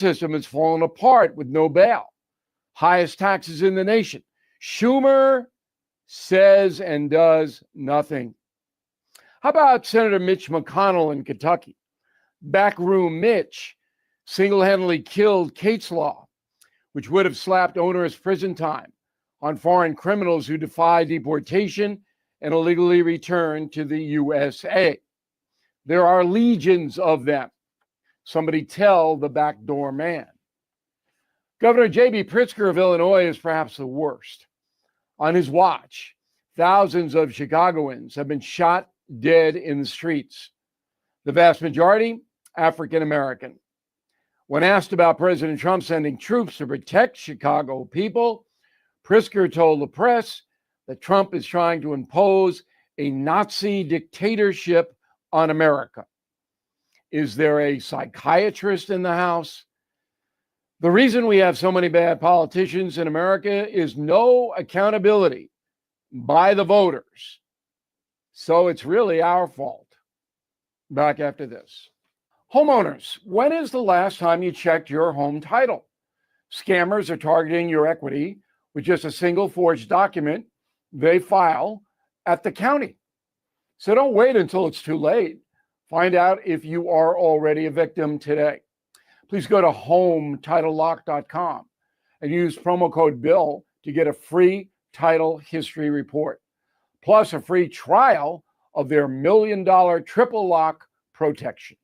system has fallen apart with no bail. Highest taxes in the nation. Schumer says and does nothing. How about Senator Mitch McConnell in Kentucky? Backroom Mitch single-handedly killed Kate's Law, which would have slapped onerous prison time on foreign criminals who defy deportation and illegally return to the USA. There are legions of them. Somebody tell the backdoor man. Governor J.B. Pritzker of Illinois is perhaps the worst. On his watch, thousands of Chicagoans have been shot dead in the streets. The vast majority, African American. When asked about President Trump sending troops to protect Chicago people, Pritzker told the press that Trump is trying to impose a Nazi dictatorship on America. Is there a psychiatrist in the House? The reason we have so many bad politicians in America is no accountability by the voters. So it's really our fault. Back after this. Homeowners, when is the last time you checked your home title? Scammers are targeting your equity with just a single forged document they file at the county. So don't wait until it's too late. Find out if you are already a victim today. Please go to HomeTitleLock.com and use promo code BILL to get a free title history report, plus a free trial of their $1 million triple lock protection.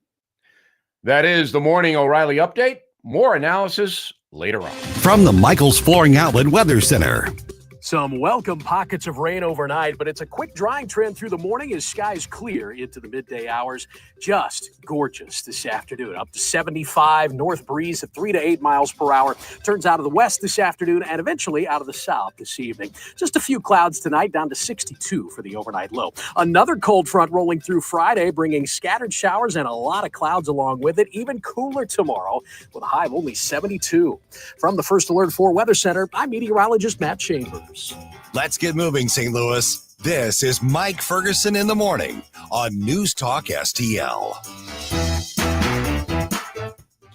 That is the Morning O'Reilly Update. More analysis later on. From the Michaels Flooring Outlet Weather Center. Some welcome pockets of rain overnight, but it's a quick drying trend through the morning as skies clear into the midday hours. Just gorgeous this afternoon. Up to 75, north breeze at 3 to 8 miles per hour. Turns out of the west this afternoon and eventually out of the south this evening. Just a few clouds tonight, down to 62 for the overnight low. Another cold front rolling through Friday, bringing scattered showers and a lot of clouds along with it. Even cooler tomorrow with a high of only 72. From the First Alert 4 Weather Center, I'm meteorologist Matt Chambers. Let's get moving, St. Louis. This is Mike Ferguson in the morning on News Talk STL.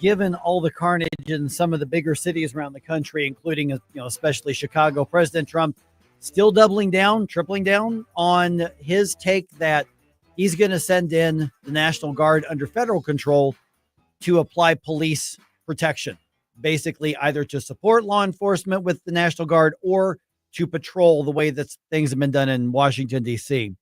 Given all the carnage in some of the bigger cities around the country, including, especially Chicago, President Trump still doubling down, tripling down on his take that he's going to send in the National Guard under federal control to apply police protection, basically either to support law enforcement with the National Guard or to patrol the way that things have been done in Washington, D.C.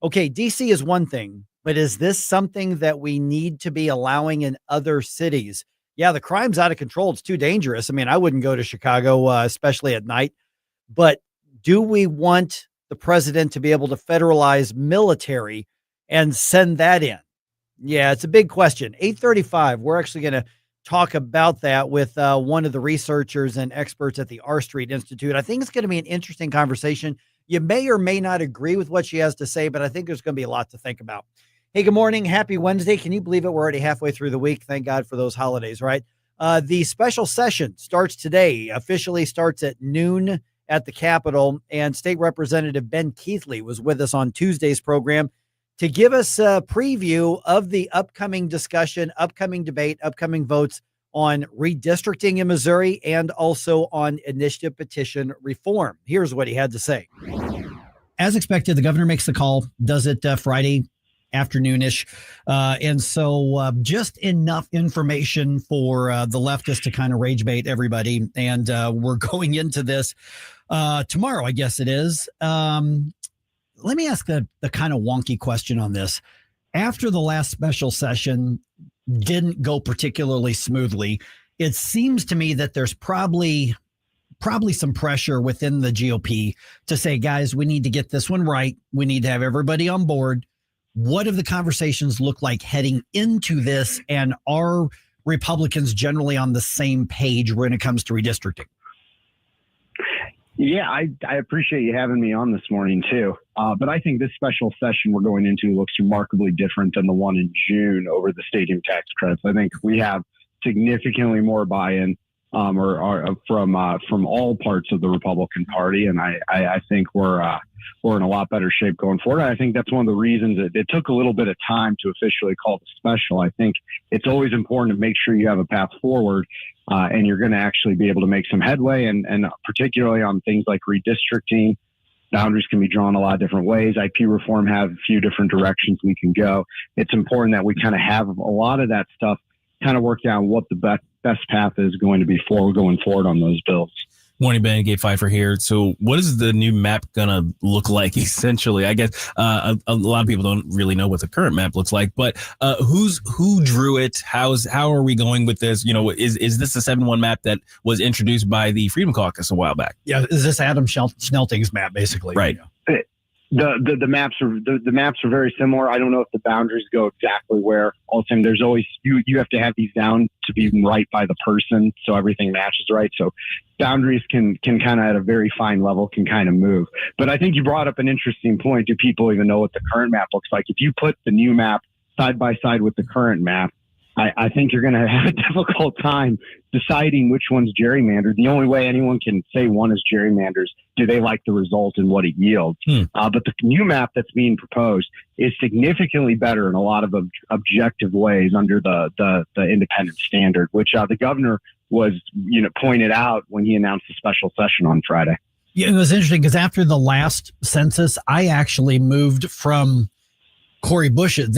Okay, D.C. is one thing, but is this something that we need to be allowing in other cities? Yeah, the crime's out of control. It's too dangerous. I mean, I wouldn't go to Chicago, especially at night. But do we want the president to be able to federalize military and send that in? Yeah, it's a big question. 8:35, we're actually going to talk about that with one of the researchers and experts at the R Street Institute. I think it's going to be an interesting conversation. You may or may not agree with what she has to say, but I think there's going to be a lot to think about. Hey, good morning. Happy Wednesday. Can you believe it? We're already halfway through the week. Thank God for those holidays, right? The special session starts today, officially starts at noon at the Capitol, and State Representative Ben Keithley was with us on Tuesday's program to give us a preview of the upcoming discussion, upcoming debate, upcoming votes on redistricting in Missouri and also on initiative petition reform. Here's what he had to say. As expected, the governor makes the call, does it Friday afternoonish. And so just enough information for the leftists to kind of rage bait everybody. And we're going into this tomorrow, I guess it is. Let me ask the kind of wonky question on this. After the last special session didn't go particularly smoothly, it seems to me that there's probably some pressure within the GOP to say, guys, we need to get this one right. We need to have everybody on board. What do the conversations look like heading into this? And are Republicans generally on the same page when it comes to redistricting? Yeah, I appreciate you having me on this morning, too. But I think this special session we're going into looks remarkably different than the one in June over the stadium tax credits. I think we have significantly more buy-in from all parts of the Republican Party. And I think we're we're in a lot better shape going forward. I think that's one of the reasons it took a little bit of time to officially call the special. I think it's always important to make sure you have a path forward, and you're going to actually be able to make some headway, and particularly on things like redistricting. Boundaries can be drawn a lot of different ways. IP reform have a few different directions we can go. It's important that we kind of have a lot of that stuff kind of work out what the best path is going to be going forward on those bills. Morning, Ben. Gabe Phifer here. So what is the new map going to look like, essentially? I guess a lot of people don't really know what the current map looks like, but who drew it? How are we going with this? You know, is this the 7-1 map that was introduced by the Freedom Caucus a while back? Yeah, is this Adam Schnelting's map, basically? Right. You know? The maps are very similar. I don't know if the boundaries go exactly where. All the time, there's always you have to have these down to be right by the person, so everything matches right. So boundaries can kind of at a very fine level can kind of move. But I think you brought up an interesting point. Do people even know what the current map looks like? If you put the new map side by side with the current map, I think you're going to have a difficult time deciding which one's gerrymandered. The only way anyone can say one is gerrymandered, do they like the result and what it yields? But the new map that's being proposed is significantly better in a lot of objective ways under the independent standard, which the governor was, pointed out when he announced the special session on Friday. Yeah, it was interesting because after the last census, I actually moved from Corey Bush's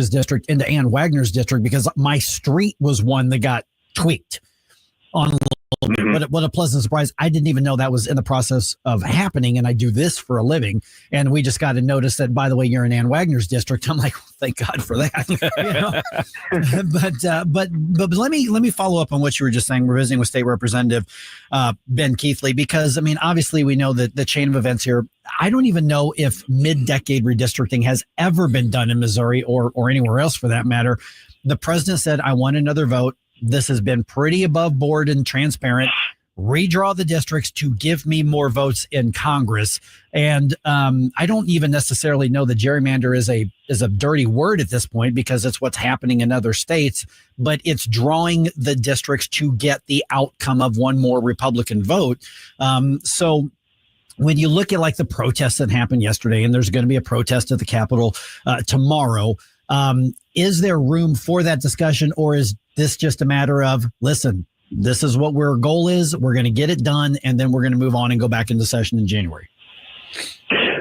district into Ann Wagner's district because my street was one that got tweaked on a little bit. What a pleasant surprise. I didn't even know that was in the process of happening, and I do this for a living. And we just got a notice that, by the way, you're in Ann Wagner's district. I'm like, well, thank God for that. But let me follow up on what you were just saying. We're visiting with State Representative Ben Keithley because, I mean, obviously we know that the chain of events here. I don't even know if mid-decade redistricting has ever been done in Missouri or anywhere else for that matter. The president said, I want another vote. This has been pretty above board and transparent. Redraw the districts to give me more votes in Congress. And I don't even necessarily know that gerrymander is a dirty word at this point because it's what's happening in other states, but it's drawing the districts to get the outcome of one more Republican vote. So when you look at like the protests that happened yesterday, and there's going to be a protest at the Capitol tomorrow, is there room for that discussion, or is this just a matter of, listen, this is what our goal is, we're going to get it done, and then we're going to move on and go back into session in January?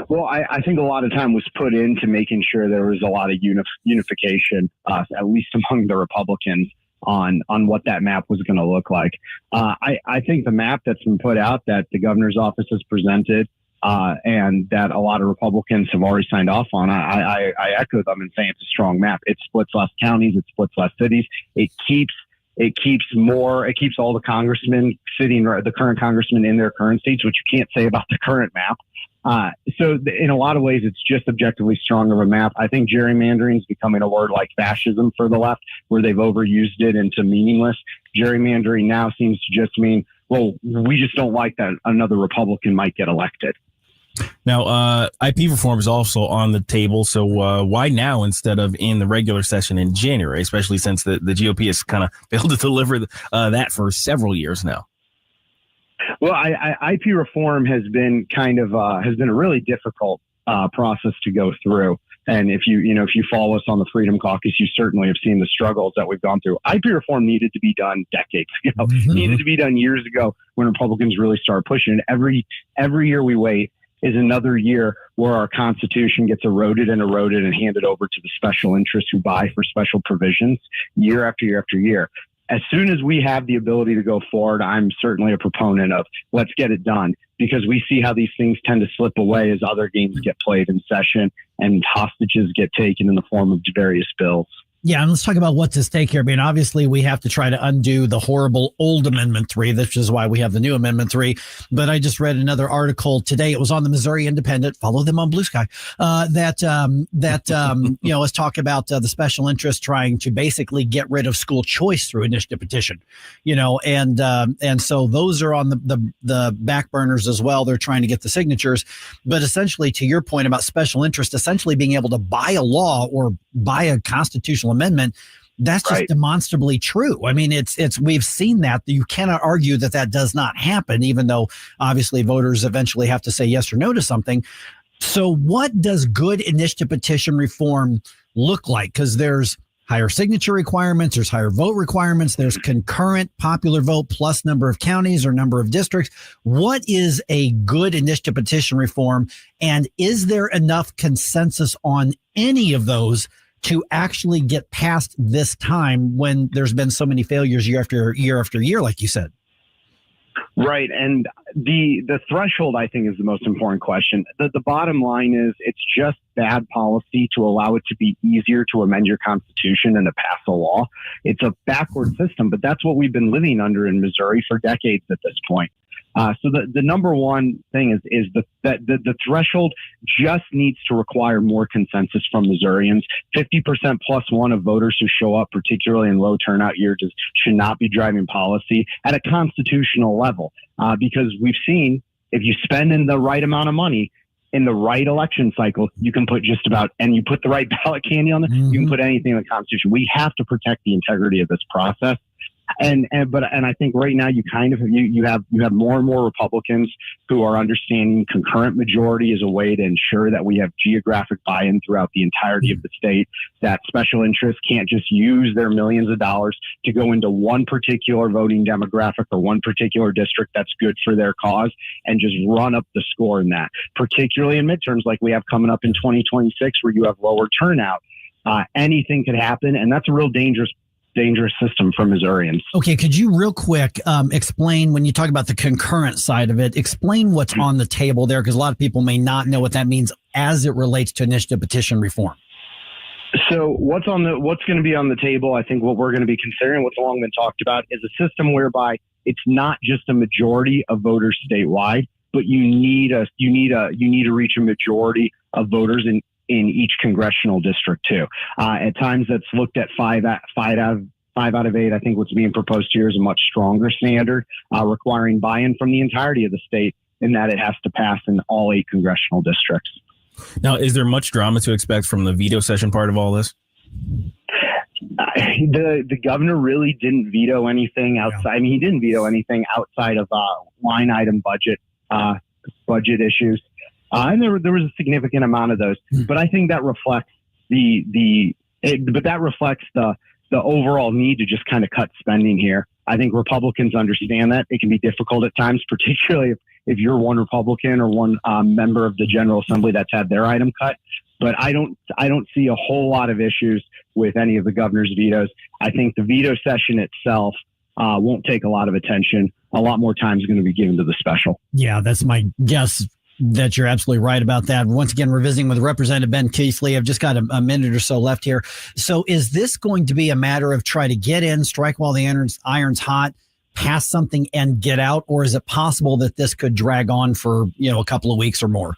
Well, I think a lot of time was put into making sure there was a lot of unification, at least among the Republicans, on what that map was going to look like. I think the map that's been put out that the governor's office has presented and that a lot of Republicans have already signed off on, I echo them in saying it's a strong map. It splits less counties, it splits less cities. It keeps all the congressmen the current congressmen in their current states, which you can't say about the current map. So in a lot of ways, it's just objectively stronger of a map. I think gerrymandering is becoming a word like fascism for the left, where they've overused it into meaningless. Gerrymandering now seems to just mean, well, we just don't like that another Republican might get elected. Now, IP reform is also on the table. So why now instead of in the regular session in January, especially since the GOP has kind of failed to deliver that for several years now? Well, IP reform has been a really difficult process to go through. And if you follow us on the Freedom Caucus, you certainly have seen the struggles that we've gone through. IP reform needed to be done decades ago, needed to be done years ago when Republicans really started pushing it. Every year we wait is another year where our Constitution gets eroded and handed over to the special interests who buy for special provisions year after year after year. As soon as we have the ability to go forward, I'm certainly a proponent of let's get it done, because we see how these things tend to slip away as other games get played in session and hostages get taken in the form of various bills. Yeah, and let's talk about what's at stake here. I mean, obviously, we have to try to undo the horrible old Amendment 3, which is why we have the new Amendment 3. But I just read another article today. It was on the Missouri Independent. Follow them on Blue Sky. That let's talk about the special interest trying to basically get rid of school choice through initiative petition. And so those are on the back burners as well. They're trying to get the signatures. But essentially, to your point about special interest, essentially being able to buy a law or buy a constitutional amendment That's just Right. demonstrably true. I mean, we've seen that. You cannot argue that does not happen, even though obviously voters eventually have to say yes or no to something. So what does good initiative petition reform look like? Because there's higher signature requirements, there's higher vote requirements, there's concurrent popular vote plus number of counties or number of districts. What is a good initiative petition reform? And is there enough consensus on any of those to actually get past this time when there's been so many failures year after year after year, like you said? Right. And the threshold, I think, is the most important question. The bottom line is it's just bad policy to allow it to be easier to amend your constitution and to pass a law. It's a backward system, but that's what we've been living under in Missouri for decades at this point. So the number one thing is that the threshold just needs to require more consensus from Missourians. 50% plus one of voters who show up, particularly in low turnout years, should not be driving policy at a constitutional level. Because we've seen if you spend in the right amount of money in the right election cycle, you can put just about, and you put the right ballot candy on it, you can put anything in the Constitution. We have to protect the integrity of this process. And I think right now you have more and more Republicans who are understanding concurrent majority as a way to ensure that we have geographic buy-in throughout the entirety of the state, that special interests can't just use their millions of dollars to go into one particular voting demographic or one particular district that's good for their cause and just run up the score in that, particularly in midterms like we have coming up in 2026 where you have lower turnout. Anything could happen, and that's a real dangerous system for Missourians. Okay, could you real quick explain, when you talk about the concurrent side of it, explain what's on the table there, because a lot of people may not know what that means as it relates to initiative petition reform. So what's going to be on the table, I think what we're going to be considering, what's long been talked about, is a system whereby it's not just a majority of voters statewide, but you need to reach a majority of voters in each congressional district too. At times that's looked at five out of eight. I think what's being proposed here is a much stronger standard, requiring buy-in from the entirety of the state in that it has to pass in all 8 congressional districts. Now, is there much drama to expect from the veto session part of all this? The governor really didn't veto anything outside. I mean, he didn't veto anything outside of line item budget issues. And there was a significant amount of those, but I think that reflects the overall need to just kind of cut spending here. I think Republicans understand that it can be difficult at times, particularly if you're one Republican or one member of the General Assembly that's had their item cut. But I don't see a whole lot of issues with any of the governor's vetoes. I think the veto session itself won't take a lot of attention. A lot more time is going to be given to the special. Yeah, that's my guess. That you're absolutely right about that. Once again, we're visiting with Representative Ben Keithley. I've just got a minute or so left here. So is this going to be a matter of try to get in, strike while the iron's hot, pass something and get out? Or is it possible that this could drag on for, a couple of weeks or more?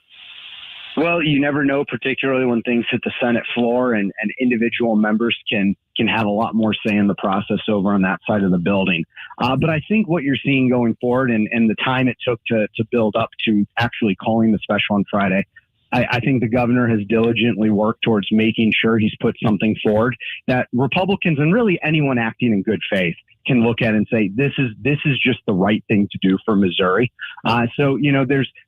Well, you never know, particularly when things hit the Senate floor and individual members can have a lot more say in the process over on that side of the building. But I think what you're seeing going forward and the time it took to build up to actually calling the special on Friday, I think the governor has diligently worked towards making sure he's put something forward that Republicans and really anyone acting in good faith can look at and say, this is just the right thing to do for Missouri. So,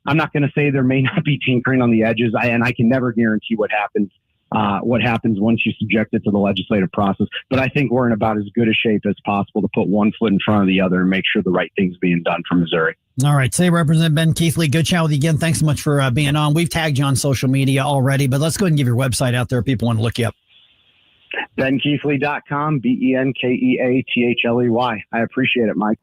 I'm not going to say there may not be tinkering on the edges, and I can never guarantee what happens once you subject it to the legislative process. But I think we're in about as good a shape as possible to put one foot in front of the other and make sure the right thing's being done for Missouri. All right. Say Representative Ben Keithley, good chat with you again. Thanks so much for being on. We've tagged you on social media already, but let's go ahead and give your website out there if people want to look you up. BenKeithley.com, BenKeathley. I appreciate it, Mike.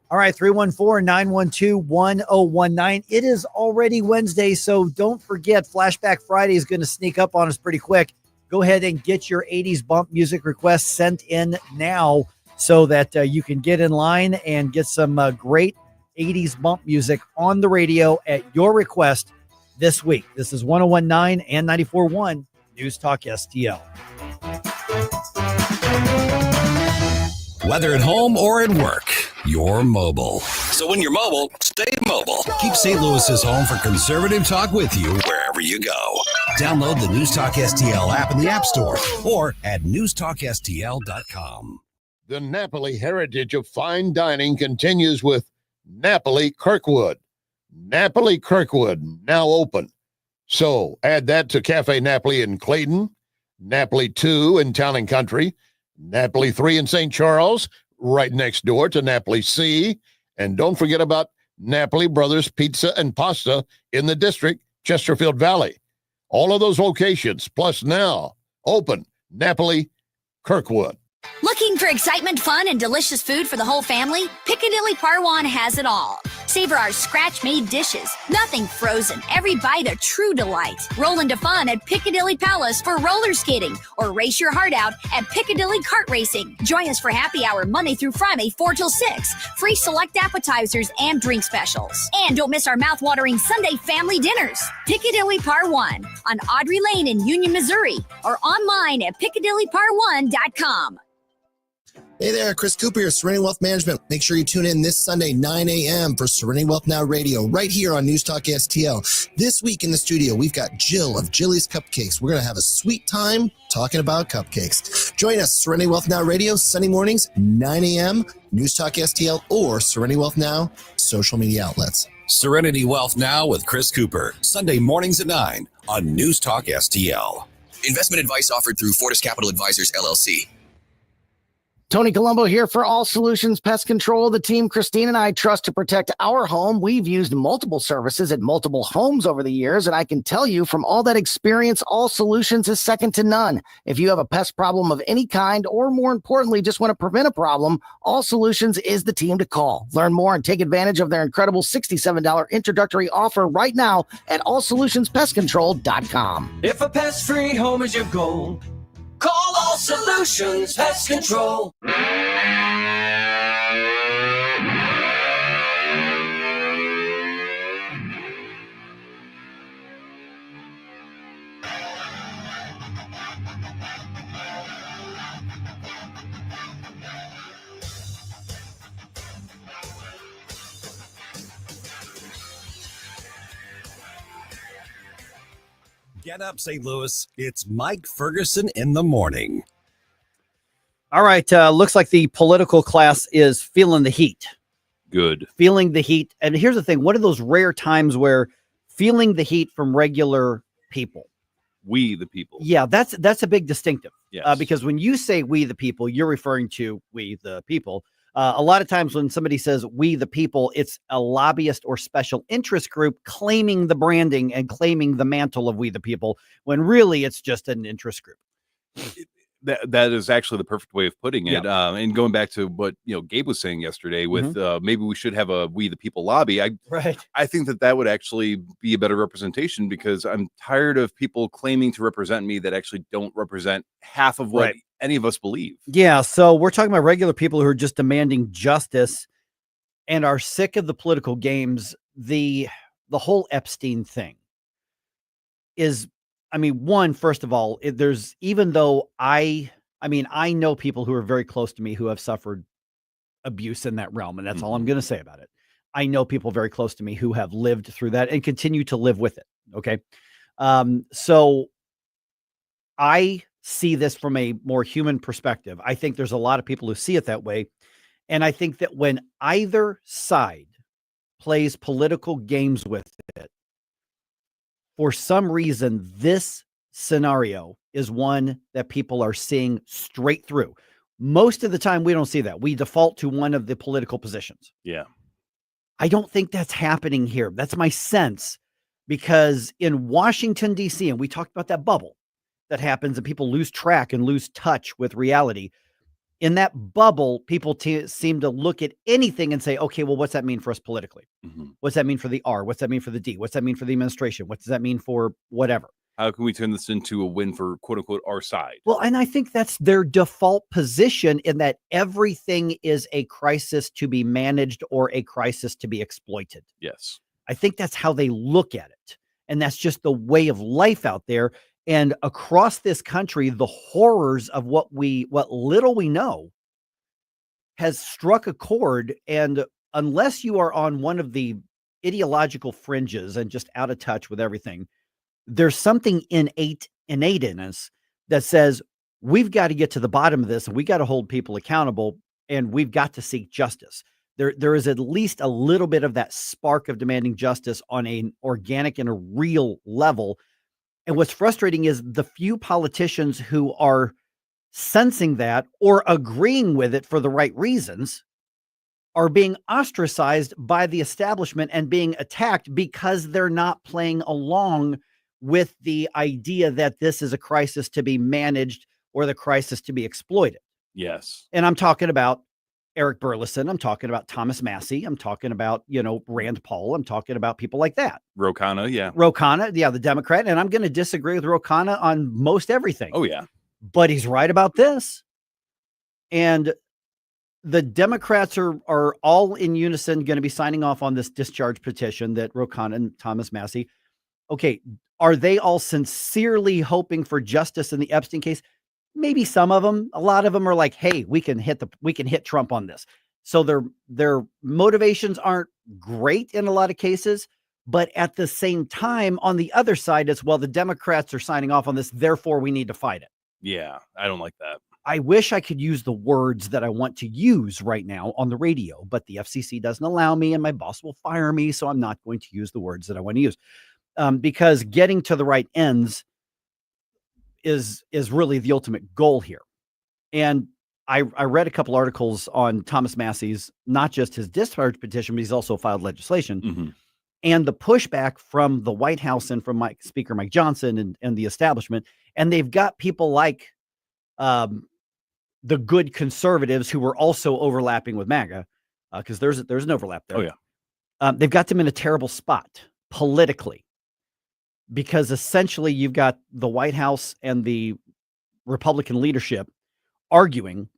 All right, 314-912-1019. It is already Wednesday, so don't forget, Flashback Friday is going to sneak up on us pretty quick. Go ahead and get your 80s bump music requests sent in now so that you can get in line and get some great 80s bump music on the radio at your request this week. This is 101.9 and 94.1 News Talk STL. Whether at home or at work, you're mobile. So when you're mobile, stay mobile. Keep St. Louis's home for conservative talk with you wherever you go. Download the NewsTalk STL app in the App Store or at NewsTalkSTL.com. The Napoli heritage of fine dining continues with Napoli Kirkwood. Napoli Kirkwood, now open. So add that to Cafe Napoli in Clayton, Napoli 2 in Town and Country, Napoli 3 in St. Charles, right next door to Napoli C. And don't forget about Napoli Brothers Pizza and Pasta in the district, Chesterfield Valley. All of those locations, plus now, open Napoli Kirkwood. Looking for excitement, fun, and delicious food for the whole family? Piccadilly Parwan has it all. Savor our scratch-made dishes. Nothing frozen. Every bite a true delight. Roll into fun at Piccadilly Palace for roller skating or race your heart out at Piccadilly Kart Racing. Join us for happy hour Monday through Friday, 4 till 6. Free select appetizers and drink specials. And don't miss our mouth-watering Sunday family dinners. Piccadilly Parwan on Audrey Lane in Union, Missouri, or online at PiccadillyPar1.com. Hey there, Chris Cooper here, Serenity Wealth Management. Make sure you tune in this Sunday, 9 a.m. for Serenity Wealth Now Radio, right here on News Talk STL. This week in the studio, we've got Jill of Jilly's Cupcakes. We're going to have a sweet time talking about cupcakes. Join us, Serenity Wealth Now Radio, Sunday mornings, 9 a.m., News Talk STL, or Serenity Wealth Now social media outlets. Serenity Wealth Now with Chris Cooper, Sunday mornings at 9 on News Talk STL. Investment advice offered through Fortis Capital Advisors, LLC. Tony Colombo here for All Solutions Pest Control, the team Christine and I trust to protect our home. We've used multiple services at multiple homes over the years, and I can tell you from all that experience, All Solutions is second to none. If you have a pest problem of any kind, or more importantly, just want to prevent a problem, All Solutions is the team to call. Learn more and take advantage of their incredible $67 introductory offer right now at allsolutionspestcontrol.com. If a pest-free home is your goal, call All Solutions Pest Control. Get up, St. Louis. It's Mike Ferguson in the morning. All right. Looks like the political class is feeling the heat. Good. Feeling the heat. And here's the thing. One of those rare times where feeling the heat from regular people. We, the people. Yeah, that's a big distinctive. Yes. Because when you say we, the people, you're referring to we, the people. A lot of times when somebody says we, the people, it's a lobbyist or special interest group claiming the branding and claiming the mantle of we, the people, when really it's just an interest group. That is actually the perfect way of putting it. Yeah. And going back to what Gabe was saying yesterday with maybe we should have a we the people lobby. I think that would actually be a better representation, because I'm tired of people claiming to represent me that actually don't represent half of what any of us believe. Yeah. So we're talking about regular people who are just demanding justice and are sick of the political games. The whole Epstein thing is, one, first of all, there's, even though I know people who are very close to me who have suffered abuse in that realm, and that's all I'm going to say about it. I know people very close to me who have lived through that and continue to live with it. Okay. So I see this from a more human perspective. I think there's a lot of people who see it that way. And I think that when either side plays political games with it, for some reason, this scenario is one that people are seeing straight through. Most of the time, we don't see that. We default to one of the political positions. Yeah. I don't think that's happening here. That's my sense, because in Washington, D.C., and we talked about that bubble that happens and people lose track and lose touch with reality. In that bubble, people seem to look at anything and say, okay, well, what's that mean for us politically? What's that mean for the R? What's that mean for the D? What's that mean for the administration? What does that mean for whatever? How can we turn this into a win for quote unquote our side? Well, and I think that's their default position, in that everything is a crisis to be managed or a crisis to be exploited. Yes. I think that's how they look at it. And that's just the way of life out there. And across this country, the horrors of what little we know has struck a chord. And unless you are on one of the ideological fringes and just out of touch with everything, there's something innate in us that says we've got to get to the bottom of this, and we got to hold people accountable, and we've got to seek justice. There is at least a little bit of that spark of demanding justice on an organic and a real level. And what's frustrating is the few politicians who are sensing that or agreeing with it for the right reasons are being ostracized by the establishment and being attacked because they're not playing along with the idea that this is a crisis to be managed or the crisis to be exploited. Yes. And I'm talking about Eric Burleson. I'm talking about Thomas Massey. I'm talking about, Rand Paul. I'm talking about people like that. Ro Khanna, the Democrat. And I'm going to disagree with Ro Khanna on most everything. Oh, yeah. But he's right about this. And the Democrats are all in unison going to be signing off on this discharge petition that Ro Khanna and Thomas Massey. Okay, are they all sincerely hoping for justice in the Epstein case? Maybe some of them. A lot of them are like, "Hey, we can hit Trump on this." So their motivations aren't great in a lot of cases, but at the same time, on the other side, it's, well, the Democrats are signing off on this, therefore we need to fight it. Yeah, I don't like that. I wish I could use the words that I want to use right now on the radio, but the FCC doesn't allow me, and my boss will fire me, so I'm not going to use the words that I want to use. Because getting to the right ends is really the ultimate goal here. And I read a couple articles on Thomas Massey's, not just his discharge petition, but he's also filed legislation. Mm-hmm. And the pushback from the White House and from Speaker Mike Johnson and the establishment. And they've got people like the good conservatives who were also overlapping with MAGA, because there's an overlap there. Oh, yeah. They've got them in a terrible spot politically, because essentially you've got the White House and the Republican leadership arguing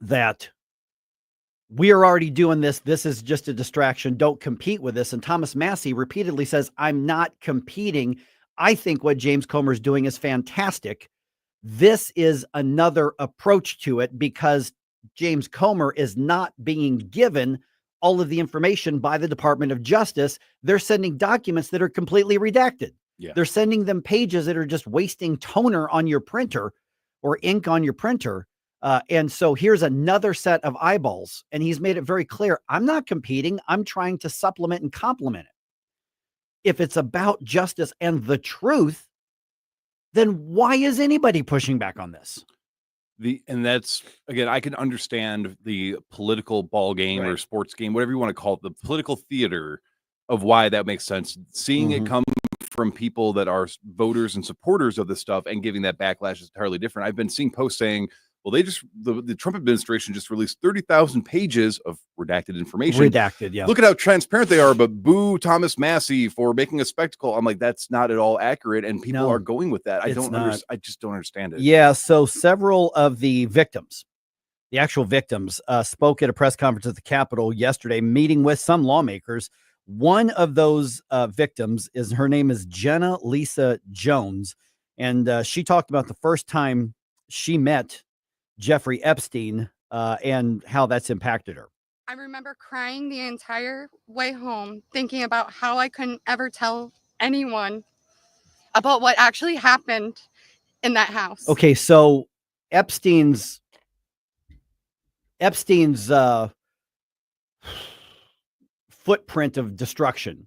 that we are already doing this. This is just a distraction. Don't compete with this. And Thomas Massey repeatedly says, I'm not competing. I think what James Comer is doing is fantastic. This is another approach to it, because James Comer is not being given all of the information by the Department of Justice. They're sending documents that are completely redacted. Yeah. They're sending them pages that are just wasting toner on your printer or ink on your printer. And so here's another set of eyeballs. And he's made it very clear, I'm not competing. I'm trying to supplement and complement it. If it's about justice and the truth, then why is anybody pushing back on this? And that's, again, I can understand the political ball game or sports game, whatever you want to call it, the political theater of why that makes sense. Seeing it come from people that are voters and supporters of this stuff and giving that backlash is entirely different. I've been seeing posts saying, well, the Trump administration just released 30,000 pages of redacted information. Redacted, yeah. Look at how transparent they are, but boo Thomas Massey for making a spectacle. I'm like, that's not at all accurate, and people are going with that. I just don't understand it. Yeah, so several of the victims, the actual victims, spoke at a press conference at the Capitol yesterday, meeting with some lawmakers. One of those victims her name is Jenna Lisa Jones, and she talked about the first time she met Jeffrey Epstein and how that's impacted her. I remember crying the entire way home, thinking about how I couldn't ever tell anyone about what actually happened in that house. Okay, so Epstein's footprint of destruction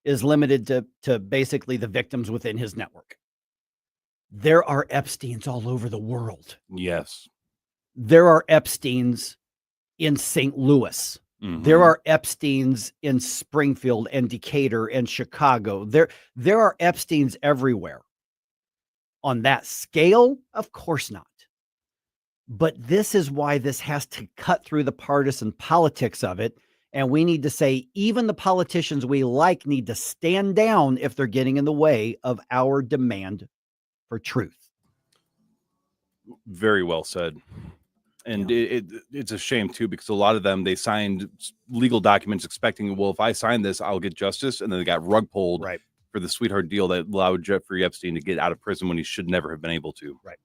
is limited to basically the victims within his network. There are Epsteins all over the world. Yes. There are Epsteins in St. Louis. Mm-hmm. There are Epsteins in Springfield and Decatur and Chicago. There are Epsteins everywhere. On that scale, of course not. But this is why this has to cut through the partisan politics of it. And we need to say, even the politicians we like need to stand down if they're getting in the way of our demand for truth. Very well said. And it's a shame too, because a lot of them, they signed legal documents expecting, well, if I sign this, I'll get justice. And then they got rug pulled for the sweetheart deal that allowed Jeffrey Epstein to get out of prison when he should never have been able to. Right.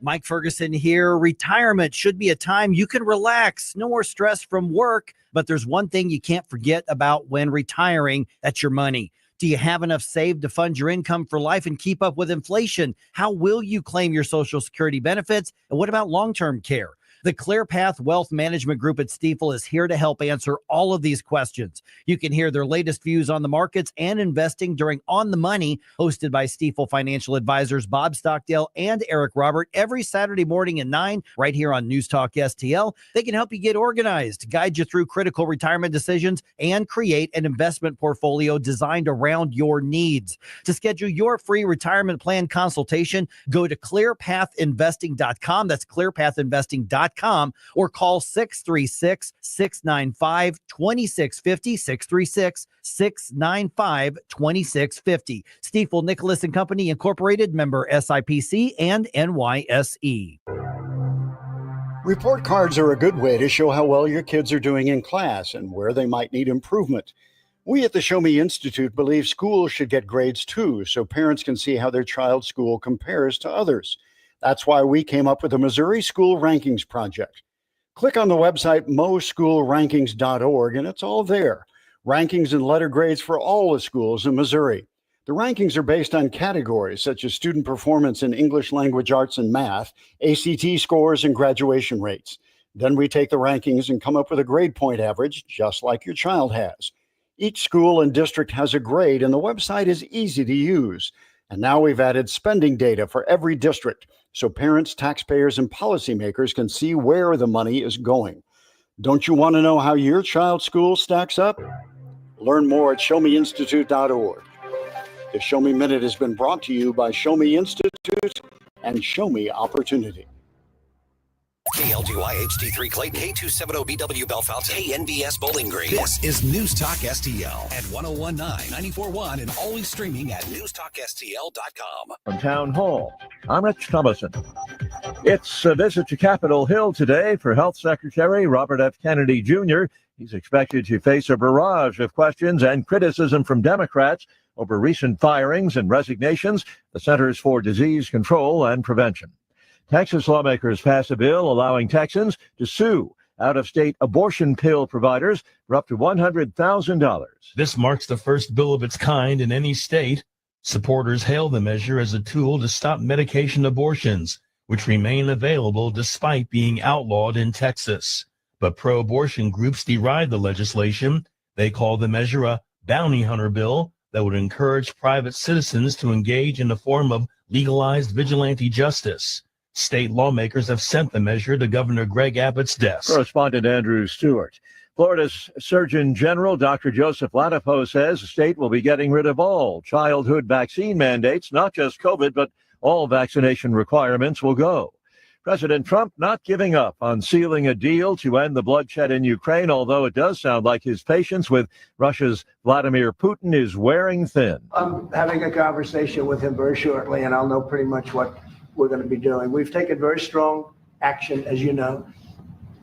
Mike Ferguson here. Retirement should be a time you can relax, no more stress from work. But there's one thing you can't forget about when retiring. That's your money. Do you have enough saved to fund your income for life and keep up with inflation? How will you claim your Social Security benefits? And what about long-term care? The ClearPath Wealth Management Group at Stifel is here to help answer all of these questions. You can hear their latest views on the markets and investing during On the Money, hosted by Stifel financial advisors Bob Stockdale and Eric Robert, every Saturday morning at 9, right here on News Talk STL. They can help you get organized, guide you through critical retirement decisions, and create an investment portfolio designed around your needs. To schedule your free retirement plan consultation, go to clearpathinvesting.com. That's clearpathinvesting.com. Or call 636-695-2650, 636-695-2650. Stifel Nicholas and Company Incorporated, member SIPC and NYSE. Report cards are a good way to show how well your kids are doing in class and where they might need improvement. We at the Show Me Institute believe schools should get grades too, so parents can see how their child's school compares to others. That's why we came up with the Missouri School Rankings Project. Click on the website moschoolrankings.org and it's all there. Rankings and letter grades for all the schools in Missouri. The rankings are based on categories such as student performance in English language arts and math, ACT scores, and graduation rates. Then we take the rankings and come up with a grade point average, just like your child has. Each school and district has a grade, and the website is easy to use. And now we've added spending data for every district, so parents, taxpayers, and policymakers can see where the money is going. Don't you want to know how your child's school stacks up? Learn more at showmeinstitute.org. The Show Me Minute has been brought to you by Show Me Institute and Show Me Opportunity. KLGY HD3 Clayton, K270BW Bellefontaine, KNBS Bowling Green. This is News Talk STL at 1019, 94.1, and always streaming at newstalkstl.com. From Town Hall, I'm Rich Thomason. It's a visit to Capitol Hill today for Health Secretary Robert F. Kennedy Jr. He's expected to face a barrage of questions and criticism from Democrats over recent firings and resignations, the Centers for Disease Control and Prevention. Texas lawmakers passed a bill allowing Texans to sue out-of-state abortion pill providers for up to $100,000. This marks the first bill of its kind in any state. Supporters hail the measure as a tool to stop medication abortions, which remain available despite being outlawed in Texas. But pro-abortion groups deride the legislation. They call the measure a bounty hunter bill that would encourage private citizens to engage in a form of legalized vigilante justice. State lawmakers have sent the measure to Governor Greg Abbott's desk. Correspondent Andrew Stewart. Florida's Surgeon General Dr. Joseph Ladapo says the state will be getting rid of all childhood vaccine mandates, not just COVID, but all vaccination requirements will go. President Trump not giving up on sealing a deal to end the bloodshed in Ukraine, although it does sound like his patience with Russia's Vladimir Putin is wearing thin. I'm having a conversation with him very shortly, and I'll know pretty much what we're going to be doing. We've taken very strong action, as you know,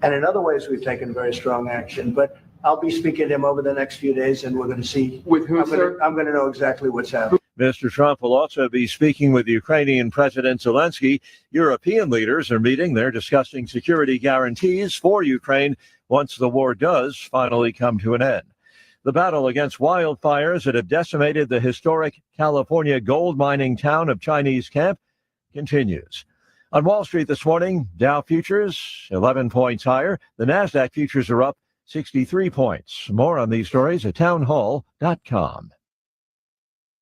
and in other ways we've taken very strong action, but I'll be speaking to him over the next few days, and we're going to see. With who, sir? I'm going to know exactly what's happening. Mr. Trump will also be speaking with Ukrainian President Zelensky. European leaders are meeting. They're discussing security guarantees for Ukraine once the war does finally come to an end. The battle against wildfires that have decimated the historic California gold mining town of Chinese Camp continues. On Wall Street this morning, Dow futures 11 points higher. The NASDAQ futures are up 63 points. More on these stories at townhall.com.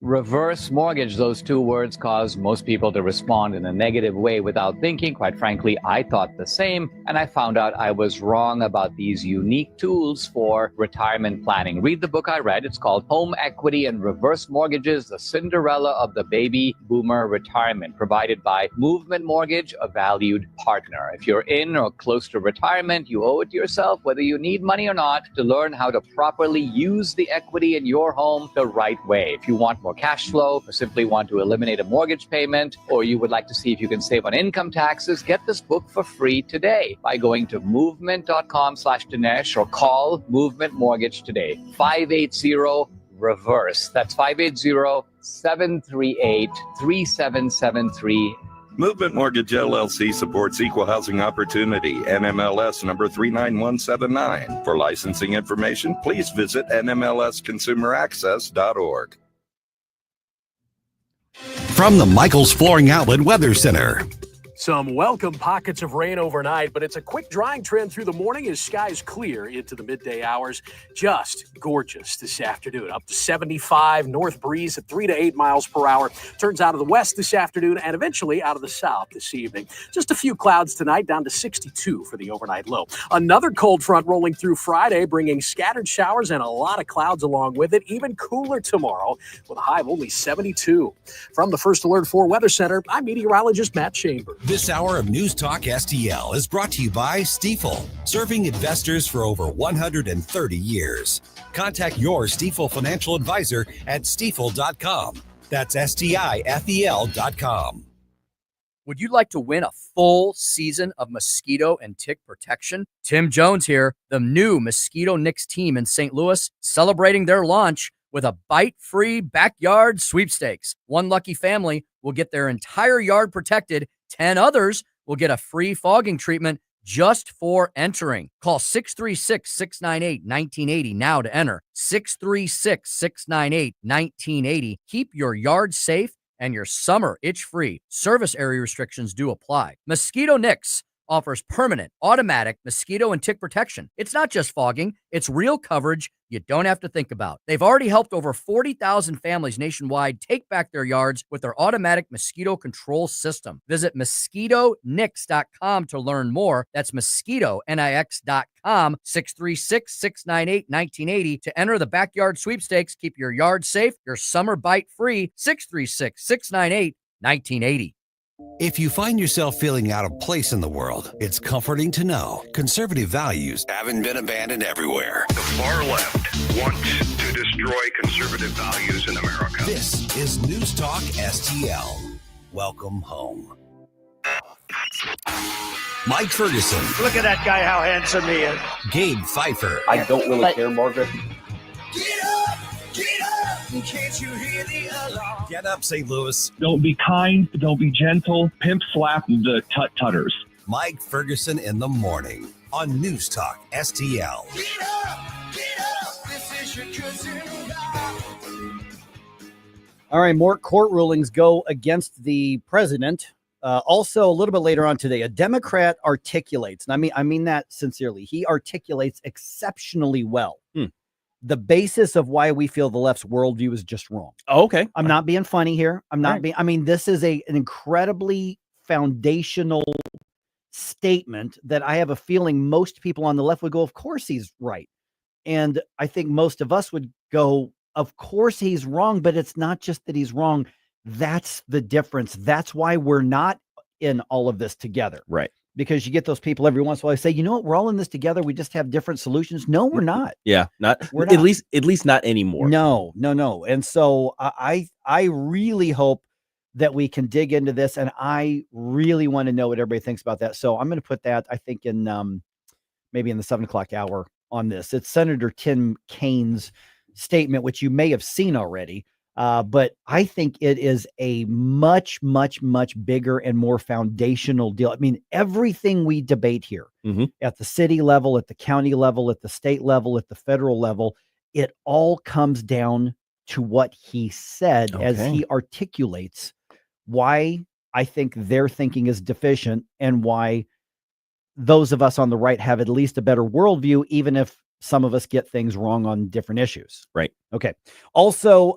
Reverse mortgage, those two words cause most people to respond in a negative way without thinking. Quite frankly, I thought the same, and I found out I was wrong about these unique tools for retirement planning. Read the book I read. It's called Home Equity and Reverse Mortgages, the Cinderella of the Baby Boomer Retirement, provided by Movement Mortgage, a valued partner. If you're in or close to retirement, you owe it to yourself, whether you need money or not, to learn how to properly use the equity in your home the right way. If you want more cash flow, or simply want to eliminate a mortgage payment, or you would like to see if you can save on income taxes, get this book for free today by going to movement.com/Dinesh or call Movement Mortgage today. 580-REVERSE. That's 580-738-3773. Movement Mortgage LLC supports equal housing opportunity. NMLS number 39179. For licensing information, please visit nmlsconsumeraccess.org. From the Michaels Flooring Outlet Weather Center. Some welcome pockets of rain overnight, but it's a quick drying trend through the morning as skies clear into the midday hours. Just gorgeous this afternoon. Up to 75, north breeze at 3 to 8 miles per hour. Turns out of the west this afternoon and eventually out of the south this evening. Just a few clouds tonight, down to 62 for the overnight low. Another cold front rolling through Friday, bringing scattered showers and a lot of clouds along with it. Even cooler tomorrow with a high of only 72. From the First Alert 4 Weather Center, I'm meteorologist Matt Chambers. This hour of News Talk STL is brought to you by Stifel, serving investors for over 130 years. Contact your Stifel financial advisor at stifel.com. That's STIFEL.com. Would you like to win a full season of mosquito and tick protection? Tim Jones here, the new Mosquito Nix team in St. Louis, celebrating their launch with a bite-free backyard sweepstakes. One lucky family will get their entire yard protected. 10 others will get a free fogging treatment just for entering. Call 636-698-1980 now to enter. 636-698-1980. Keep your yard safe and your summer itch-free. Service area restrictions do apply. Mosquito Nix offers permanent, automatic mosquito and tick protection. It's not just fogging, it's real coverage you don't have to think about. They've already helped over 40,000 families nationwide take back their yards with their automatic mosquito control system. Visit mosquitonix.com to learn more. That's mosquitonix.com, 636-698-1980 to enter the backyard sweepstakes. Keep your yard safe, your summer bite free, 636-698-1980. If you find yourself feeling out of place in the world, it's comforting to know conservative values haven't been abandoned everywhere. The far left wants to destroy conservative values in America. This is News Talk STL. Welcome home. Mike Ferguson. Look at that guy, how handsome he is. Gabe Phifer. I don't really care, Margaret. Can't you hear the alarm? Get up, St. Louis. Don't be kind. Don't be gentle. Pimp slap the tut-tutters. Mike Ferguson in the morning on News Talk STL. Get up, this is your cousin. All right, more court rulings go against the president. Also, a little bit later on today, a Democrat articulates, and I mean that sincerely. He articulates exceptionally well the basis of why we feel the left's worldview is just wrong. Oh, okay. I'm not being funny here. I'm not being, I mean, this is an incredibly foundational statement that I have a feeling most people on the left would go, of course he's right. And I think most of us would go, of course he's wrong, but it's not just that he's wrong. That's the difference. That's why we're not in all of this together. Right. Because you get those people every once in a while say, you know what, we're all in this together. We just have different solutions. No, we're not. Yeah, We're at not. least not anymore. No. And so I really hope that we can dig into this, and I really want to know what everybody thinks about that. So I'm going to put that, I think, in maybe in the 7 o'clock hour on this. It's Senator Tim Kaine's statement, which you may have seen already. But I think it is a much, much, much bigger and more foundational deal. I mean, everything we debate here at the city level, at the county level, at the state level, at the federal level, it all comes down to what he said as he articulates why I think their thinking is deficient and why those of us on the right have at least a better worldview, even if some of us get things wrong on different issues. Right. Okay. Also,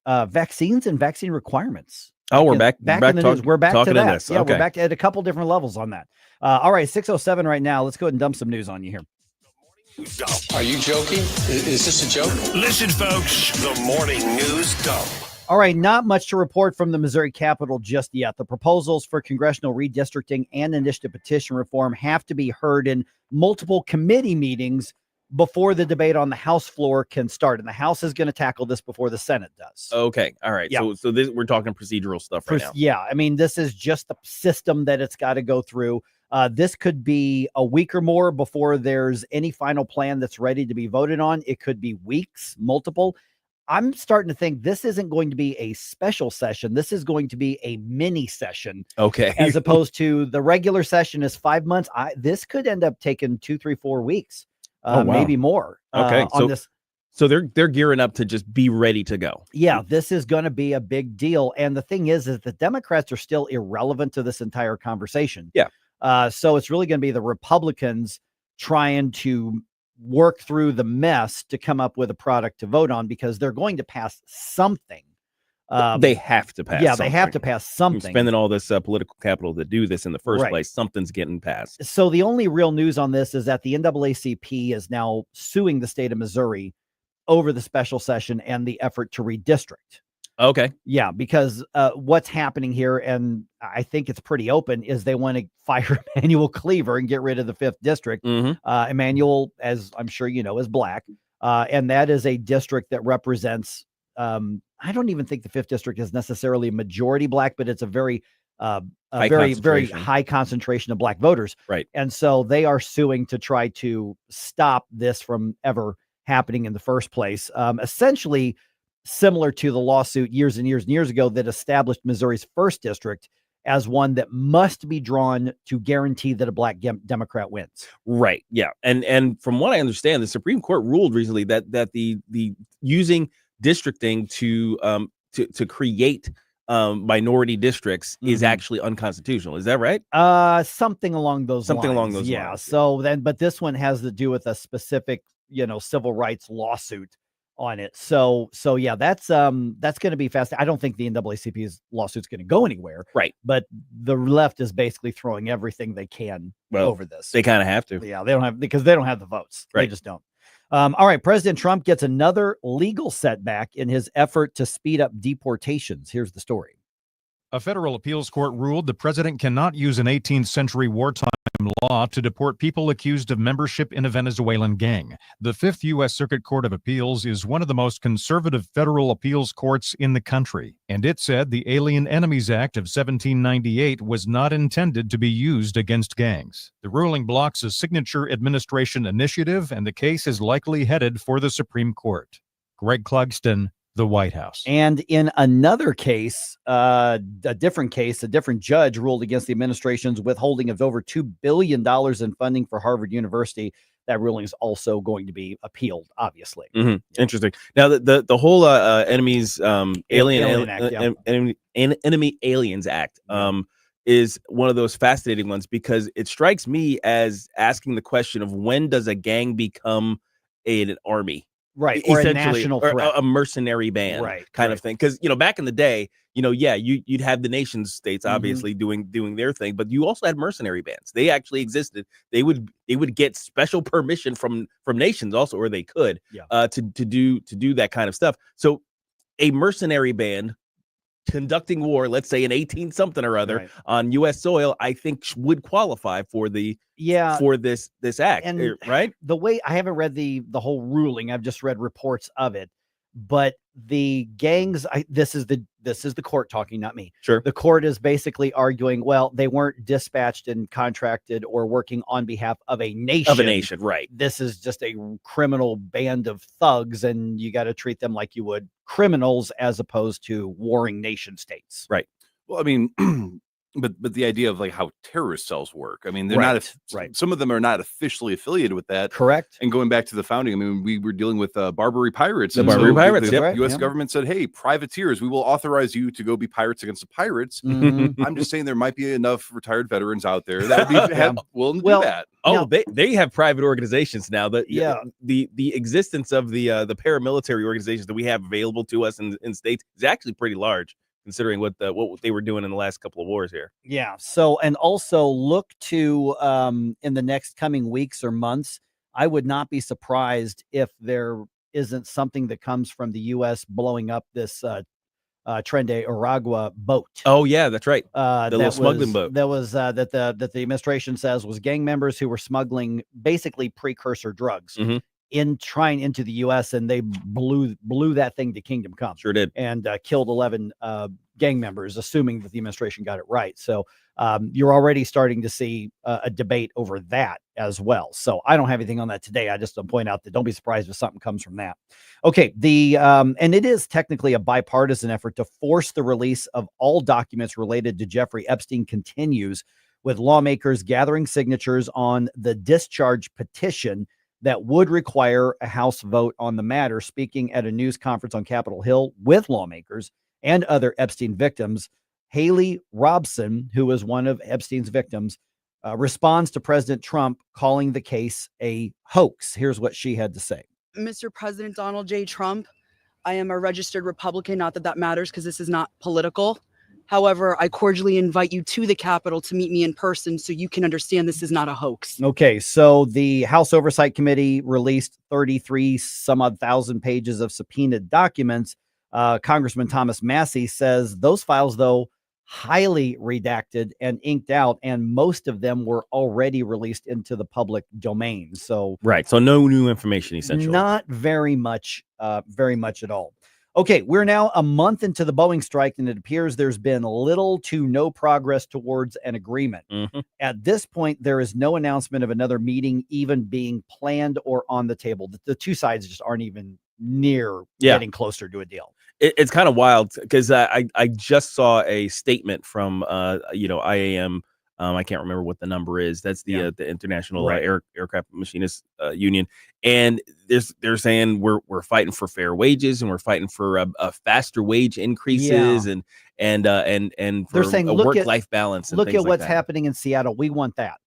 vaccines and vaccine requirements. Oh, we're back in the news. We're back to that. This. Yeah, Okay. we're back at a couple different levels on that. All right, 6:07 right now. Let's go ahead and dump some news on you here. Are you joking? Is this a joke? Listen, folks, the morning news dump. All right, not much to report from the Missouri Capitol just yet. The proposals for congressional redistricting and initiative petition reform have to be heard in multiple committee meetings before the debate on the House floor can start. And the House is going to tackle this before the Senate does. Okay. All right. Yeah. So this, we're talking procedural stuff right now. Yeah. I mean, this is just the system that it's got to go through. This could be a week or more before there's any final plan that's ready to be voted on. It could be weeks, multiple. I'm starting to think this isn't going to be a special session. This is going to be a mini session. Okay. As opposed to the regular session is 5 months. This could end up taking 2, 3, 4 weeks, maybe more. Okay. On this. So they're gearing up to just be ready to go. Yeah, this is going to be a big deal. And the thing is the Democrats are still irrelevant to this entire conversation. Yeah. So it's really going to be the Republicans trying to work through the mess to come up with a product to vote on, because they're going to pass something. They have to pass. Yeah, they have to pass something. Spending all this political capital to do this in the first Right. place, something's getting passed. So the only real news on this is that the NAACP is now suing the state of Missouri over the special session and the effort to redistrict. Okay. Yeah, because what's happening here, and I think it's pretty open, is they want to fire Emanuel Cleaver and get rid of the 5th district. Emanuel, as I'm sure you know, is black. And that is a district that represents, I don't even think the 5th district is necessarily a majority black, but it's a very, very high concentration of black voters. Right. And so they are suing to try to stop this from ever happening in the first place. Essentially, similar to the lawsuit years and years and years ago that established Missouri's 1st district as one that must be drawn to guarantee that a black Democrat wins. Right. Yeah. And from what I understand, the Supreme Court ruled recently that the using districting to create minority districts is actually unconstitutional. Is that right? Something along those lines. Along those yeah. lines. So then, but this one has to do with a specific, civil rights lawsuit on it. So yeah, that's going to be fast. I don't think the NAACP's lawsuit's going to go anywhere. Right. But the left is basically throwing everything they can over this. They kind of have to. Yeah, because they don't have the votes. Right. They just don't. All right. President Trump gets another legal setback in his effort to speed up deportations. Here's the story. A federal appeals court ruled the president cannot use an 18th century wartime law to deport people accused of membership in a Venezuelan gang. The Fifth U.S. Circuit Court of Appeals is one of the most conservative federal appeals courts in the country, and it said the Alien Enemies Act of 1798 was not intended to be used against gangs. The ruling blocks a signature administration initiative, and the case is likely headed for the Supreme Court. Greg Clugston, the White House. And in another case, a different judge ruled against the administration's withholding of over $2 billion in funding for Harvard University. That ruling is also going to be appealed, obviously. Interesting. Now, the whole Enemy Aliens Act is one of those fascinating ones, because it strikes me as asking the question of when does a gang become an army? Right, or a national threat, or a mercenary band, kind of thing. Because back in the day, you'd have the nation states obviously doing their thing, but you also had mercenary bands. They actually existed. They would get special permission from nations also, or they could to do that kind of stuff. So a mercenary band conducting war, let's say in 18 something or other on U.S. soil, I think would qualify for this act, and right? The way I haven't read the whole ruling, I've just read reports of it, but the gangs, this is the court talking, not me. Sure. The court is basically arguing, well, they weren't dispatched and contracted or working on behalf of a nation. Right. This is just a criminal band of thugs, and you got to treat them like you would criminals as opposed to warring nation states. Right. Well, I mean, but the idea of like how terrorist cells work. I mean, they're not some of them are not officially affiliated with that. Correct. And going back to the founding, I mean, we were dealing with Barbary pirates. The Barbary pirates. The U.S. government said, "Hey, privateers, we will authorize you to go be pirates against the pirates." I'm just saying there might be enough retired veterans out there that would be willing to do that. Oh, they have private organizations now. The existence of the paramilitary organizations that we have available to us in states is actually pretty large, considering what they were doing in the last couple of wars here. Yeah. So, and also look to in the next coming weeks or months, I would not be surprised if there isn't something that comes from the U.S. blowing up this Tren de Aragua boat. Oh yeah, that's right. The little smuggling boat. That was that the administration says was gang members who were smuggling basically precursor drugs trying into the U.S. and they blew that thing to kingdom come. Sure did. And killed 11 gang members, assuming that the administration got it right. So you're already starting to see a debate over that as well. So I don't have anything on that today. I just want to point out that don't be surprised if something comes from that. Okay, and it is technically a bipartisan effort to force the release of all documents related to Jeffrey Epstein continues, with lawmakers gathering signatures on the discharge petition that would require a House vote on the matter. Speaking at a news conference on Capitol Hill with lawmakers and other Epstein victims, Haley Robson, who was one of Epstein's victims, responds to President Trump calling the case a hoax. Here's what she had to say. Mr. President Donald J. Trump, I am a registered Republican, not that that matters because this is not political. However, I cordially invite you to the Capitol to meet me in person so you can understand this is not a hoax. Okay, so the House Oversight Committee released 33 some odd thousand pages of subpoenaed documents. Congressman Thomas Massey says those files, though, highly redacted and inked out, and most of them were already released into the public domain. So right. So no new information, essentially. Not very much at all. Okay, we're now a month into the Boeing strike, and it appears there's been little to no progress towards an agreement. At this point, there is no announcement of another meeting even being planned or on the table. The two sides just aren't even near getting closer to a deal. It's kind of wild because I just saw a statement from IAM. I can't remember what the number is. That's the International Aircraft Machinists Union, and they're saying we're fighting for fair wages and we're fighting for a faster wage increases and for they're saying a work-life balance. And look at what's that. happening in Seattle. We want that.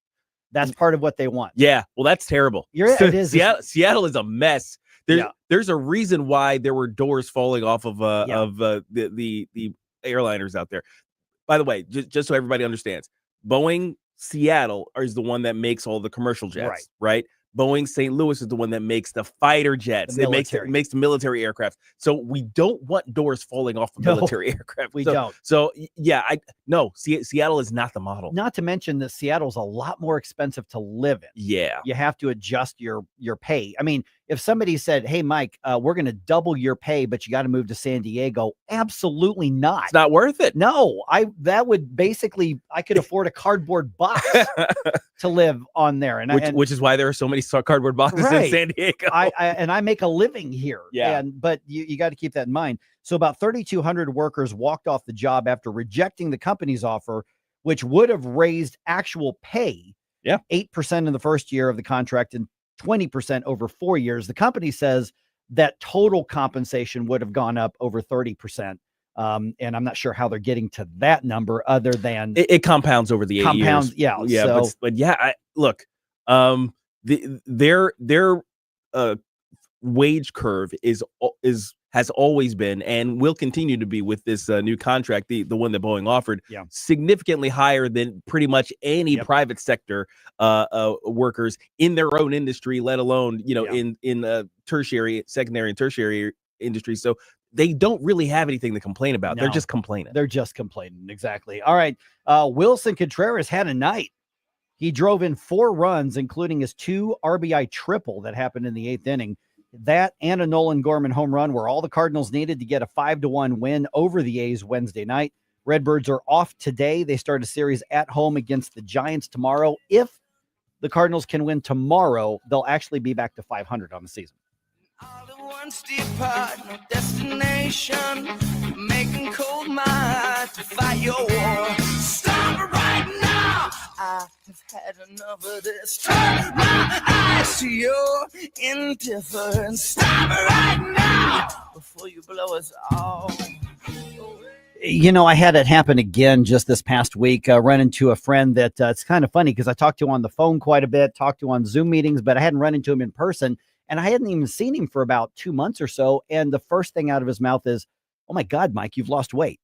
That's part of what they want. Yeah, well, that's terrible. It is. Seattle is a mess. There's a reason why there were doors falling off of the airliners out there. By the way, just so everybody understands, Boeing Seattle is the one that makes all the commercial jets, right? Boeing St. Louis is the one that makes the fighter jets. It makes the military aircraft. So we don't want doors falling off of military aircraft. We don't. So yeah, Seattle is not the model. Not to mention that Seattle's a lot more expensive to live in. Yeah. You have to adjust your pay. I mean, if somebody said, "Hey, Mike, we're going to double your pay, but you got to move to San Diego," absolutely not. It's not worth it. No, I could afford a cardboard box to live on there, which is why there are so many cardboard boxes in San Diego. I make a living here. Yeah, but you got to keep that in mind. So about 3,200 workers walked off the job after rejecting the company's offer, which would have raised actual pay 8% in the first year of the contract and 20% over 4 years. The company says that total compensation would have gone up over 30%. And I'm not sure how they're getting to that number other than it compounds over the 8 years. Yeah. So, but look, their wage curve has always been and will continue to be with this new contract, the one that Boeing offered, significantly higher than pretty much any private sector workers in their own industry, let alone in tertiary, secondary, and tertiary industries. So they don't really have anything to complain about. No. They're just complaining. Exactly. All right. Wilson Contreras had a night. He drove in 4 runs, including his 2 RBI triple that happened in the 8th inning. That and a Nolan Gorman home run were all the Cardinals needed to get a 5-1 win over the A's Wednesday night. Redbirds are off today. They start a series at home against the Giants tomorrow. If the Cardinals can win tomorrow, they'll actually be back to 500 on the season. One steep part, no destination, making cold mind to fight your war. Stop it right now. I have had enough of this. Turn my eyes to your indifference. Stop it right now before you blow us all. I had it happen again just this past week. Run into a friend that it's kind of funny because I talked to on the phone quite a bit, talked to on Zoom meetings, but I hadn't run into him in person. And I hadn't even seen him for about 2 months or so. And the first thing out of his mouth is, "Oh my God, Mike, you've lost weight."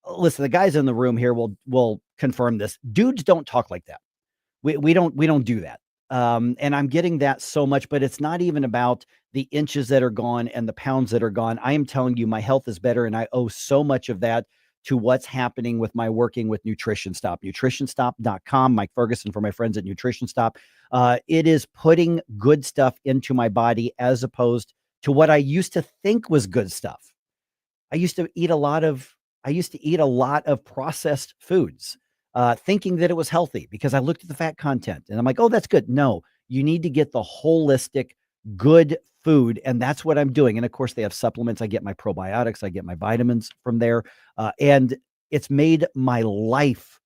Listen, the guys in the room here will confirm this. Dudes don't talk like that. We don't do that. And I'm getting that so much, but it's not even about the inches that are gone and the pounds that are gone. I am telling you, my health is better. And I owe so much of that to what's happening with my working with Nutrition Stop. NutritionStop.com. Mike Ferguson for my friends at Nutrition Stop. It is putting good stuff into my body as opposed to what I used to think was good stuff. I used to eat a lot of processed foods, thinking that it was healthy because I looked at the fat content and I'm like, oh, that's good. No, you need to get the holistic, good food. And that's what I'm doing. And of course, they have supplements. I get my probiotics, I get my vitamins from there. And it's made my life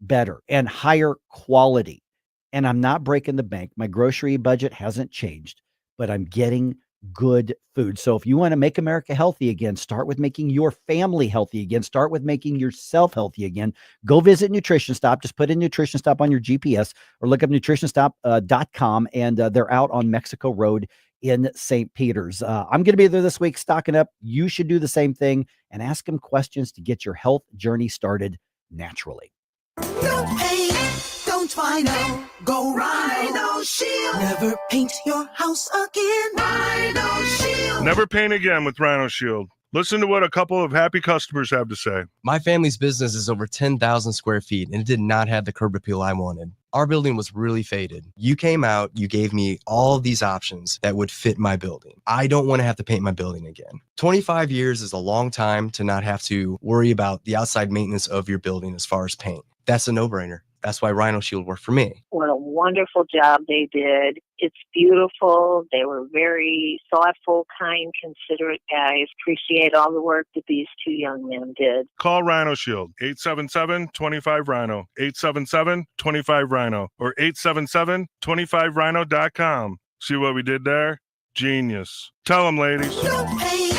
better and higher quality. And I'm not breaking the bank. My grocery budget hasn't changed, but I'm getting good food. So if you want to make America healthy again, start with making your family healthy again. Start with making yourself healthy again. Go visit Nutrition Stop. Just put in Nutrition Stop on your GPS or look up nutritionstop.com, and they're out on Mexico Road in St. Peter's. I'm going to be there this week stocking up. You should do the same thing and ask them questions to get your health journey started naturally. No pain, don't Rhino, go Rhino Shield. Never paint your house again. Rhino Shield. Never paint again with Rhino Shield. Listen to what a couple of happy customers have to say. My family's business is over 10,000 square feet, and it did not have the curb appeal I wanted. Our building was really faded. You came out, you gave me all of these options that would fit my building. I don't want to have to paint my building again. 25 years is a long time to not have to worry about the outside maintenance of your building as far as paint. That's a no-brainer. That's why Rhino Shield worked for me. What a wonderful job they did. It's beautiful. They were very thoughtful, kind, considerate guys. Appreciate all the work that these two young men did. Call Rhino Shield, 877-25-RHINO, 877-25-RHINO, or 877-25rhino.com. See what we did there? Genius. Tell them, ladies. No pain,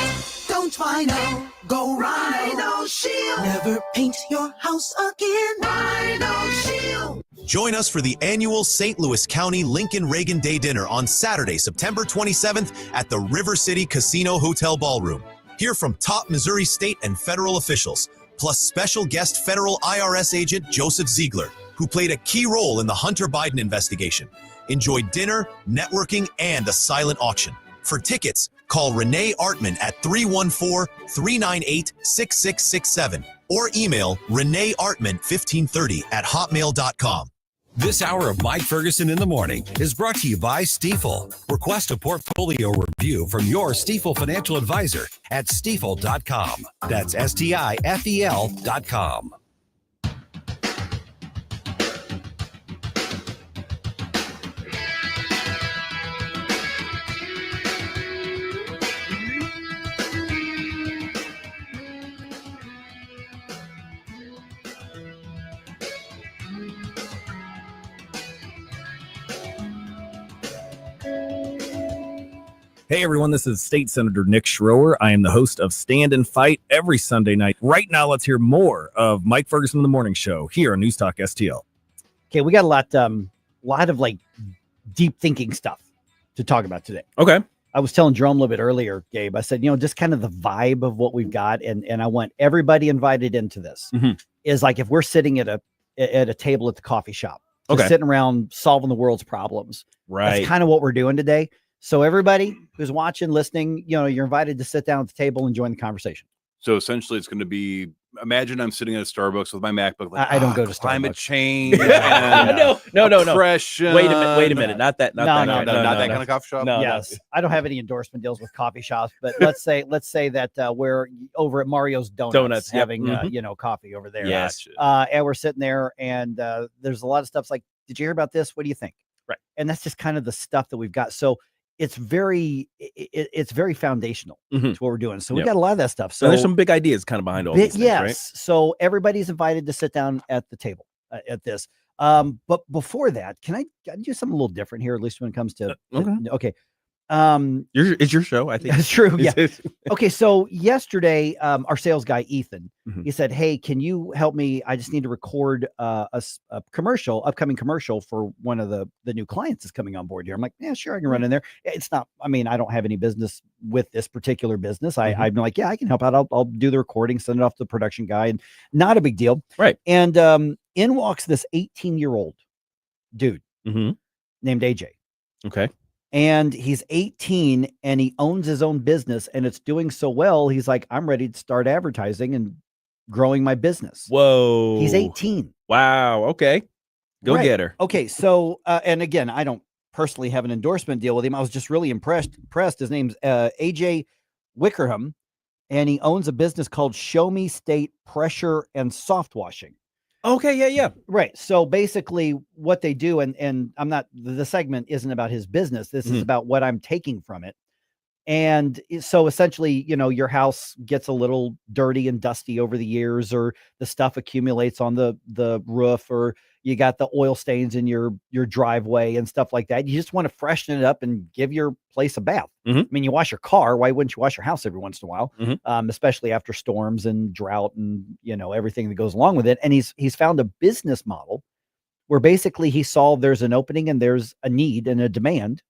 don't Rhino, go Rhino Shield. Never paint your house again. Rhino Shield. Join us for the annual St. Louis County Lincoln Reagan Day Dinner on Saturday, September 27th at the River City Casino Hotel Ballroom. Hear from top Missouri state and federal officials, plus special guest federal IRS agent Joseph Ziegler, who played a key role in the Hunter Biden investigation. Enjoy dinner, networking, and a silent auction. For tickets, call Renee Artman at 314-398-6667 or email reneeartman1530@hotmail.com. This hour of Mike Ferguson in the Morning is brought to you by Stifel. Request a portfolio review from your Stifel financial advisor at stifel.com. That's STIFEL.com. Hey everyone, this is State Senator Nick Schroer. I am the host of Stand and Fight every Sunday night. Right now, let's hear more of Mike Ferguson in the Morning Show here on News Talk STL. Okay, we got a lot of like deep thinking stuff to talk about today. Okay. I was telling Jerome a little bit earlier, Gabe, I said, just kind of the vibe of what we've got. And I want everybody invited into this is like, if we're sitting at a table at the coffee shop, just sitting around solving the world's problems. Right. That's kind of what we're doing today. So everybody who's watching, listening, you're invited to sit down at the table and join the conversation. So essentially it's going to be, imagine I'm sitting at a Starbucks with my MacBook. Like, I don't go to climate Starbucks. change. No. Oppression. Wait a minute. Not that kind of coffee shop. No, yes. I don't have any endorsement deals with coffee shops, but let's say that we're over at Mario's Donuts having, coffee over there. Yes. And we're sitting there and there's a lot of stuff like, did you hear about this? What do you think? Right. And that's just kind of the stuff that we've got. So it's very foundational to what we're doing. So we got a lot of that stuff. So and there's some big ideas kind of behind all these things, right? So everybody's invited to sit down at the table at this. But before that, can I do something a little different here, at least when it comes to okay. It's your show, I think. That's true. Yeah. Okay. So yesterday, our sales guy, Ethan, he said, hey, can you help me? I just need to record a upcoming commercial for one of the new clients that's coming on board here. I'm like, yeah, sure. I can run in there. It's not, I don't have any business with this particular business. I'm like, yeah, I can help out. I'll do the recording, send it off to the production guy, and not a big deal. Right. And in walks this 18-year-old dude named AJ. Okay. And he's 18 and he owns his own business and it's doing so well. He's like, I'm ready to start advertising and growing my business. Whoa. He's 18. Wow. Okay. Go Right. get her. Okay. So, and again, I don't personally have an endorsement deal with him. I was just really impressed. His name's AJ Wickerham, and he owns a business called Show Me State Pressure and Soft Washing. Okay. Yeah. Yeah. Right. So basically what they do, and I'm not, the segment isn't about his business. This is about what I'm taking from it. And so essentially, you know, your house gets a little dirty and dusty over the years, or the stuff accumulates on the roof, or you got the oil stains in your driveway and stuff like that. You just want to freshen it up and give your place a bath. I mean, you wash your car. Why wouldn't you wash your house every once in a while? Especially after storms and drought and, you know, everything that goes along with it. And he's found a business model where basically he saw there's an opening and there's a need and a demand.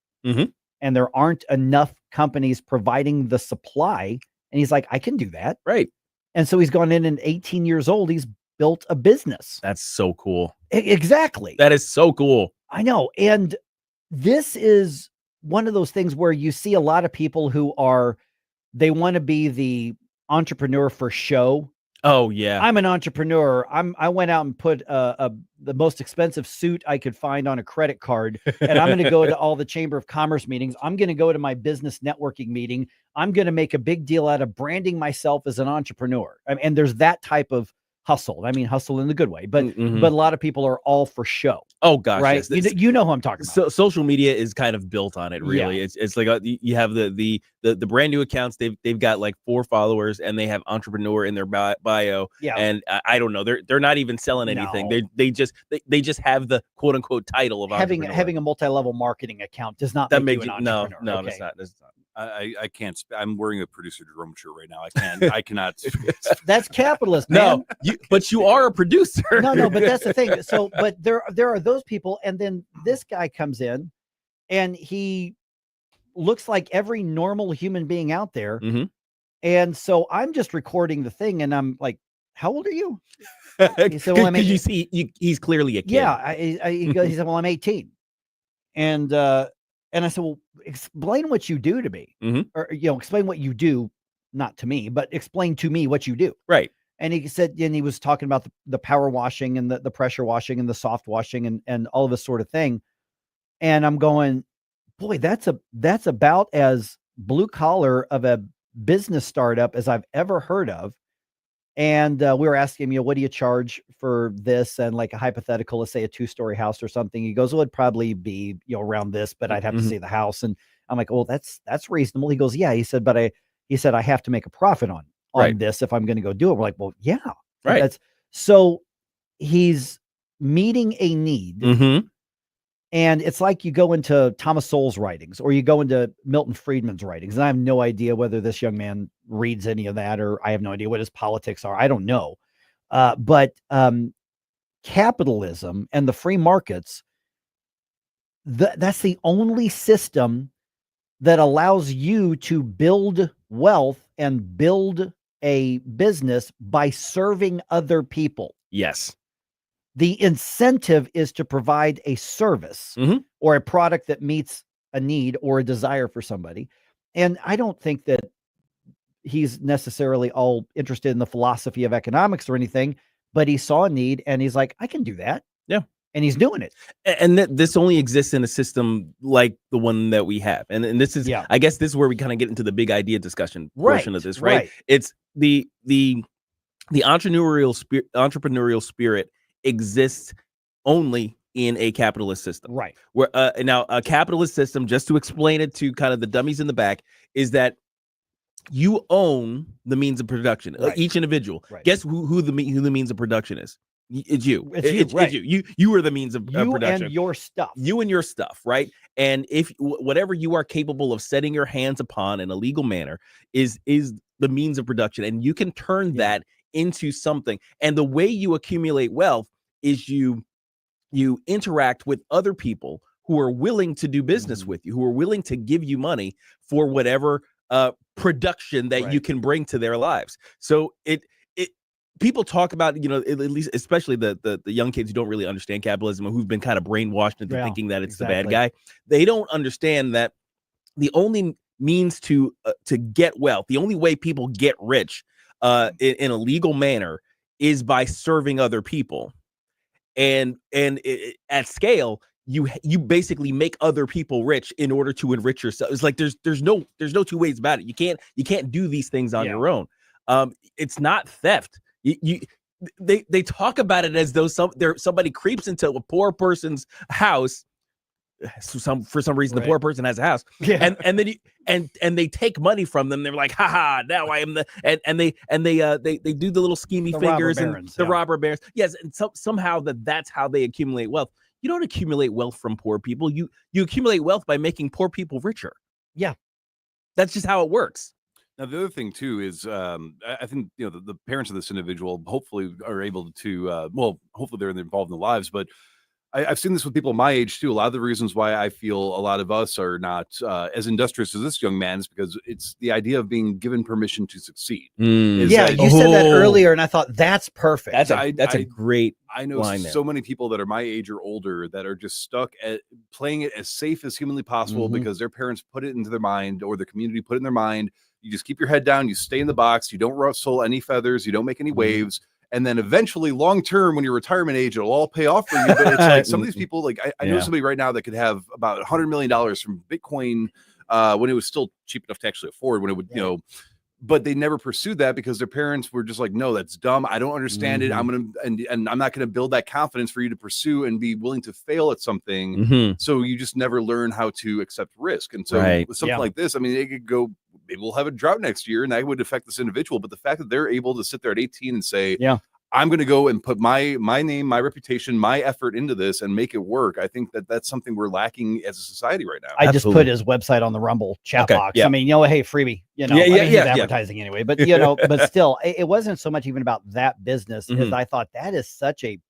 And there aren't enough companies providing the supply. And he's like, I can do that. Right. And so he's gone in, and 18 years old, he's built a business. That's so cool. Exactly. That is so cool. I know. And this is one of those things where you see a lot of people who they want to be the entrepreneur for show. Oh yeah. I'm an entrepreneur. I went out and put the most expensive suit I could find on a credit card, and I'm going to go to all the Chamber of Commerce meetings. I'm going to go to my business networking meeting. I'm going to make a big deal out of branding myself as an entrepreneur. And there's that type of hustle. I mean, hustle in the good way, but a lot of people are all for show. Oh gosh, right? Yes. You know who I'm talking about. So social media is kind of built on it. Really, Yeah. it's like you have the brand new accounts. They've got like 4 followers, and they have entrepreneur in their bio. Yeah, and I don't know, they're not even selling anything. No. They just have the quote unquote title of entrepreneur. Having a multi-level marketing account does not That make makes you an you entrepreneur. no, okay? That's not. I can't. I'm wearing a producer Jerome shirt right now. I cannot. That's capitalist, man. No, but you are a producer. No, but that's the thing. So, but there are those people, and then this guy comes in, and he looks like every normal human being out there. And so I'm just recording the thing, and I'm like, "How old are you?" He said, "Well, I'm 18." You see, he's clearly a kid. Yeah, he said, "Well, I'm 18," and I said, "Well, explain what you do to me, or explain what you do, not to me, but explain to me what you do." Right. And he said, and he was talking about the power washing and the pressure washing and the soft washing and all of this sort of thing. And I'm going, boy, that's about as blue collar of a business startup as I've ever heard of. And we were asking him, what do you charge for this? And like a hypothetical, let's say a 2-story house or something. He goes, well, it'd probably be, around this, but I'd have to see the house. And I'm like, well, that's reasonable. He goes, yeah. He said, but I have to make a profit on this if I'm going to go do it. We're like, well, yeah. Right. So he's meeting a need. And it's like you go into Thomas Sowell's writings, or you go into Milton Friedman's writings. And I have no idea whether this young man reads any of that, or I have no idea what his politics are. I don't know. But capitalism and the free markets, that's the only system that allows you to build wealth and build a business by serving other people. Yes. The incentive is to provide a service or a product that meets a need or a desire for somebody. And I don't think that he's necessarily all interested in the philosophy of economics or anything, but he saw a need and he's like, I can do that. Yeah. And he's doing it. And this only exists in a system like the one that we have. And this is, I guess this is where we kind of get into the big idea discussion portion of this, right? It's the entrepreneurial spirit exists only in a capitalist system. Right. Where now a capitalist system, just to explain it to kind of the dummies in the back, is that you own the means of production, each individual. Guess who the means of production is? It's you. It's you. You are the means of production. And your stuff. You and your stuff, right? And if whatever you are capable of setting your hands upon in a legal manner is the means of production, and you can turn that into something. And the way you accumulate wealth is you interact with other people who are willing to do business with you, who are willing to give you money for whatever production that you can bring to their lives. So people talk about, at least, especially the young kids who don't really understand capitalism and who've been kind of brainwashed into thinking that it's the bad guy. They don't understand that the only means to get wealth, the only way people get rich in a legal manner is by serving other people, and at scale, you basically make other people rich in order to enrich yourself. It's like there's no two ways about it. You can't do these things on your own. It's not theft. They talk about it as though somebody creeps into a poor person's house. For some reason, the poor person has a house, and then they take money from them. They're like, haha, now I am the and they do the little schemy fingers and the robber barons. Yes, and somehow that's how they accumulate wealth. You don't accumulate wealth from poor people. You accumulate wealth by making poor people richer. Yeah, that's just how it works. Now, the other thing too is, I think the parents of this individual hopefully are able to, hopefully they're involved in the lives, but I've seen this with people my age too. A lot of the reasons why I feel a lot of us are not as industrious as this young man is because it's the idea of being given permission to succeed. You said that earlier, and I thought that's perfect. That's a great. I know so many people that are my age or older that are just stuck at playing it as safe as humanly possible because their parents put it into their mind or the community put it in their mind. You just keep your head down. You stay in the box. You don't rustle any feathers. You don't make any waves. And then eventually, long term, when you're retirement age, it'll all pay off for you. But it's like some of these people, like I know somebody right now that could have about $100 million from Bitcoin when it was still cheap enough to actually afford. When it would, but they never pursued that because their parents were just like, "No, that's dumb. I don't understand it. I'm gonna and I'm not gonna build that confidence for you to pursue and be willing to fail at something." So you just never learn how to accept risk. And so with something like this, I mean, it could go. Maybe we'll have a drought next year, and that would affect this individual. But the fact that they're able to sit there at 18 and say, I'm going to go and put my name, my reputation, my effort into this and make it work. I think that's something we're lacking as a society right now. I just put his website on the Rumble chat box. I mean, hey, freebie, he's advertising anyway, but but still, it wasn't so much even about that business as I thought that is such a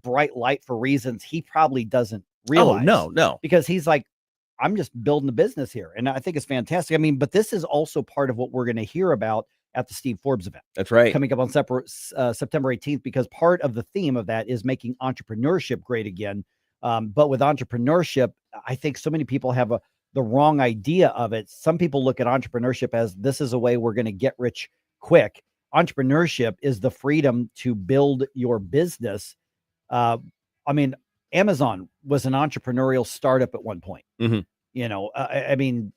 bright light for reasons he probably doesn't realize. Oh, no, because he's like, I'm just building a business here. And I think it's fantastic. I mean, but this is also part of what we're going to hear about at the Steve Forbes event. That's right. Coming up on September 18th, because part of the theme of that is making entrepreneurship great again. But with entrepreneurship, I think so many people have the wrong idea of it. Some people look at entrepreneurship as this is a way we're going to get rich quick. Entrepreneurship is the freedom to build your business. I mean, Amazon was an entrepreneurial startup at one point. I mean,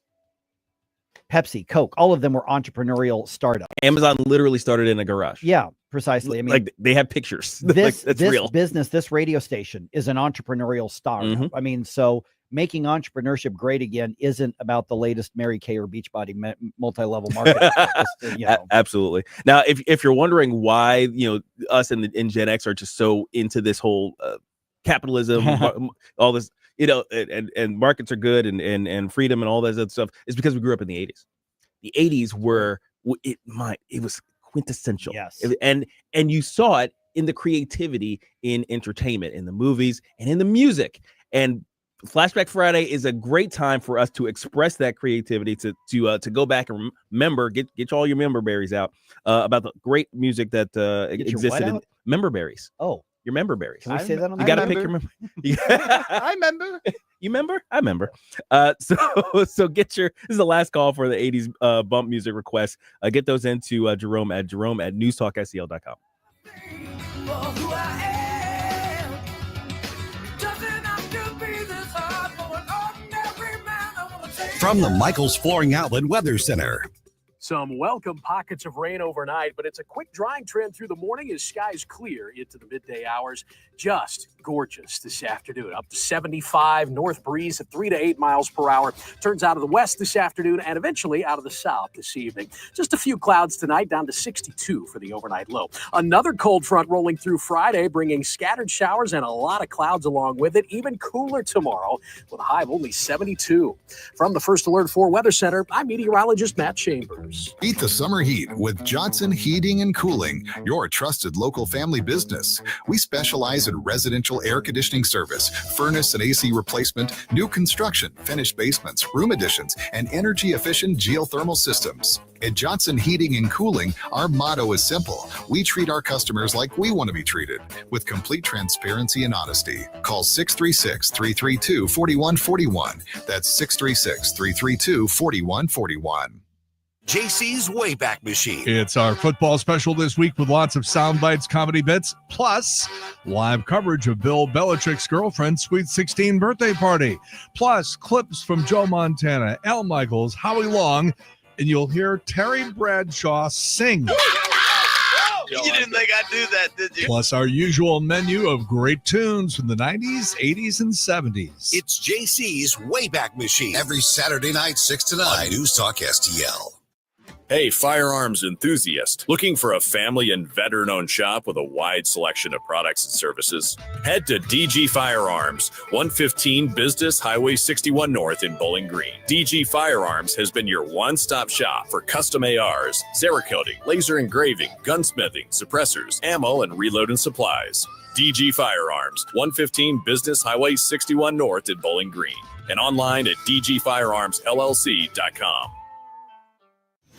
Pepsi, Coke, all of them were entrepreneurial startups. Amazon literally started in a garage. Yeah, precisely. I mean, like they have pictures. This real business, this radio station is an entrepreneurial startup. I mean, so making entrepreneurship great again isn't about the latest Mary Kay or Beachbody multi-level marketing. Absolutely. Now, if you're wondering why, us in Gen X are just so into this whole capitalism, all this, and markets are good and freedom and all that other stuff, is because we grew up in the 80s. The 80s were it was quintessential. Yes. And you saw it in the creativity in entertainment, in the movies and in the music. And Flashback Friday is a great time for us to express that creativity, to go back and remember, get all your member berries out about the great music that existed in member berries. Oh, your member berries. Can we say that on You got to pick your member. I remember. You remember? I remember. So get this is the last call for the 80s bump music requests. Get those into Jerome at NewsTalkSTL.com. From the Michaels Flooring Outlet Weather Center. Some welcome pockets of rain overnight, but it's a quick drying trend through the morning as skies clear into the midday hours. Just gorgeous this afternoon. Up to 75, north breeze at 3 to 8 miles per hour. Turns out of the west this afternoon and eventually out of the south this evening. Just a few clouds tonight, down to 62 for the overnight low. Another cold front rolling through Friday, bringing scattered showers and a lot of clouds along with it. Even cooler tomorrow with a high of only 72. From the First Alert 4 Weather Center, I'm meteorologist Matt Chambers. Beat the summer heat with Johnson Heating and Cooling, your trusted local family business. We specialize in residential air conditioning service, furnace and AC replacement, new construction, finished basements, room additions, and energy-efficient geothermal systems. At Johnson Heating and Cooling, our motto is simple. We treat our customers like we want to be treated, with complete transparency and honesty. Call 636-332-4141. That's 636-332-4141. JC's Wayback Machine. It's our football special this week with lots of sound bites, comedy bits, plus live coverage of Bill Belichick's girlfriend's Sweet 16 birthday party, plus clips from Joe Montana, Al Michaels, Howie Long, and you'll hear Terry Bradshaw sing. You didn't think I'd do that, did you? Plus our usual menu of great tunes from the 90s, 80s, and 70s. It's JC's Wayback Machine. Every Saturday night, 6 to 9, News Talk STL. Hey, firearms enthusiast, looking for a family and veteran-owned shop with a wide selection of products and services? Head to DG Firearms, 115 Business Highway 61 North in Bowling Green. DG Firearms has been your one-stop shop for custom ARs, Cerakoting, laser engraving, gunsmithing, suppressors, ammo, and reloading supplies. DG Firearms, 115 Business Highway 61 North in Bowling Green, and online at dgfirearmsllc.com.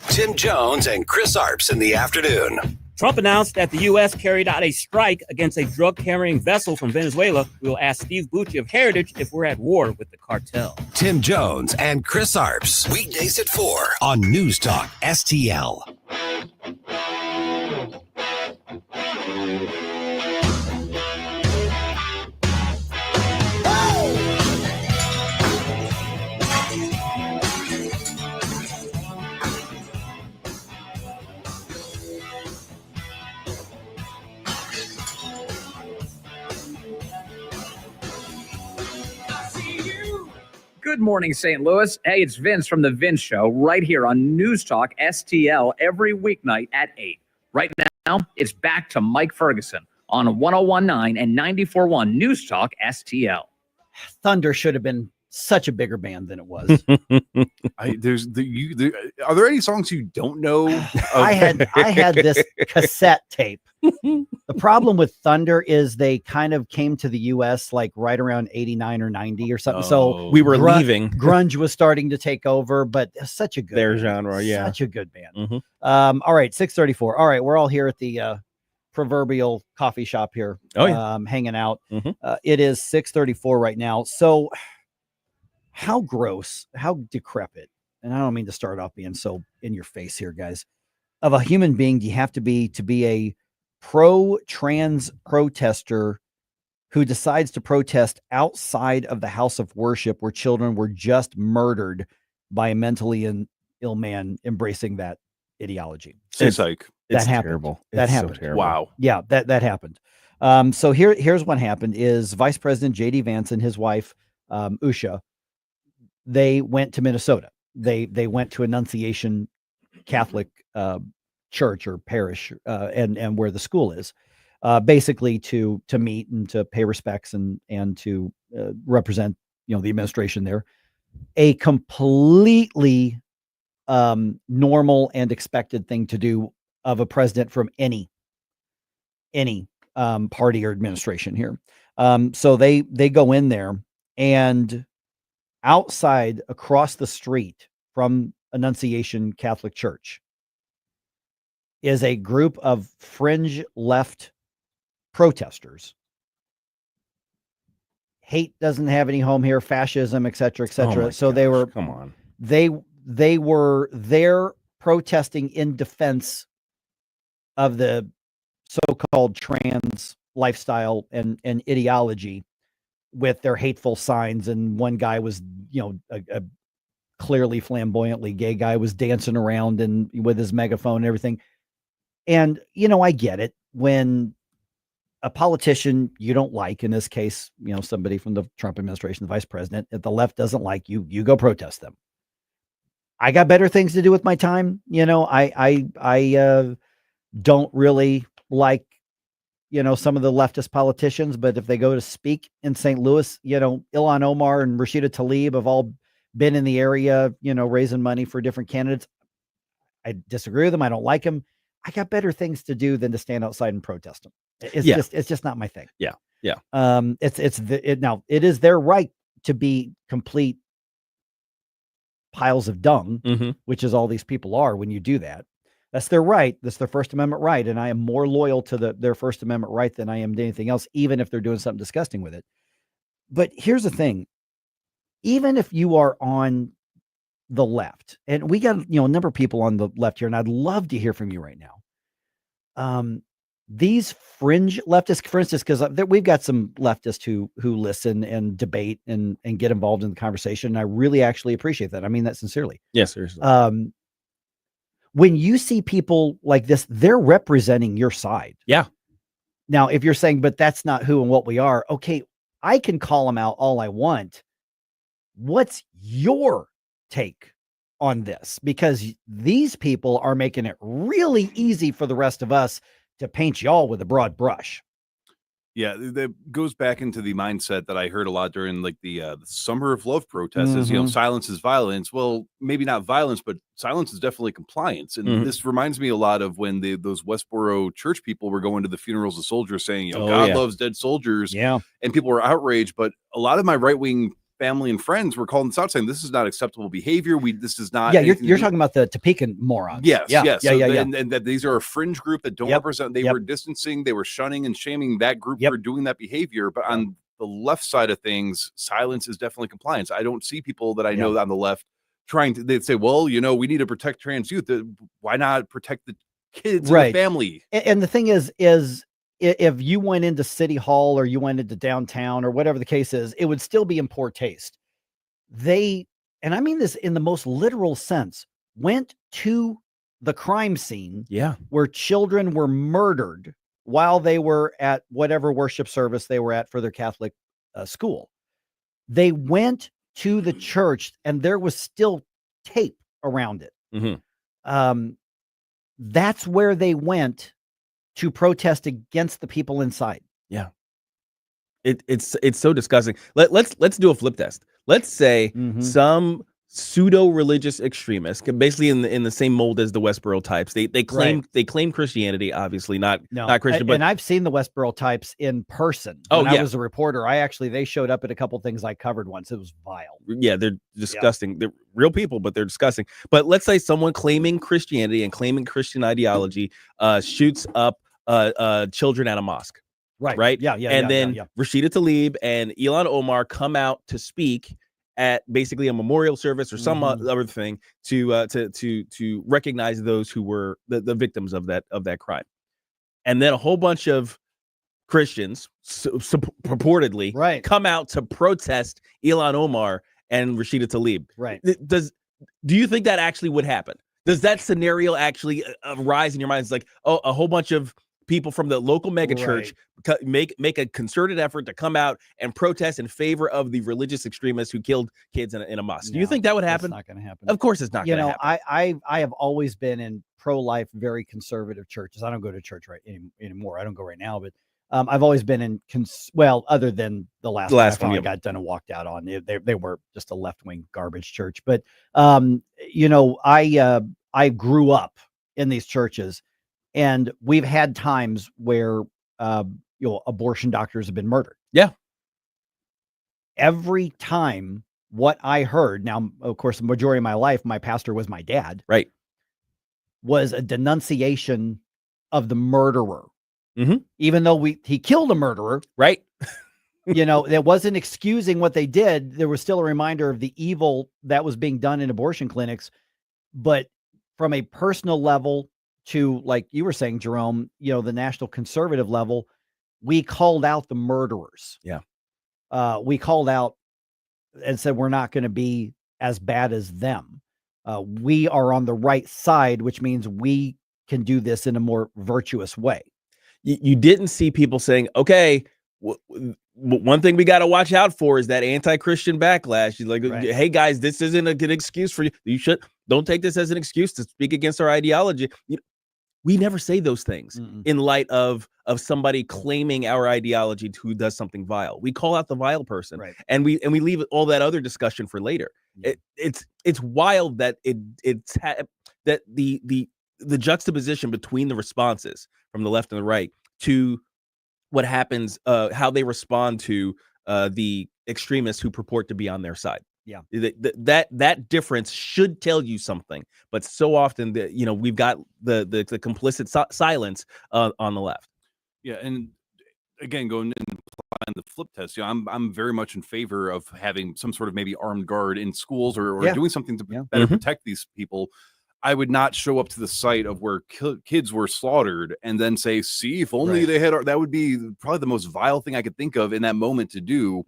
Tim Jones and Chris Arps in the afternoon. Trump announced that the U.S. carried out a strike against a drug-carrying vessel from Venezuela. We will ask Steve Bucci of Heritage if we're at war with the cartel. Tim Jones and Chris Arps. Weekdays at 4 on News Talk STL. Good morning, St. Louis. Hey, it's Vince from The Vince Show right here on News Talk STL every weeknight at 8. Right now, it's back to Mike Ferguson on 101.9 and 94.1 News Talk STL. Thunder should have been such a bigger band than it was. Are there any songs you don't know? I had this cassette tape. The problem with Thunder is they kind of came to the U.S. like right around 89 or 90 or something. So we were leaving. Grunge was starting to take over, but such a good Their genre, yeah. Such a good band. All right, 6:34. All right, we're all here at the proverbial coffee shop here. Oh, yeah. Hanging out. It is 6:34 right now. So how gross, how decrepit, and I don't mean to start off being so in your face here, guys, of a human being do you have to be a pro-trans protester who decides to protest outside of the house of worship where children were just murdered by a mentally ill man embracing that ideology? It's like that it's happened. terrible. That It's so happened. terrible. Wow. Yeah, that happened. So here's what happened is Vice President J.D. Vance and his wife, Usha, they went to Minnesota. They went to Annunciation Catholic church or parish and where the school is, basically to meet and to pay respects and to represent the administration there. A completely normal and expected thing to do of a president from any party or administration here. So they go in there, and outside across the street from Annunciation Catholic Church is a group of fringe left protesters. Hate doesn't have any home here, fascism, et cetera, et cetera. So they were, come on. They were there protesting in defense of the so-called trans lifestyle and ideology with their hateful signs. And one guy was, a clearly flamboyantly gay guy was dancing around and with his megaphone and everything. And, I get it when a politician you don't like, in this case, somebody from the Trump administration, the vice president, if the left doesn't like you, you go protest them. I got better things to do with my time. I don't really like, some of the leftist politicians, but if they go to speak in St. Louis, Ilhan Omar and Rashida Tlaib have all been in the area, raising money for different candidates. I disagree with them. I don't like them. I got better things to do than to stand outside and protest them. It's just not my thing. Yeah. Yeah. Now it is their right to be complete piles of dung, which is all these people are when you do that. That's their right. That's their First Amendment right. And I am more loyal to their First Amendment right than I am to anything else, even if they're doing something disgusting with it. But here's the thing. Even if you are on the left, and we got, a number of people on the left here, and I'd love to hear from you right now. These fringe leftists, for instance, because we've got some leftists who listen and debate and get involved in the conversation. And I really actually appreciate that. I mean that sincerely. Yes, seriously. When you see people like this, they're representing your side. Yeah. Now, if you're saying, but that's not who and what we are, okay, I can call them out all I want. What's your take on this? Because these people are making it really easy for the rest of us to paint y'all with a broad brush. Yeah, that goes back into the mindset that I heard a lot during like the Summer of Love protests is, silence is violence. Well, maybe not violence, but silence is definitely compliance. And this reminds me a lot of when those Westboro church people were going to the funerals of soldiers saying, God loves dead soldiers. Yeah. And people were outraged. But a lot of my right-wing family and friends were calling this out saying this is not acceptable behavior. This is not. Yeah, you're talking about the Topeka morons. Yes, yes. And that these are a fringe group that don't represent. They were distancing, they were shunning and shaming that group for doing that behavior. But on the left side of things, silence is definitely compliance. I don't see people that I know on the left they'd say, well, we need to protect trans youth. Why not protect the kids and the family? And the thing is if you went into City Hall or you went into downtown or whatever the case is, it would still be in poor taste. They, and I mean this in the most literal sense, went to the crime scene where children were murdered while they were at whatever worship service they were at for their Catholic school. They went to the church and there was still tape around it. That's where they went to protest against the people inside. Yeah. It's so disgusting. Let's do a flip test. Let's say some pseudo-religious extremists, basically in the same mold as the Westboro types. They claim Christianity, obviously not Christian. But I've seen the Westboro types in person. When I was a reporter, they showed up at a couple things I covered once. It was vile. Yeah, they're disgusting. They're real people, but they're disgusting. But let's say someone claiming Christianity and claiming Christian ideology shoots up children at a mosque. Right. Yeah. And then Rashida Tlaib and Ilhan Omar come out to speak at basically a memorial service or some other thing to recognize those who were the victims of that crime. And then a whole bunch of Christians purportedly come out to protest Ilhan Omar and Rashida Tlaib. Right. Do you think that actually would happen? Does that scenario actually arise in your mind? It's like, oh, a whole bunch of people from the local megachurch make a concerted effort to come out and protest in favor of the religious extremists who killed kids in a mosque. Do you think that would happen? It's not going to happen. Of course it's not going to happen. I have always been in pro-life, very conservative churches. I don't go to church anymore. I don't go right now, but I've always been in, other than the last one I got done and walked out on. They were just a left-wing garbage church. But, I grew up in these churches. And we've had times where, abortion doctors have been murdered. Yeah. Every time what I heard, now, of course, the majority of my life, my pastor was my dad. Right. Was a denunciation of the murderer. Even though he killed a murderer. Right. That wasn't excusing what they did. There was still a reminder of the evil that was being done in abortion clinics. But from a personal level, to, like you were saying, Jerome, the national conservative level, we called out the murderers. Yeah. We called out and said, we're not going to be as bad as them. We are on the right side, which means we can do this in a more virtuous way. You didn't see people saying, okay, one thing we got to watch out for is that anti-Christian backlash. Like, hey guys, this isn't a good excuse for you. Don't take this as an excuse to speak against our ideology. We never say those things in light of somebody claiming our ideology who does something vile. We call out the vile person, and we leave all that other discussion for later. It's wild that that the juxtaposition between the responses from the left and the right to what happens, how they respond to the extremists who purport to be on their side. Yeah, that difference should tell you something, but so often we've got the complicit silence on the left. Yeah, and again, going in behind the flip test. I'm very much in favor of having some sort of maybe armed guard in schools or doing something to better protect these people. I would not show up to the site of where kids were slaughtered and then say, see, if only they had, that would be probably the most vile thing I could think of in that moment to do.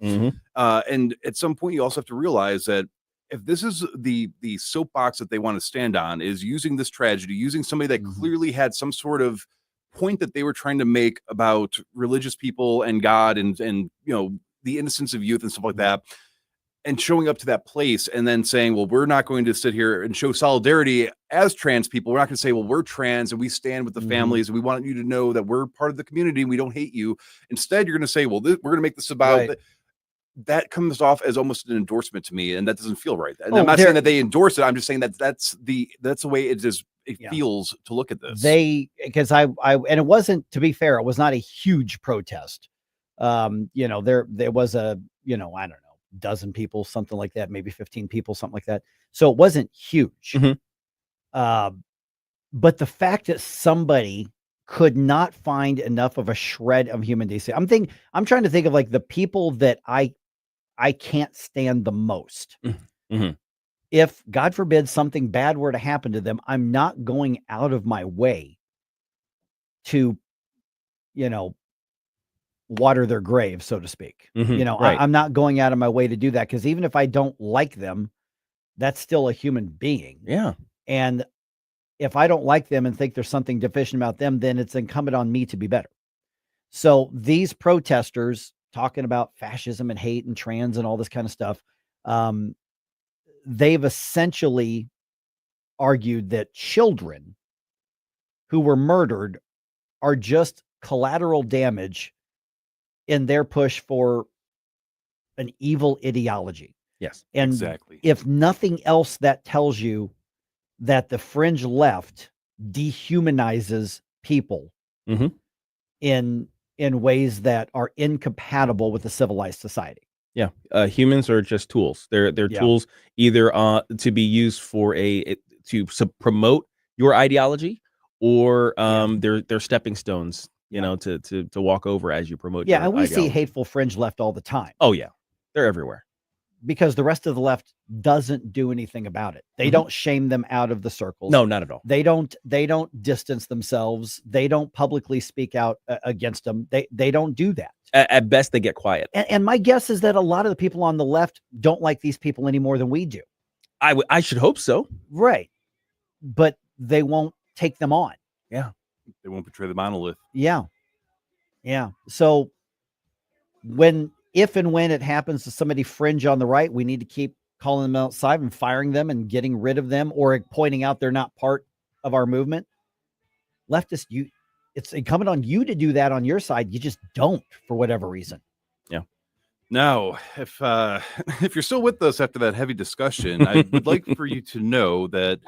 And at some point, you also have to realize that if this is the soapbox that they want to stand on, is using this tragedy, using somebody that clearly had some sort of point that they were trying to make about religious people and God and the innocence of youth and stuff like that, and showing up to that place and then saying, well, we're not going to sit here and show solidarity as trans people. We're not going to say, well, we're trans and we stand with the families and we want you to know that we're part of the community and we don't hate you. Instead, you're going to say, well, we're going to make this about that comes off as almost an endorsement to me, and that doesn't feel right. And I'm not saying that they endorse it. I'm just saying that that's the way it is. It feels to look at this. Because I and it wasn't, to be fair, it was not a huge protest. There was a, I don't know, dozen people, something like that, maybe 15 people, something like that. So it wasn't huge. But the fact that somebody could not find enough of a shred of human decency. I'm trying to think of like the people that I can't stand the most. If God forbid something bad were to happen to them, I'm not going out of my way to, water their grave, so to speak. I'm not going out of my way to do that, because even if I don't like them, that's still a human being. And if I don't like them and think there's something deficient about them, then it's incumbent on me to be better. So these protesters talking about fascism and hate and trans and all this kind of stuff, they've essentially argued that children who were murdered are just collateral damage in their push for an evil ideology. And exactly. If nothing else, that tells you that the fringe left dehumanizes people in ways that are incompatible with a civilized society. Humans are just tools. They're tools either to be used for to promote your ideology, or they're stepping stones, to walk over as you promote. your And we ideology. see hateful fringe left all the time. Oh yeah, they're everywhere. Because the rest of the left doesn't do anything about it. They don't shame them out of the circles. No, not at all. They don't distance themselves. They don't publicly speak out against them. They don't do that. At best, they get quiet. And my guess is that a lot of the people on the left don't like these people any more than we do. I should hope so. Right. But they won't take them on. They won't betray the monolith. So if and when it happens to somebody fringe on the right, we need to keep calling them outside and firing them and getting rid of them, or pointing out they're not part of our movement. Leftists, it's incumbent on you to do that on your side. You just don't, for whatever reason. Now, if you're still with us after that heavy discussion, I would like for you to know that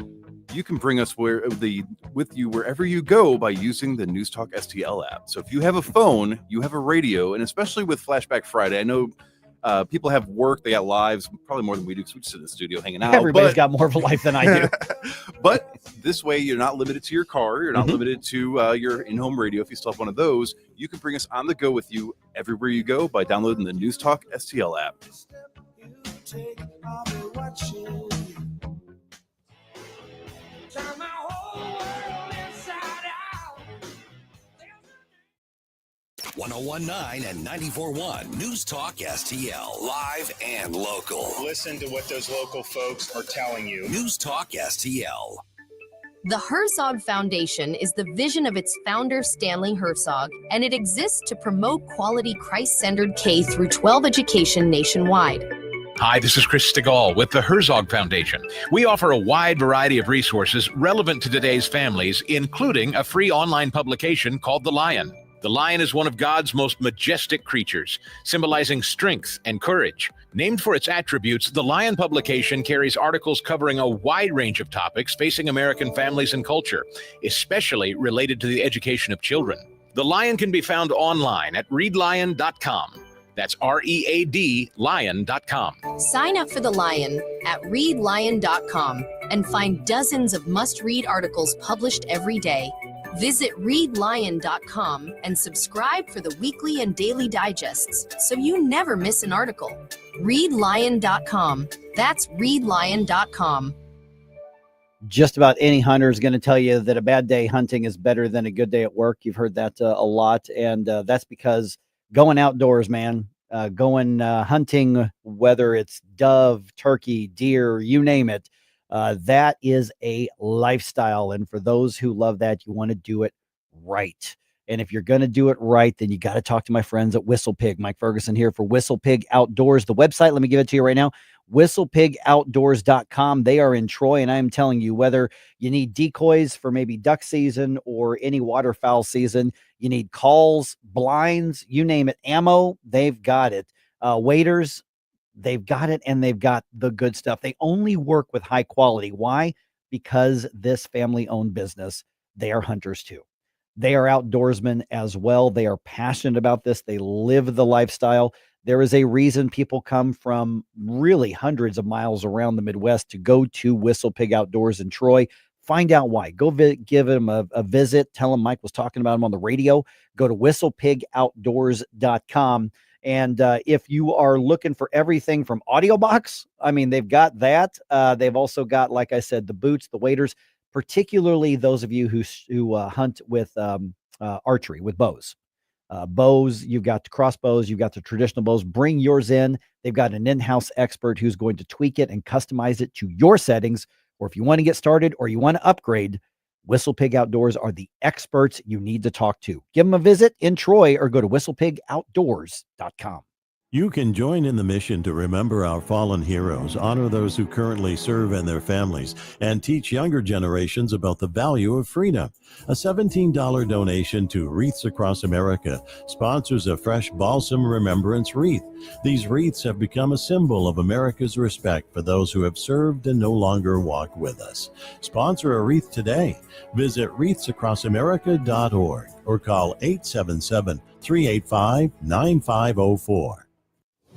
you can bring us with you wherever you go by using the NewsTalkSTL app. So if you have a phone, you have a radio, and especially with Flashback Friday, I know people have work, they got lives, probably more than we do, because we just sit in the studio hanging out. Everybody's got more of a life than I do. But this way, you're not limited to your car. You're not limited to your in-home radio. If you still have one of those, you can bring us on the go with you everywhere you go by downloading the NewsTalkSTL app. 101.9 and 94.1 News Talk STL, live and local. Listen to what those local folks are telling you. News Talk STL. The Herzog Foundation is the vision of its founder, Stanley Herzog, and it exists to promote quality Christ-centered K-12 education nationwide. Hi, this is Chris Stegall with the Herzog Foundation. We offer a wide variety of resources relevant to today's families, including a free online publication called The Lion. The lion is one of God's most majestic creatures, symbolizing strength and courage. Named for its attributes, the Lion publication carries articles covering a wide range of topics facing American families and culture, especially related to the education of children. The Lion can be found online at readlion.com. That's READ lion.com. Sign up for The Lion at readlion.com and find dozens of must-read articles published every day. Visit readlion.com and subscribe for the weekly and daily digests so you never miss an article. Readlion.com. That's readlion.com. Just about any hunter is going to tell you that a bad day hunting is better than a good day at work. You've heard that a lot. And that's because going outdoors, man, going hunting, whether it's dove, turkey, deer, you name it, that is a lifestyle. And for those who love that, you want to do it right. And if you're going to do it right, then you got to talk to my friends at Whistle Pig. Mike Ferguson here for Whistle Pig Outdoors. The website, let me give it to you right now, whistlepigoutdoors.com. They are in Troy, and I am telling you, whether you need decoys for maybe duck season or any waterfowl season, you need calls, blinds, you name it, ammo, they've got it. Waders, they've got it, and they've got the good stuff. They only work with high quality. Why? Because this family-owned business, they are hunters too. They are outdoorsmen as well. They are passionate about this. They live the lifestyle. There is a reason people come from really hundreds of miles around the Midwest to go to Whistle Pig Outdoors in Troy. Find out why. Go give them a visit. Tell them Mike was talking about them on the radio. Go to whistlepigoutdoors.com. And if you are looking for everything from audio box, I mean, they've got that. They've also got, like I said, the boots, the waders, particularly those of you who hunt with archery, with bows. Bows, you've got the crossbows, you've got the traditional bows. Bring yours in. They've got an in-house expert who's going to tweak it and customize it to your settings. Or if you want to get started or you want to upgrade, Whistle Pig Outdoors are the experts you need to talk to. Give them a visit in Troy or go to whistlepigoutdoors.com. You can join in the mission to remember our fallen heroes, honor those who currently serve and their families, and teach younger generations about the value of freedom. A $17 donation to Wreaths Across America sponsors a fresh balsam remembrance wreath. These wreaths have become a symbol of America's respect for those who have served and no longer walk with us. Sponsor a wreath today. Visit wreathsacrossamerica.org or call 877-385-9504.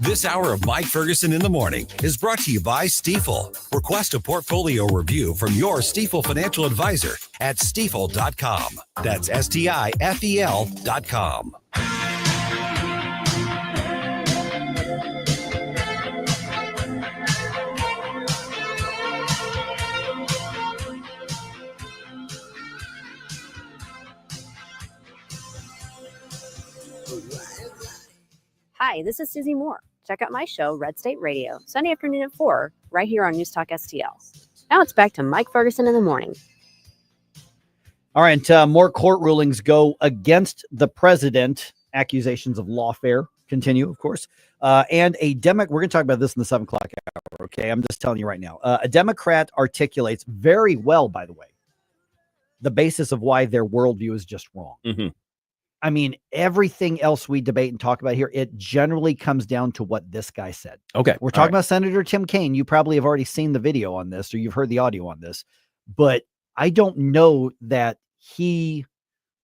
This hour of Mike Ferguson in the Morning is brought to you by Stifel. Request a portfolio review from your Stifel financial advisor at stifel.com. That's STIFEL.com. Hi, this is Susie Moore. Check out my show, RedState Radio, Sunday afternoon at 4, right here on NewsTalkSTL. Now it's back to Mike Ferguson in the morning. All right, more court rulings go against the president. Accusations of lawfare continue, of course. And we're going to talk about this in the 7 o'clock hour, okay? I'm just telling you right now. A Democrat articulates very well, by the way, the basis of why their worldview is just wrong. Mm-hmm. I mean, everything else we debate and talk about here, it generally comes down to what this guy said. Okay. We're talking about Senator Tim Kaine. You probably have already seen the video on this or you've heard the audio on this, but I don't know that he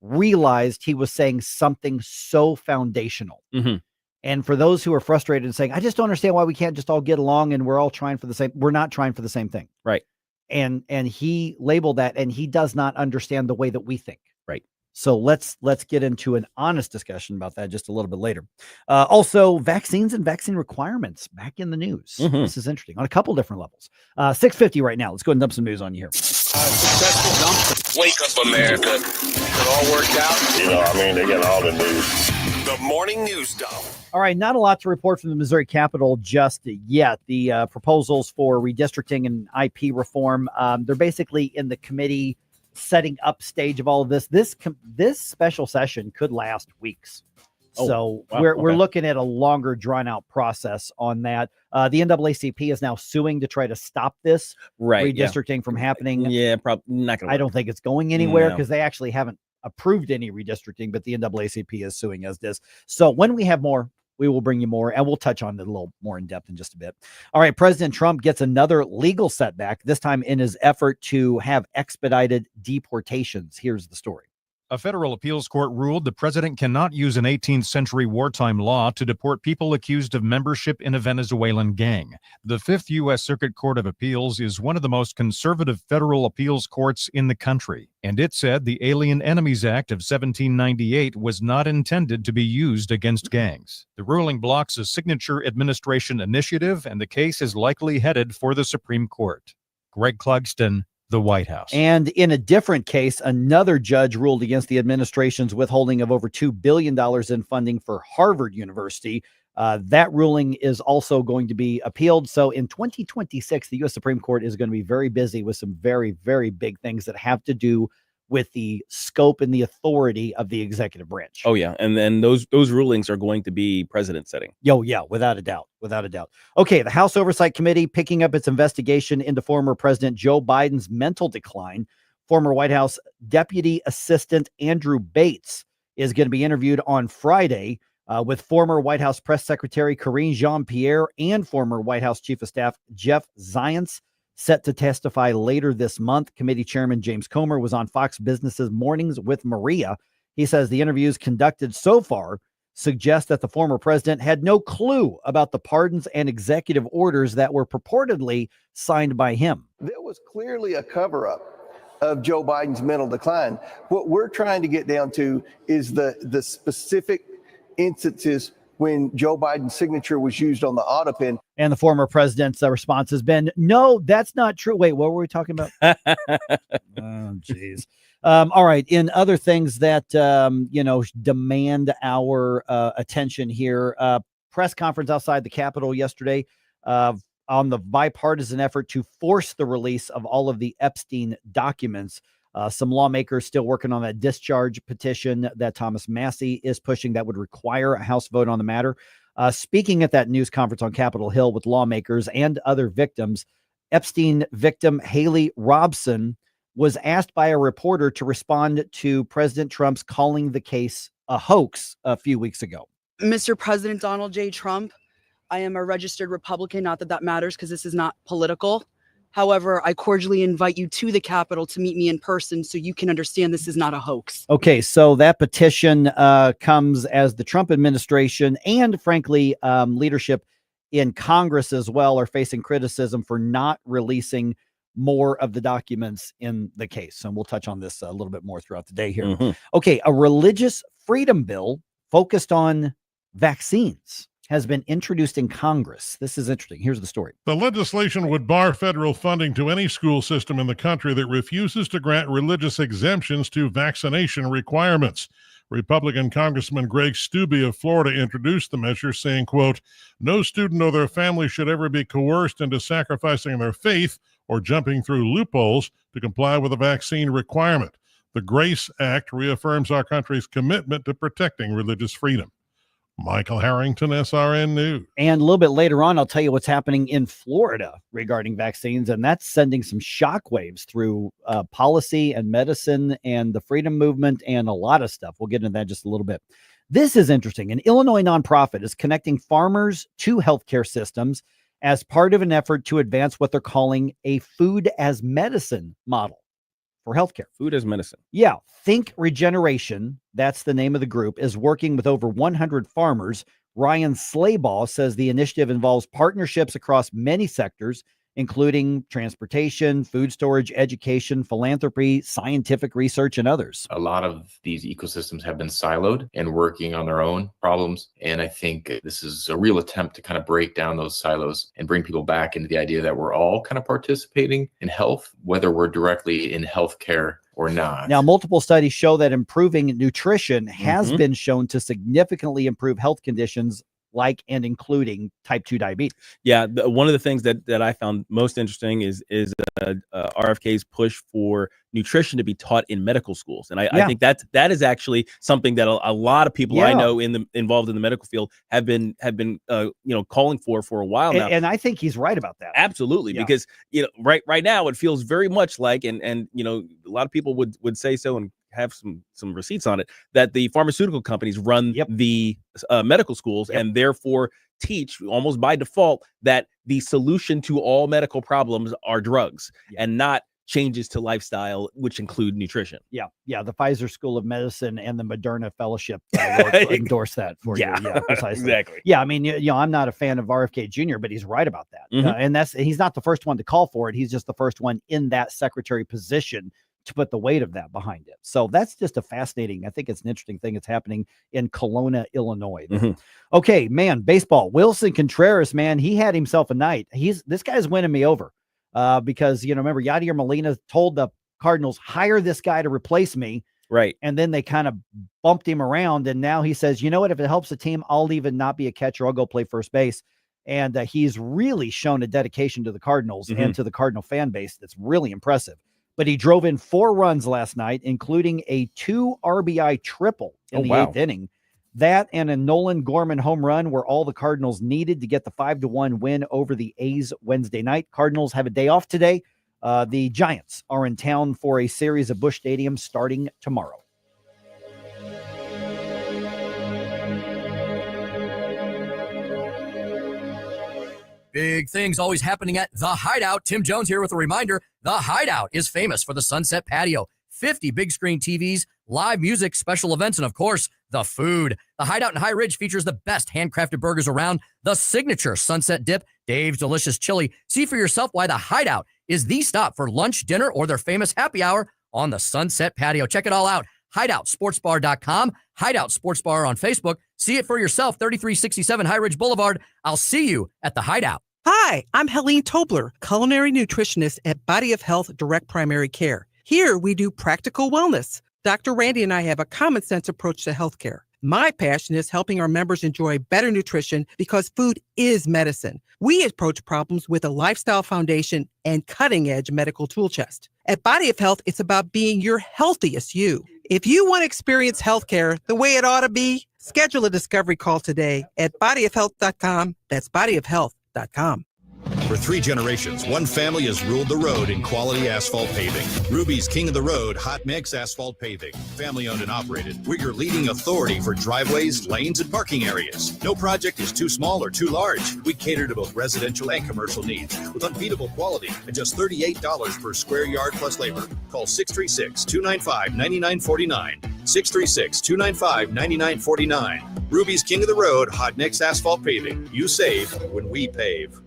realized he was saying something so foundational. Mm-hmm. And for those who are frustrated and saying, I just don't understand why we can't just all get along and we're all trying for the same, we're not trying for the same thing. Right. And he labeled that, and he does not understand the way that we think. Right. So let's get into an honest discussion about that just a little bit later. Also, vaccines and vaccine requirements back in the news. Mm-hmm. This is interesting on a couple different levels. 6:50 right now. Let's go and dump some news on you here. Successful dump. Wake up, America. It all worked out. They got all the news. The morning news dump. All right, not a lot to report from the Missouri Capitol just yet. The proposals for redistricting and IP reform, they're basically in the committee setting up stage of all of this. This special session could last weeks. We're looking at a longer drawn out process on that. The NAACP is now suing to try to stop this redistricting from happening. Yeah, probably not going to. I don't think it's going anywhere because they actually haven't approved any redistricting, but the NAACP is suing as this. So when we have more, we will bring you more, and we'll touch on it a little more in depth in just a bit. All right, President Trump gets another legal setback, this time in his effort to have expedited deportations. Here's the story. A federal appeals court ruled the president cannot use an 18th century wartime law to deport people accused of membership in a Venezuelan gang. The Fifth U.S. Circuit Court of Appeals is one of the most conservative federal appeals courts in the country, and it said the Alien Enemies Act of 1798 was not intended to be used against gangs. The ruling blocks a signature administration initiative, and the case is likely headed for the Supreme Court. Greg Clugston, the White House. And in a different case, another judge ruled against the administration's withholding of over $2 billion in funding for Harvard University. That ruling is also going to be appealed. So in 2026, the U.S. Supreme Court is going to be very busy with some very, very big things that have to do with the scope and the authority of the executive branch. Oh, yeah. And then those rulings are going to be precedent setting. Yo, yeah, without a doubt. Without a doubt. Okay, the House Oversight Committee picking up its investigation into former President Joe Biden's mental decline. Former White House Deputy Assistant Andrew Bates is going to be interviewed on Friday with former White House Press Secretary Karine Jean-Pierre and former White House Chief of Staff Jeff Zients, set to testify later this month. Committee Chairman James Comer was on Fox Business's Mornings with Maria. He says the interviews conducted so far suggest that the former president had no clue about the pardons and executive orders that were purportedly signed by him. There was clearly a cover-up of Joe Biden's mental decline. What we're trying to get down to is the specific instances when Joe Biden's signature was used on the audit pen. And the former president's response has been, no, that's not true. Wait, what were we talking about? Oh, geez. All right. In other things that, demand our attention here, press conference outside the Capitol yesterday on the bipartisan effort to force the release of all of the Epstein documents. Some lawmakers still working on that discharge petition that Thomas Massie is pushing that would require a House vote on the matter. Speaking at that news conference on Capitol Hill with lawmakers and other victims, Epstein victim Haley Robson was asked by a reporter to respond to President Trump's calling the case a hoax a few weeks ago. Mr. President Donald J. Trump, I am a registered Republican, not that that matters because this is not political. However, I cordially invite you to the Capitol to meet me in person so you can understand this is not a hoax. Okay, so that petition comes as the Trump administration and, frankly, leadership in Congress as well are facing criticism for not releasing more of the documents in the case. And we'll touch on this a little bit more throughout the day here. Mm-hmm. Okay, a religious freedom bill focused on vaccines has been introduced in Congress. This is interesting. Here's the story. The legislation would bar federal funding to any school system in the country that refuses to grant religious exemptions to vaccination requirements. Republican Congressman Greg Steube of Florida introduced the measure, saying, quote, "No student or their family should ever be coerced into sacrificing their faith or jumping through loopholes to comply with a vaccine requirement. The GRACE Act reaffirms our country's commitment to protecting religious freedom." Michael Harrington, SRN News. And a little bit later on, I'll tell you what's happening in Florida regarding vaccines, and that's sending some shockwaves through policy and medicine and the freedom movement and a lot of stuff. We'll get into that in just a little bit. This is interesting. An Illinois nonprofit is connecting farmers to healthcare systems as part of an effort to advance what they're calling a food as medicine model for healthcare. Food as medicine. Yeah. Think Regeneration, that's the name of the group, is working with over 100 farmers. Ryan Slaybaugh says the initiative involves partnerships across many sectors, including transportation, food storage, education, philanthropy, scientific research, and others. A lot of these ecosystems have been siloed and working on their own problems. And I think this is a real attempt to kind of break down those silos and bring people back into the idea that we're all kind of participating in health, whether we're directly in healthcare or not. Now, multiple studies show that improving nutrition has been shown to significantly improve health conditions like and including type 2 diabetes. Yeah, one of the things that I found most interesting is RFK's push for nutrition to be taught in medical schools, and I think that is actually something that a lot of people I know involved in the medical field have been calling for a while now. And I think he's right about that. Absolutely, because right now it feels very much like and a lot of people would say so and have some receipts on it, that the pharmaceutical companies run the medical schools and therefore teach almost by default that the solution to all medical problems are drugs and not changes to lifestyle, which include nutrition. Yeah. The Pfizer School of Medicine and the Moderna Fellowship will endorse that for you. Yeah, precisely. Exactly. Yeah, I mean, I'm not a fan of RFK Jr., but he's right about that. And he's not the first one to call for it. He's just the first one in that secretary position to put the weight of that behind it. So that's just I think it's an interesting thing that's happening in Kelowna, Illinois. Okay, man, baseball. Wilson Contreras, man, he had himself a night. This guy's winning me over. Because, remember, Yadier Molina told the Cardinals, hire this guy to replace me. Right. And then they kind of bumped him around. And now he says, you know what, if it helps the team, I'll even not be a catcher. I'll go play first base. And he's really shown a dedication to the Cardinals and to the Cardinal fan base that's really impressive. But he drove in 4 runs last night, including a 2 RBI triple in the 8th inning. That and a Nolan Gorman home run were all the Cardinals needed to get the 5-1 win over the A's Wednesday night. Cardinals have a day off today. The Giants are in town for a series at Busch Stadium starting tomorrow. Big things always happening at The Hideout. Tim Jones here with a reminder. The Hideout is famous for the Sunset Patio, 50 big screen TVs, live music, special events, and of course, the food. The Hideout in High Ridge features the best handcrafted burgers around, the signature Sunset Dip, Dave's Delicious Chili. See for yourself why The Hideout is the stop for lunch, dinner, or their famous happy hour on the Sunset Patio. Check it all out. HideoutSportsBar.com, Hideout Sports Bar on Facebook. See it for yourself, 3367 High Ridge Boulevard. I'll see you at The Hideout. Hi, I'm Helene Tobler, culinary nutritionist at Body of Health Direct Primary Care. Here we do practical wellness. Dr. Randy and I have a common sense approach to healthcare. My passion is helping our members enjoy better nutrition because food is medicine. We approach problems with a lifestyle foundation and cutting-edge medical tool chest. At Body of Health, it's about being your healthiest you. If you want to experience healthcare the way it ought to be, schedule a discovery call today at bodyofhealth.com. That's bodyofhealth.com. For 3 generations, one family has ruled the road in quality asphalt paving. Ruby's King of the Road Hot Mix Asphalt Paving. Family owned and operated. We're your leading authority for driveways, lanes, and parking areas. No project is too small or too large. We cater to both residential and commercial needs with unbeatable quality at just $38 per square yard plus labor. Call 636-295-9949. 636-295-9949. Ruby's King of the Road Hot Mix Asphalt Paving. You save when we pave.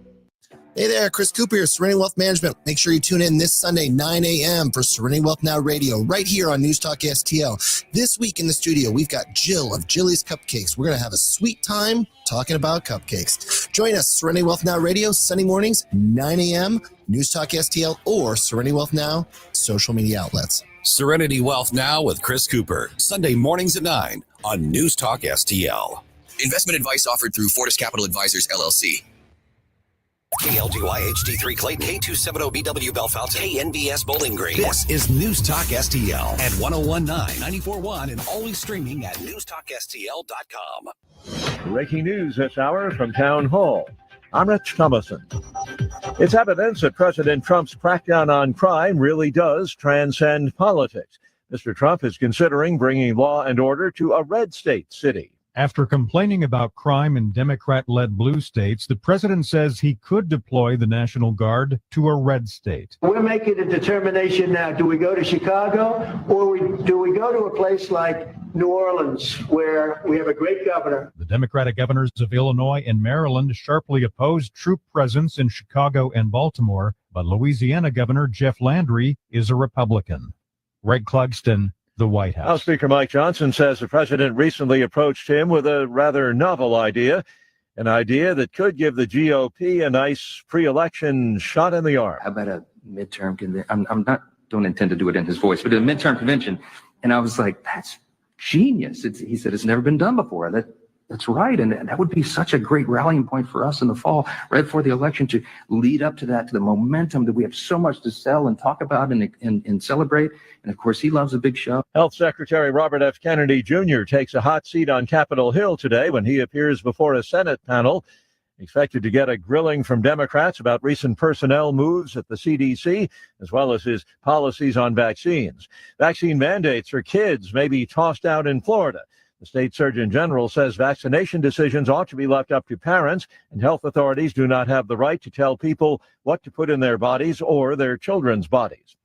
Hey there, Chris Cooper here, Serenity Wealth Management. Make sure you tune in this Sunday, 9 a.m. for Serenity Wealth Now Radio, right here on News Talk STL. This week in the studio, we've got Jill of Jilly's Cupcakes. We're going to have a sweet time talking about cupcakes. Join us, Serenity Wealth Now Radio, Sunday mornings, 9 a.m., News Talk STL, or Serenity Wealth Now social media outlets. Serenity Wealth Now with Chris Cooper, Sunday mornings at 9 on News Talk STL. Investment advice offered through Fortis Capital Advisors, LLC. KLGY HD3 Clayton, K270BW Bellefontaine, KNBS Bowling Green. This is News Talk STL at 1019, 94.1, and always streaming at newstalkstl.com. Breaking news this hour from Town Hall. I'm Rich Thomason. It's evidence that President Trump's crackdown on crime really does transcend politics. Mr. Trump is considering bringing law and order to a red state city. After complaining about crime in Democrat-led blue states, the president says he could deploy the National Guard to a red state. We're making a determination now. Do we go to Chicago or do we go to a place like New Orleans where we have a great governor? The Democratic governors of Illinois and Maryland sharply opposed troop presence in Chicago and Baltimore, but Louisiana Governor Jeff Landry is a Republican. Greg Clugston, the White House. House Speaker Mike Johnson says the president recently approached him with a rather novel idea, an idea that could give the GOP a nice pre-election shot in the arm. How about a midterm convention? Don't intend to do it in his voice, but a midterm convention. And I was like, that's genius. He said, it's never been done before. That's right. And that would be such a great rallying point for us in the fall, right before the election, to lead up to that, to the momentum that we have so much to sell and talk about and celebrate. And of course, he loves a big show. Health Secretary Robert F. Kennedy Jr. takes a hot seat on Capitol Hill today when he appears before a Senate panel. Expected to get a grilling from Democrats about recent personnel moves at the CDC, as well as his policies on vaccines. Vaccine mandates for kids may be tossed out in Florida. The state surgeon general says vaccination decisions ought to be left up to parents, and health authorities do not have the right to tell people what to put in their bodies or their children's bodies.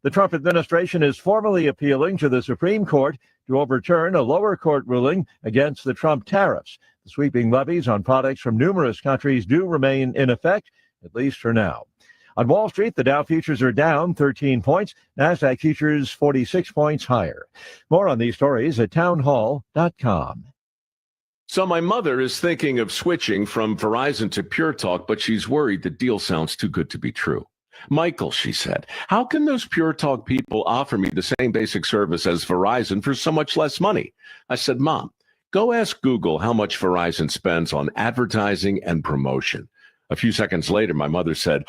The Trump administration is formally appealing to the Supreme Court to overturn a lower court ruling against the Trump tariffs. The sweeping levies on products from numerous countries do remain in effect, at least for now. On Wall Street, the Dow futures are down 13 points. NASDAQ futures 46 points higher. More on these stories at townhall.com. So my mother is thinking of switching from Verizon to Pure Talk, but she's worried the deal sounds too good to be true. Michael, she said, how can those Pure Talk people offer me the same basic service as Verizon for so much less money? I said, Mom, go ask Google how much Verizon spends on advertising and promotion. A few seconds later, my mother said,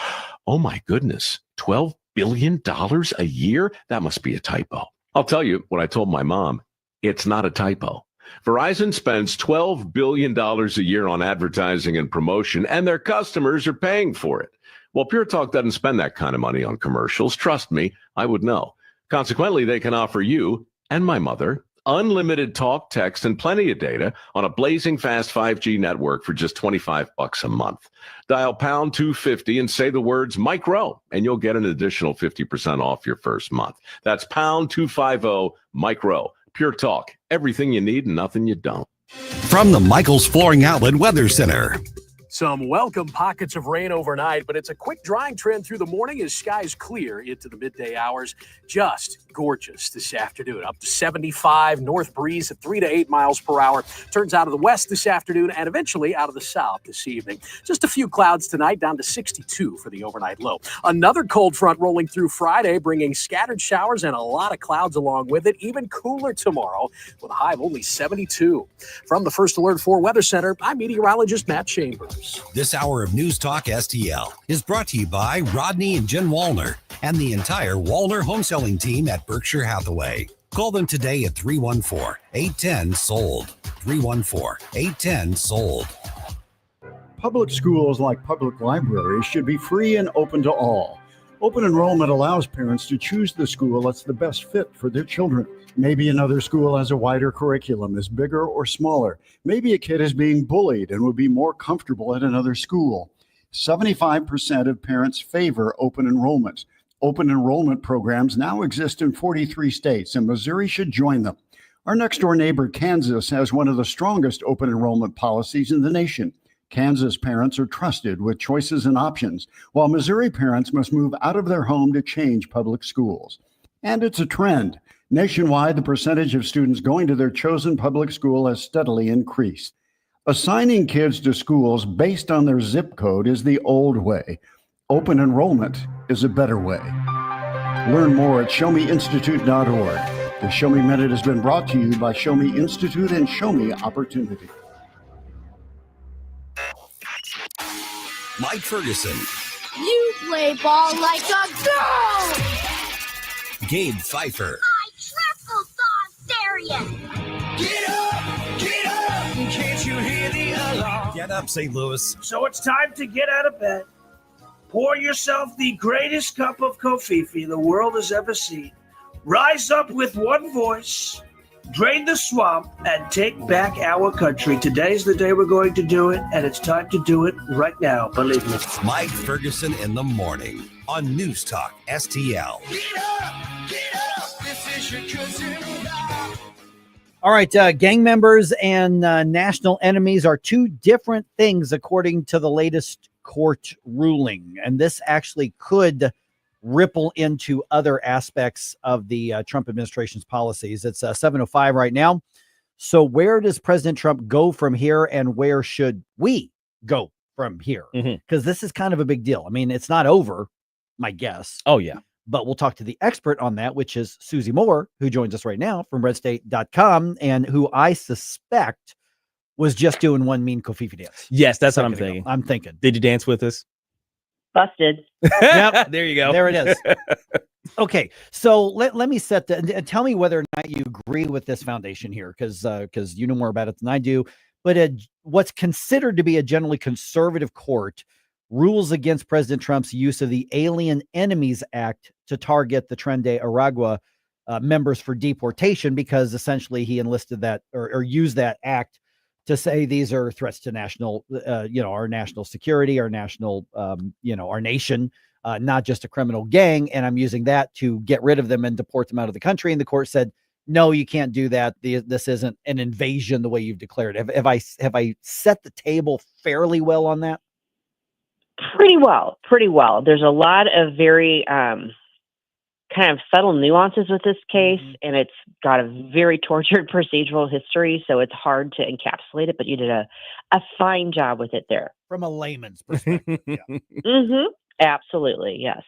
oh my goodness, $12 billion a year? That must be a typo. I'll tell you what I told my mom. It's not a typo. Verizon spends $12 billion a year on advertising and promotion, and their customers are paying for it. Well, Pure Talk doesn't spend that kind of money on commercials. Trust me, I would know. Consequently, they can offer you and my mother unlimited talk, text, and plenty of data on a blazing fast 5G network for just $25 a month. Dial pound 250 and say the words Mike Rowe, and you'll get an additional 50% off your first month. That's pound 250 Mike Rowe. Pure Talk, everything you need and nothing you don't. From the Michael's Flooring Outlet Weather Center. Some welcome pockets of rain overnight, but it's a quick drying trend through the morning as skies clear into the midday hours. Just gorgeous this afternoon. Up to 75, north breeze at 3 to 8 miles per hour. Turns out of the west this afternoon and eventually out of the south this evening. Just a few clouds tonight, down to 62 for the overnight low. Another cold front rolling through Friday, bringing scattered showers and a lot of clouds along with it. Even cooler tomorrow with a high of only 72. From the First Alert 4 Weather Center, I'm meteorologist Matt Chambers. This hour of News Talk STL is brought to you by Rodney and Jen Wallner and the entire Wallner home selling team at Berkshire Hathaway. Call them today at 314-810-SOLD. 314-810-SOLD. Public schools, like public libraries, should be free and open to all. Open enrollment allows parents to choose the school that's the best fit for their children. Maybe another school has a wider curriculum, is bigger or smaller. Maybe a kid is being bullied and would be more comfortable at another school. 75% of parents favor open enrollment. Open enrollment programs now exist in 43 states, and Missouri should join them. Our next-door neighbor, Kansas, has one of the strongest open enrollment policies in the nation. Kansas parents are trusted with choices and options, while Missouri parents must move out of their home to change public schools. And it's a trend. Nationwide, the percentage of students going to their chosen public school has steadily increased. Assigning kids to schools based on their zip code is the old way. Open enrollment is a better way. Learn more at showmeinstitute.org. The Show Me Minute has been brought to you by Show Me Institute and Show Me Opportunity. Mike Ferguson. You play ball like a girl! Gabe Phifer. Get up! Can't you hear the alarm? Get up, St. Louis. So it's time to get out of bed. Pour yourself the greatest cup of Kofifi the world has ever seen. Rise up with one voice, drain the swamp, and take back our country. Today's the day we're going to do it, and it's time to do it right now, believe me. Mike Ferguson in the morning on News Talk STL. Get up! This is your cousin. All right, gang members and national enemies are two different things according to the latest court ruling. And this actually could ripple into other aspects of the Trump administration's policies. It's 7:05 right now. So where does President Trump go from here, and where should we go from here? Because this is kind of a big deal. I mean, it's not over, my guess. Oh, yeah. But we'll talk to the expert on that, which is Susie Moore, who joins us right now from RedState.com, and who I suspect was just doing one mean Kofifi dance. Yes, that's what I'm thinking. I'm thinking. Did you dance with us? Busted. Yep. There you go. There it is. Okay, so let me set the, tell me whether or not you agree with this foundation here, because you know more about it than I do. But what's considered to be a generally conservative court rules against President Trump's use of the Alien Enemies Act to target the Tren de Aragua members for deportation, because essentially he enlisted that or used that act to say these are threats to national, our national security, our national, our nation. not just a criminal gang, and I'm using that to get rid of them and deport them out of the country. And the court said, no, you can't do that. This isn't an invasion the way you've declared. Have I set the table fairly well on that? Pretty well. There's a lot of very kind of subtle nuances with this case, and it's got a very tortured procedural history, so it's hard to encapsulate it, but you did a fine job with it there. From a layman's perspective. Yeah. Absolutely, yes.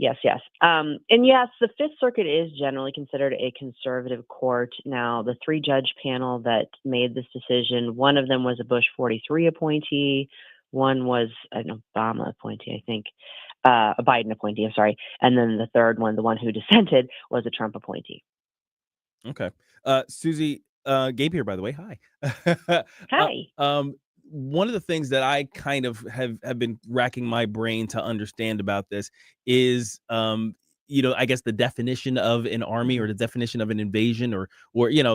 And yes, the Fifth Circuit is generally considered a conservative court. Now, the 3-judge panel that made this decision, one of them was a Bush 43 appointee, one was an Obama appointee, I think. A Biden appointee, I'm sorry. And then the third one, the one who dissented, was a Trump appointee. Okay. Susie, Gabe here, by the way. Hi. Hi. One of the things that I kind of have been racking my brain to understand about this is, I guess the definition of an army or the definition of an invasion or,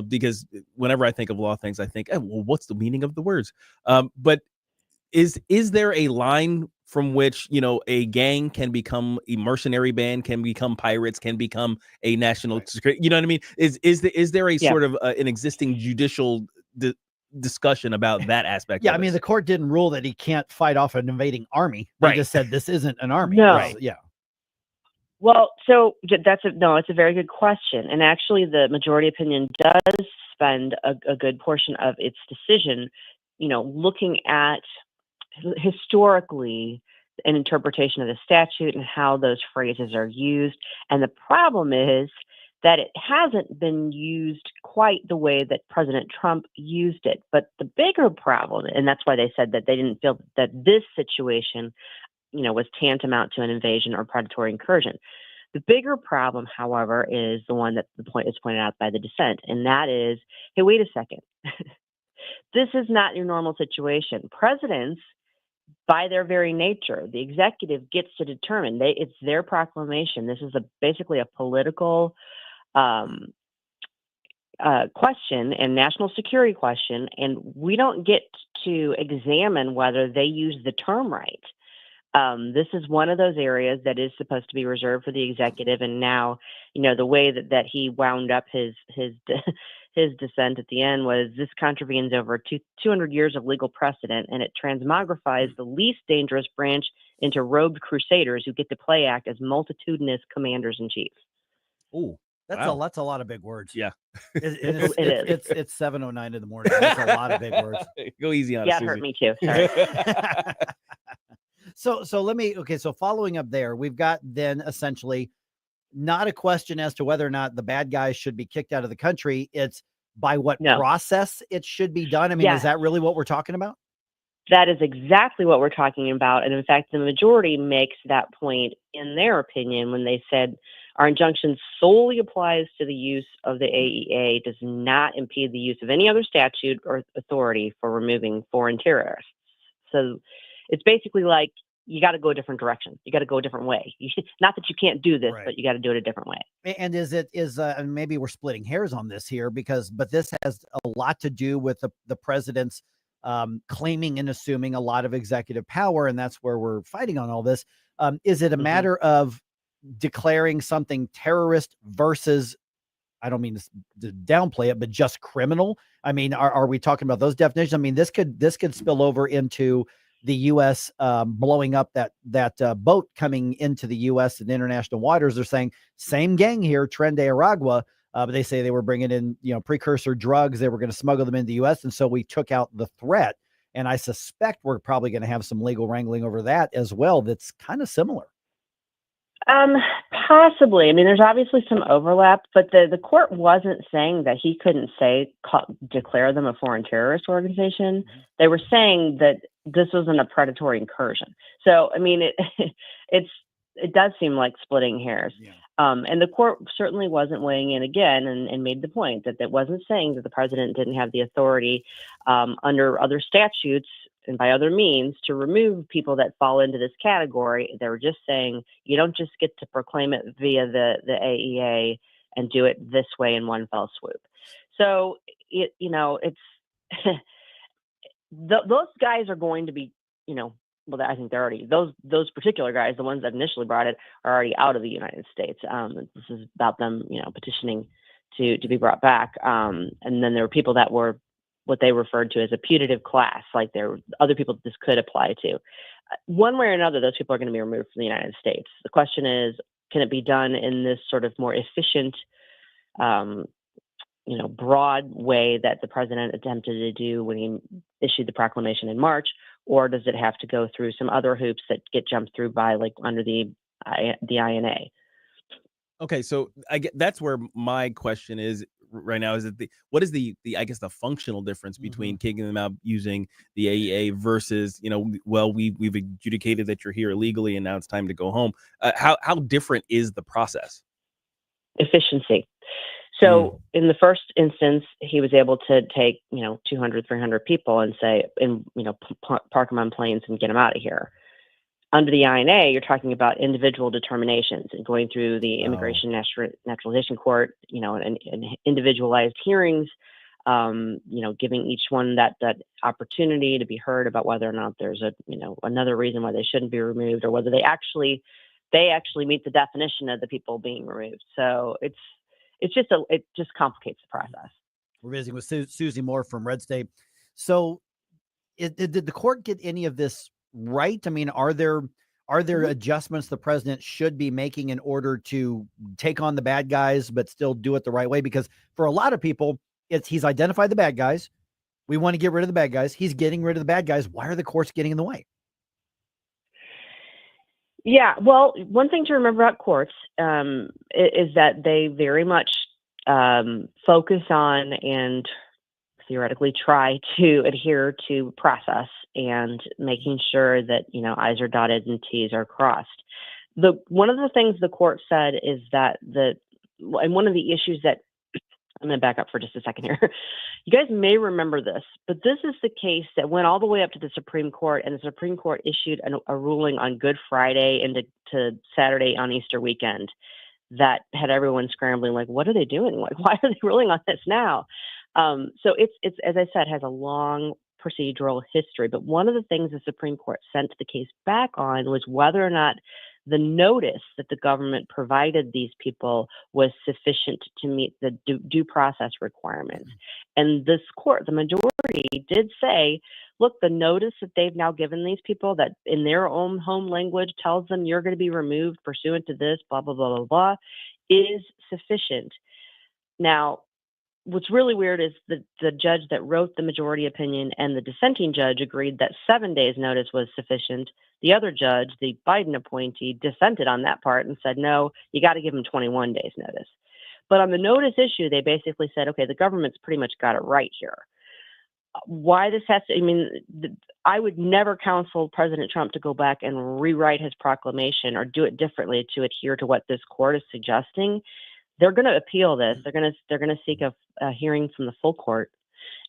because whenever I think of law things, I think, well, what's the meaning of the words? But is there a line from which, a gang can become a mercenary band, can become pirates, can become a national security? You know what I mean? Is there a sort of an existing judicial discussion about that aspect? Yeah, I mean, the court didn't rule that he can't fight off an invading army. They just said this isn't an army. No. Right. Yeah. Well, so it's a very good question. And actually, the majority opinion does spend a good portion of its decision, looking at historically an interpretation of the statute and how those phrases are used. And the problem is that it hasn't been used quite the way that President Trump used it. But the bigger problem, and that's why they said that they didn't feel that this situation, was tantamount to an invasion or predatory incursion. The bigger problem, however, is the one that is pointed out by the dissent, and that is, hey, wait a second. This is not your normal situation. Presidents, by their very nature, the executive gets to determine. It's their proclamation. This is basically a political question and national security question, and we don't get to examine whether they use the term right. This is one of those areas that is supposed to be reserved for the executive, and now, the way that he wound up his dissent at the end was, this contravenes over 200 years of legal precedent, and it transmogrifies the least dangerous branch into robed crusaders who get to play act as multitudinous commanders-in-chief. Oh, that's a lot of big words. Yeah, it's 7:09 in the morning. That's a lot of big words. Go easy on it. Yeah, Susie. it hurt me too. Sorry. So following up there, we've got then essentially not a question as to whether or not the bad guys should be kicked out of the country. It's by what process it should be done. I mean, is that really what we're talking about? That is exactly what we're talking about. And in fact, the majority makes that point in their opinion when they said our injunction solely applies to the use of the AEA, does not impede the use of any other statute or authority for removing foreign terrorists. So it's basically like, you got to go a different direction. You got to go a different way. Not that you can't do this, but you got to do it a different way. And and maybe we're splitting hairs on this here but this has a lot to do with the president's claiming and assuming a lot of executive power. And that's where we're fighting on all this. Is it a matter of declaring something terrorist versus, I don't mean to downplay it, but just criminal? I mean, are we talking about those definitions? I mean, this could spill over into the U.S. Blowing up that boat coming into the U.S. and international waters. They're saying same gang here, Tren de Aragua, but they say they were bringing in precursor drugs. They were going to smuggle them into the U.S. And so we took out the threat. And I suspect we're probably going to have some legal wrangling over that as well. That's kind of similar. Possibly. I mean, there's obviously some overlap, but the court wasn't saying that he couldn't declare them a foreign terrorist organization. They were saying that this wasn't a predatory incursion. So, I mean, it does seem like splitting hairs. Yeah. And the court certainly wasn't weighing in again and made the point that it wasn't saying that the president didn't have the authority under other statutes and by other means to remove people that fall into this category. They were just saying you don't just get to proclaim it via the AEA and do it this way in one fell swoop. So those guys are going to be, well, I think they're already, those particular guys, the ones that initially brought it, are already out of the United States. This is about them, petitioning to be brought back. And then there were people that were what they referred to as a putative class, like there were other people that this could apply to. One way or another, those people are going to be removed from the United States. The question is, can it be done in this sort of more efficient, broad way that the president attempted to do when he issued the proclamation in March, or does it have to go through some other hoops that get jumped through by under the INA? Okay, so that's where my question is right now. Is it what is the I guess the functional difference between kicking them out using the AEA versus we've adjudicated that you're here illegally and now it's time to go home? How different is the process? Efficiency. So in the first instance, he was able to take 200, 300 people and say, park them on planes and get them out of here. Under the INA, you're talking about individual determinations and going through the Immigration Naturalization Court, and individualized hearings, giving each one that opportunity to be heard about whether or not there's another reason why they shouldn't be removed, or whether they actually meet the definition of the people being removed. So it just complicates the process. We're visiting with Susie Moore from RedState. So did the court get any of this right? I mean, are there adjustments the president should be making in order to take on the bad guys, but still do it the right way? Because for a lot of people, he's identified the bad guys. We want to get rid of the bad guys. He's getting rid of the bad guys. Why are the courts getting in the way? Yeah, well, one thing to remember about courts is that they very much focus on and theoretically try to adhere to process and making sure that, I's are dotted and T's are crossed. One of the things the court said is that and one of the issues that, I'm going to back up for just a second here. You guys may remember this, but this is the case that went all the way up to the Supreme Court, and the Supreme Court issued a ruling on Good Friday into Saturday on Easter weekend that had everyone scrambling, like, what are they doing? Like, why are they ruling on this now? So it's as I said, has a long procedural history. But one of the things the Supreme Court sent the case back on was whether or not the notice that the government provided these people was sufficient to meet the due process requirements. And this court, the majority, did say, look, the notice that they've now given these people that in their own home language tells them you're going to be removed pursuant to this, blah, blah, blah, blah, blah, is sufficient. Now, what's really weird is the judge that wrote the majority opinion and the dissenting judge agreed that 7 days notice was sufficient. The other judge, the Biden appointee, dissented on that part and said, no, you got to give them 21 days notice. But on the notice issue, they basically said, okay, the government's pretty much got it right here. Why this has to, I would never counsel President Trump to go back and rewrite his proclamation or do it differently to adhere to what this court is suggesting. They're going to appeal this. They're going to seek a hearing from the full court,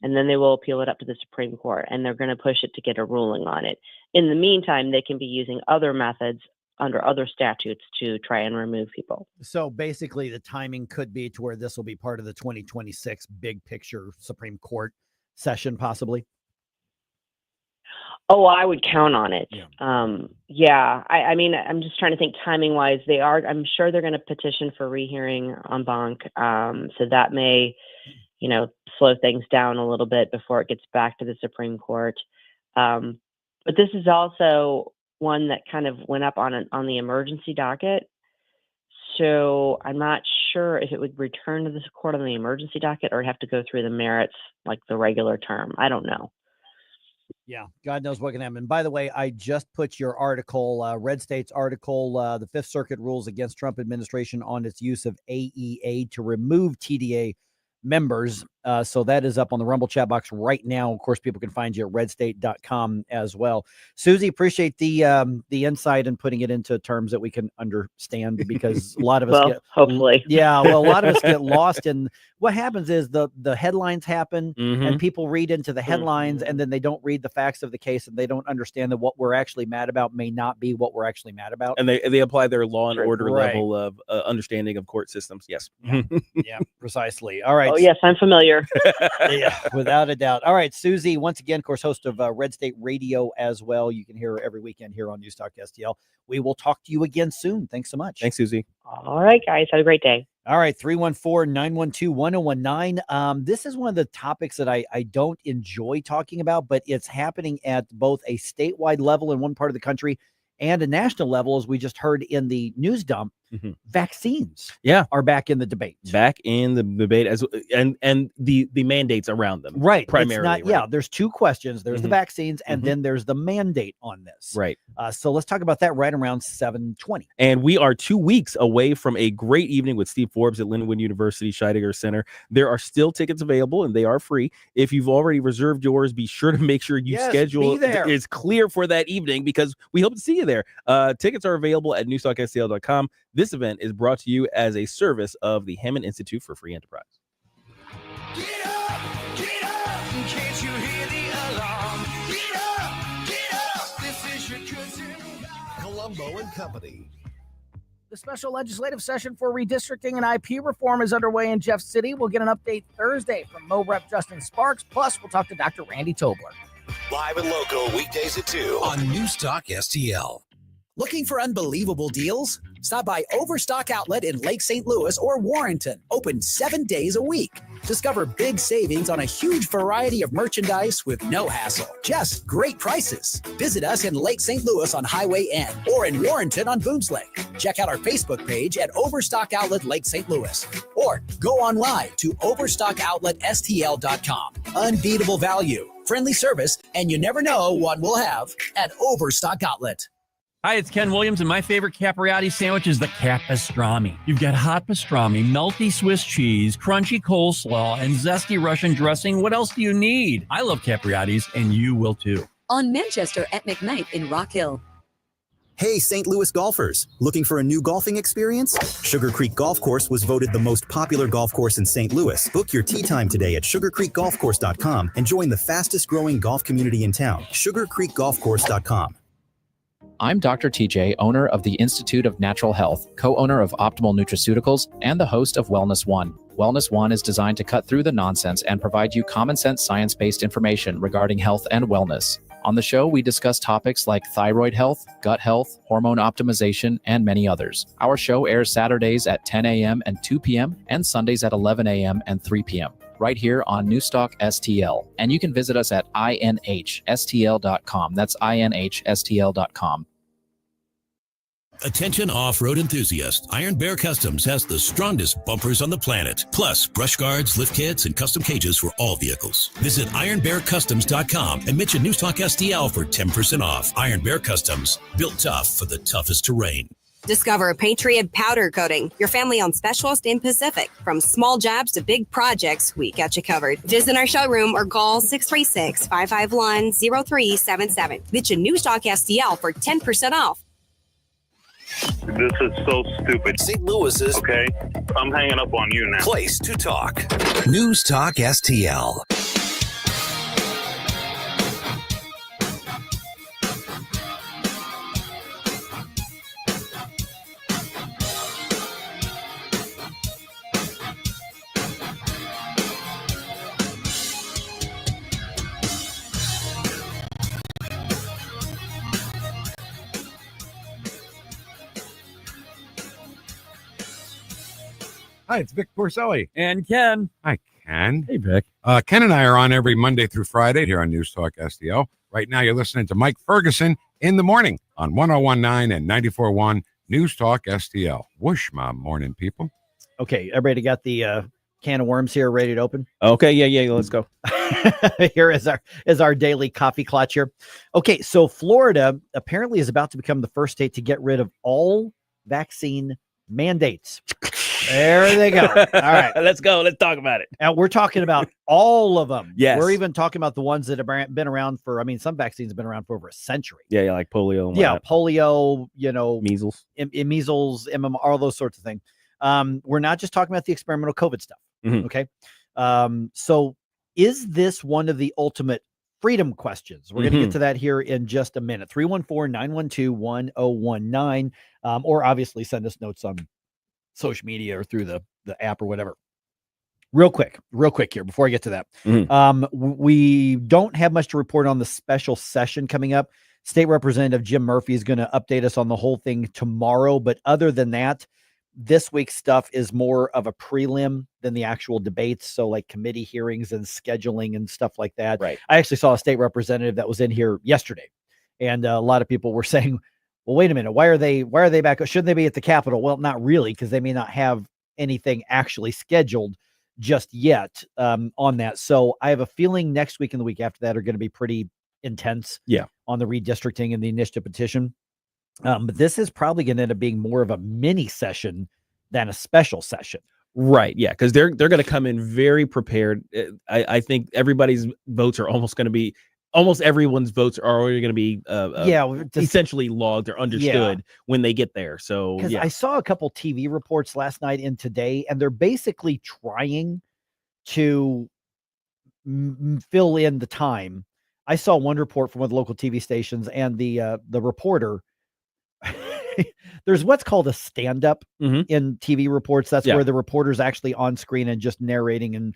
and then they will appeal it up to the Supreme Court, and they're going to push it to get a ruling on it. In the meantime, they can be using other methods under other statutes to try and remove people. So basically, the timing could be to where this will be part of the 2026 big picture Supreme Court session, possibly. Oh, I would count on it. Yeah. I mean, I'm just trying to think timing wise. I'm sure they're going to petition for rehearing en banc. So that may, slow things down a little bit before it gets back to the Supreme Court. But this is also one that kind of went up on the emergency docket. So I'm not sure if it would return to this court on the emergency docket or have to go through the merits like the regular term. I don't know. Yeah, God knows what can happen. By the way, I just put your article, RedState's article, the Fifth Circuit rules against Trump administration on its use of AEA to remove TDA members. So that is up on the Rumble chat box right now. Of course, people can find you at redstate.com as well. Susie, appreciate the insight and putting it into terms that we can understand, because a lot of us hopefully. Yeah, well, a lot of us get lost in what happens is the headlines happen and people read into the headlines and then they don't read the facts of the case and they don't understand that what we're actually mad about may not be what we're actually mad about. And they apply their law and order level of understanding of court systems. Yes. Yeah, precisely. All right. Oh, yes, I'm familiar earlier. Yeah, without a doubt. All right, Susie, once again, of course, host of Red State Radio as well. You can hear her every weekend here on Newstalk STL. We will talk to you again soon. Thanks so much. Thanks, Susie. All right, guys. Have a great day. All right, 314-912-1019. This is one of the topics that I don't enjoy talking about, but it's happening at both a statewide level in one part of the country and a national level, as we just heard in the news dump. Vaccines are back in the debate. Back in the debate and the mandates around them. Right. Primarily. It's not, yeah, there's two questions. There's the vaccines and then there's the mandate on this. Right. So let's talk about that right around 7:20. And we are 2 weeks away from a great evening with Steve Forbes at Lindenwood University Scheidegger Center. There are still tickets available and they are free. If you've already reserved yours, be sure to make sure you schedule is clear for that evening, because we hope to see you there. Tickets are available at newstalkstl.com. This event is brought to you as a service of the Hammond Institute for Free Enterprise. Get up, can't you hear the alarm? Get up, this is your cousin Colombo and Company. The special legislative session for redistricting and IP reform is underway in Jeff City. We'll get an update Thursday from Mo Rep Justin Sparks. Plus, we'll talk to Dr. Randy Tobler. Live and local weekdays at 2 on Newstalk STL. Looking for unbelievable deals? Stop by Overstock Outlet in Lake St. Louis or Warrenton. Open 7 days a week. Discover big savings on a huge variety of merchandise with no hassle. Just great prices. Visit us in Lake St. Louis on Highway N or in Warrenton on Boones Lake. Check out our Facebook page at Overstock Outlet Lake St. Louis or go online to overstockoutletstl.com. Unbeatable value, friendly service, and you never know what we'll have at Overstock Outlet. Hi, it's Ken Williams, and my favorite Capriati sandwich is the Capistrami. You've got hot pastrami, melty Swiss cheese, crunchy coleslaw, and zesty Russian dressing. What else do you need? I love Capriati's, and you will too. On Manchester at McKnight in Rock Hill. Hey, St. Louis golfers, looking for a new golfing experience? Sugar Creek Golf Course was voted the most popular golf course in St. Louis. Book your tee time today at sugarcreekgolfcourse.com and join the fastest growing golf community in town, sugarcreekgolfcourse.com. I'm Dr. TJ, owner of the Institute of Natural Health, co-owner of Optimal Nutraceuticals, and the host of Wellness One. Wellness One is designed to cut through the nonsense and provide you common sense science-based information regarding health and wellness. On the show, we discuss topics like thyroid health, gut health, hormone optimization, and many others. Our show airs Saturdays at 10 a.m. and 2 p.m. and Sundays at 11 a.m. and 3 p.m. right here on Newstalk STL. And you can visit us at inhstl.com. That's inhstl.com. Attention off-road enthusiasts. Iron Bear Customs has the strongest bumpers on the planet. Plus, brush guards, lift kits, and custom cages for all vehicles. Visit ironbearcustoms.com and mention Newstalk STL for 10% off. Iron Bear Customs, built tough for the toughest terrain. Discover Patriot Powder Coating, your family-owned specialist in Pacific. From small jobs to big projects, we got you covered. Visit our showroom or call 636-551-0377. Mention Newstalk STL for 10% off. This is so stupid. St. Louis's. Okay, I'm hanging up on you now. Place to talk. Newstalk STL. Hi, it's Vic Porcelli. And Ken. Hi, Ken. Hey, Vic. Ken and I are on every Monday through Friday here on News Talk STL. Right now, you're listening to Mike Ferguson in the morning on 101.9 and 94.1 News Talk STL. Whoosh, my morning, people. Okay, everybody got the can of worms here ready to open? Okay, yeah, let's go. Here is our daily coffee clutch here. Okay, so Florida apparently is about to become the first state to get rid of all vaccine mandates. There they go. All right. Let's go. Let's talk about it. And we're talking about all of them. Yes. We're even talking about the ones that have been around for, some vaccines have been around for over a century. Yeah, like polio. And polio, measles. Measles, MMR, all those sorts of things. We're not just talking about the experimental COVID stuff. Mm-hmm. Okay. So is this one of the ultimate freedom questions? We're going to get to that here in just a minute. 314-912-1019. Or obviously send us notes on social media or through the app or whatever. Real quick here before I get to that. We don't have much to report on the special session coming up. State Representative Jim Murphy is going to update us on the whole thing tomorrow. But other than that, this week's stuff is more of a prelim than the actual debates. So like committee hearings and scheduling and stuff like that. Right. I actually saw a state representative that was in here yesterday. And a lot of people were saying, well, wait a minute. Why are they back? Shouldn't they be at the Capitol? Well, not really, because they may not have anything actually scheduled just yet on that. So I have a feeling next week and the week after that are going to be pretty intense on the redistricting and the initiative petition. But this is probably going to end up being more of a mini session than a special session. Right. Yeah. Because they're going to come in very prepared. I think everybody's votes are almost everyone's votes are already going to be essentially logged or understood when they get there. So I saw a couple TV reports last night and today, and they're basically trying to fill in the time. I saw one report from one of the local TV stations, and the reporter, there's what's called a stand-up in TV reports. That's where the reporter's actually on screen and just narrating and,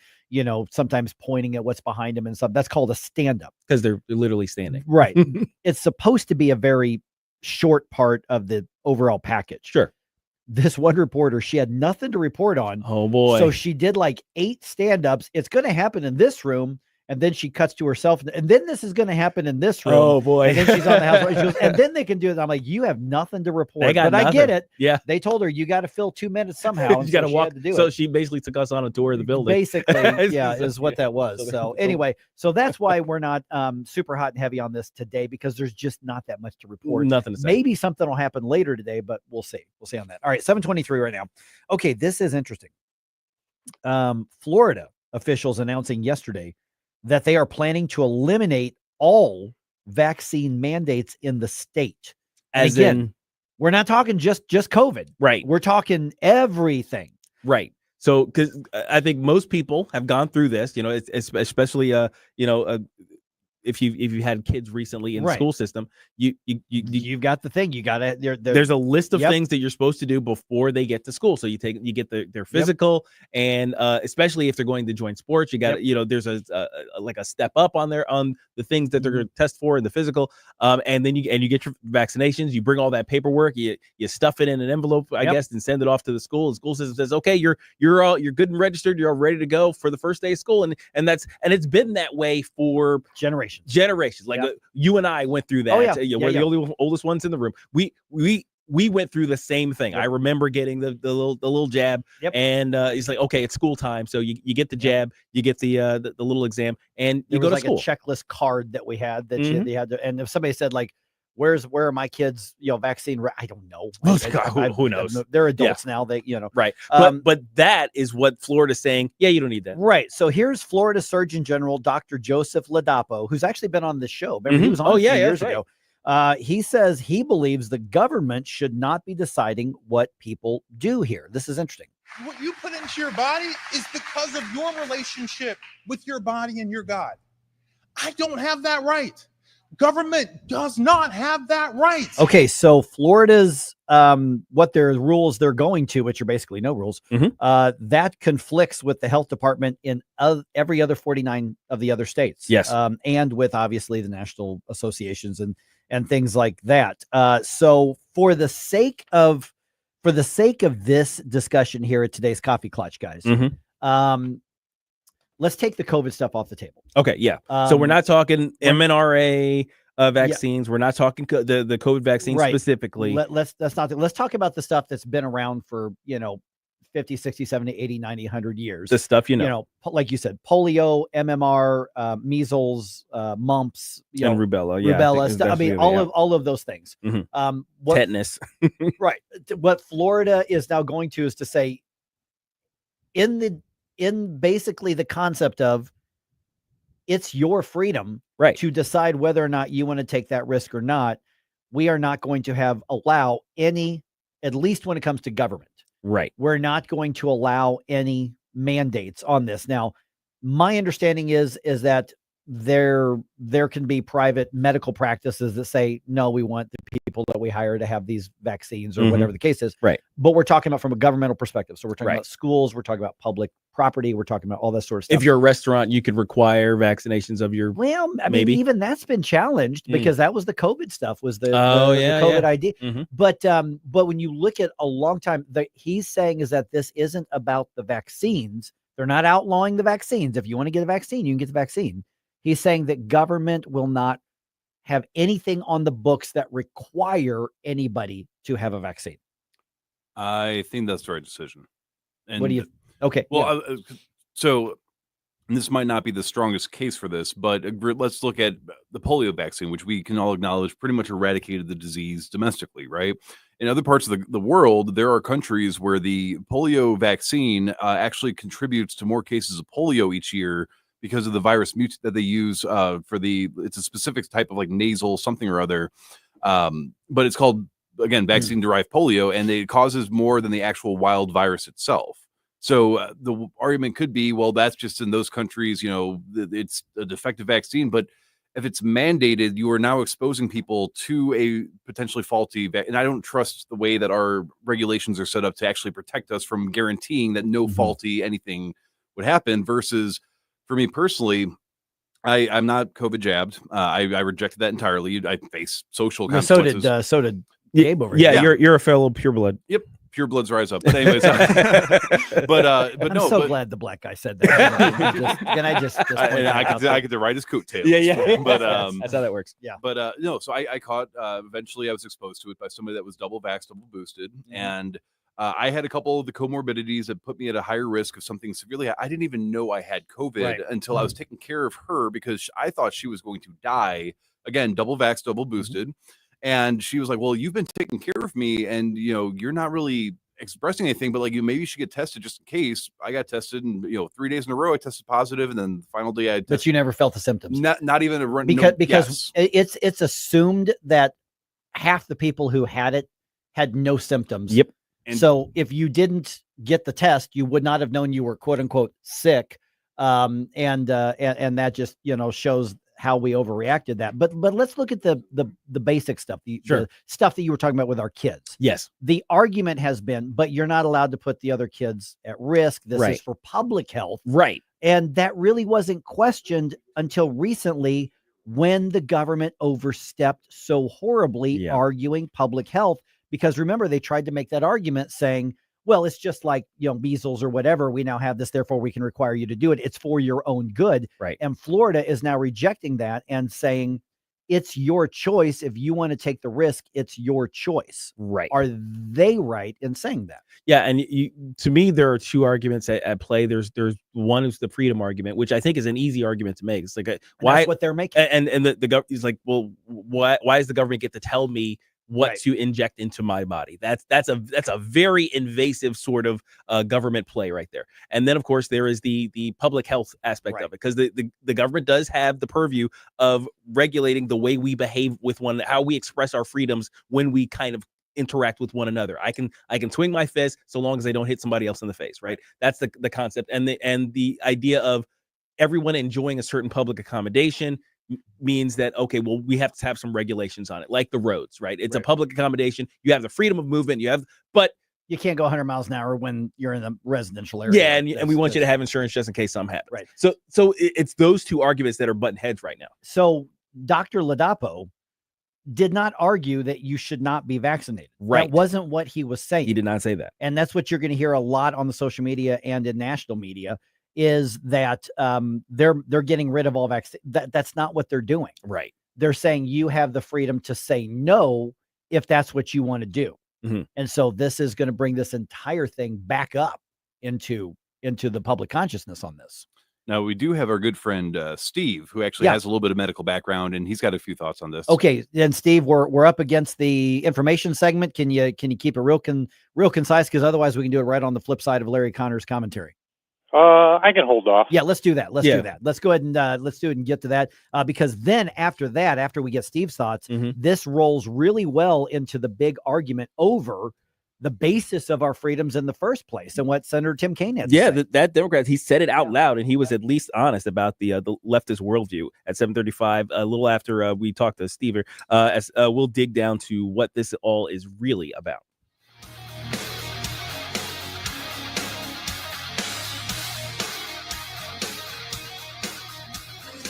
sometimes pointing at what's behind him and stuff. That's called a stand-up. Because they're literally standing. Right. It's supposed to be a very short part of the overall package. Sure. This one reporter, she had nothing to report on. Oh, boy. So she did like 8 stand-ups. It's going to happen in this room. And then she cuts to herself, and then this is going to happen in this room. Oh boy! And then she's on the house, she goes, and then they can do it. I'm like, you have nothing to report, but nothing. I get it. Yeah, they told her you got to fill 2 minutes somehow. You got to walk. So she basically took us on a tour of the building. Basically, is what that was. So anyway, so that's why we're not super hot and heavy on this today, because there's just not that much to report. Nothing to say. Maybe something will happen later today, but we'll see. We'll see on that. All right, 7:23 right now. Okay, this is interesting. Florida officials announcing yesterday that they are planning to eliminate all vaccine mandates in the state. As in, we're not talking just COVID. Right. We're talking everything. Right. So, because I think most people have gone through this, especially, if you had kids recently in the school system, you've got the thing. You got to. There's a list of things that you're supposed to do before they get to school. So you get their physical, and especially if they're going to join sports, you got there's a step up on the things that they're going to test for in the physical, and then you get your vaccinations. You bring all that paperwork, you stuff it in an envelope, I guess, and send it off to the school. The school system says, okay, you're good and registered. You're all ready to go for the first day of school, and it's been that way for generations. Like you and I went through that. We're the only oldest ones in the room. We went through the same thing. I remember getting the little jab, and it's like, okay, it's school time. So you get the jab, you get the little exam, and you go to school. A checklist card that we had that you had to. And if somebody said like, where are my kids, vaccine? I don't know. Who knows? They're adults now. They, right. But that is what Florida's saying. Yeah, you don't need that. Right. So here's Florida Surgeon General, Dr. Joseph Ladapo, who's actually been on this show. Remember, he was on years ago. He says he believes the government should not be deciding what people do here. This is interesting. What you put into your body is because of your relationship with your body and your God. I don't have that right. Government does not have that right. Okay, so Florida's what their rules they're going to, which are basically no rules, that conflicts with the health department in every other 49 of the other states. Yes, and with obviously the national associations and things like that. So for the sake of this discussion here at today's Coffee Clutch, guys, let's take the COVID stuff off the table. Okay, yeah. So we're not talking mRNA vaccines. We're not talking the COVID vaccine specifically. Let's talk about the stuff that's been around for 50, 60, 70, 80, 90, 100 years. The stuff like you said, polio, MMR, measles, mumps, and rubella. Rubella stuff. I mean, all of those things. Tetanus. Right. What Florida is now going to is to say, in basically the concept of it's your freedom to decide whether or not you want to take that risk or not. We are not going to allow any, at least when it comes to government. Right. We're not going to allow any mandates on this. Now, my understanding is that there can be private medical practices that say, no, we want the people that we hire to have these vaccines or whatever the case is. Right. But we're talking about from a governmental perspective. So we're talking Right. about schools, we're talking about public property, we're talking about all that sort of stuff. If you're a restaurant, you could require vaccinations of your. Well, I maybe. mean, even that's been challenged because that was the COVID stuff, was the COVID yeah. ID. Mhm. But when you look at a long time, he's saying is that this isn't about the vaccines. They're not outlawing the vaccines. If you want to get a vaccine, you can get the vaccine. He's saying that government will not have anything on the books that require anybody to have a vaccine. I think that's the right decision. And What do you? Okay. Well, so and this might not be the strongest case for this, but let's look at the polio vaccine, which we can all acknowledge pretty much eradicated the disease domestically, right? In other parts of the world, there are countries where the polio vaccine actually contributes to more cases of polio each year because of the virus that they use it's a specific type of like nasal something or other. But it's called, again, vaccine-derived polio, and it causes more than the actual wild virus itself. So the argument could be, well, that's just in those countries, it's a defective vaccine. But if it's mandated, you are now exposing people to a potentially faulty and I don't trust the way that our regulations are set up to actually protect us from guaranteeing that no faulty anything would happen. Versus, for me personally, I'm not COVID jabbed. I rejected that entirely. I face social consequences. So did Gabe over here. here. You're a fellow pureblood. Yep. Pure bloods rise up. But anyways, but I'm so glad the black guy said that. Can I just I get to ride his coattails. Yeah. But that's how that works. Yeah. But no, so I caught eventually I was exposed to it by somebody that was double vaxxed, double boosted. And I had a couple of the comorbidities that put me at a higher risk of something severely. I didn't even know I had COVID until I was taking care of her because I thought she was going to die. Again, double vaxxed, double boosted. And she was like, well, you've been taking care of me and, you're not really expressing anything, but like maybe you should get tested just in case. I got tested and, 3 days in a row, I tested positive. And then the final day I tested. But you never felt the symptoms. Not even a run. Because it's assumed that half the people who had it had no symptoms. Yep. And so if you didn't get the test, you would not have known you were quote unquote sick. And that just, shows how we overreacted that. But let's look at the basic stuff, the stuff that you were talking about with our kids. Yes. The argument has been, but you're not allowed to put the other kids at risk. This is for public health. Right. And that really wasn't questioned until recently when the government overstepped so horribly arguing public health. Because remember, they tried to make that argument saying, well, it's just like, measles or whatever. We now have this, therefore we can require you to do it. It's for your own good. Right. And Florida is now rejecting that and saying it's your choice. If you want to take the risk, it's your choice. Right. Are they right in saying that? Yeah. And to me, there are two arguments at play. There's one is the freedom argument, which I think is an easy argument to make. It's like, why? That's what they're making. And the government is like, well, why does the government get to tell me what to inject into my body? That's a very invasive sort of government play right there. And then of course there is the public health aspect of it, because the government does have the purview of regulating the way we behave with how we express our freedoms when we kind of interact with one another. I can swing my fist so long as I don't hit somebody else in the face, right? That's the concept. And the idea of everyone enjoying a certain public accommodation means that, okay, well, we have to have some regulations on it, like the roads, right? It's a public accommodation. You have the freedom of movement. But you can't go 100 miles an hour when you're in the residential area. Yeah, and we want you to have insurance just in case something happens. Right. So it's those two arguments that are butting heads right now. So Dr. Ladapo did not argue that you should not be vaccinated. Right. That wasn't what he was saying. He did not say that. And that's what you're going to hear a lot on the social media and in national media, is that they're getting rid of all vaccine. That's not what they're doing. Right. They're saying you have the freedom to say no if that's what you want to do. Mm-hmm. And so this is going to bring this entire thing back up into the public consciousness on this. Now, we do have our good friend Steve, who actually has a little bit of medical background, and he's got a few thoughts on this. Okay, then Steve, we're up against the information segment. Can you keep it real concise? Because otherwise we can do it right on the flip side of Larry Connor's commentary. I can hold off. Yeah, let's do that. Let's do that. Let's go ahead and let's do it and get to that. Because then after we get Steve's thoughts, this rolls really well into the big argument over the basis of our freedoms in the first place, and what Senator Tim Kaine had. Yeah, that Democrat, he said it out loud, and he was at least honest about the leftist worldview. At 7:35, a little after we talked to Steve, as we'll dig down to what this all is really about.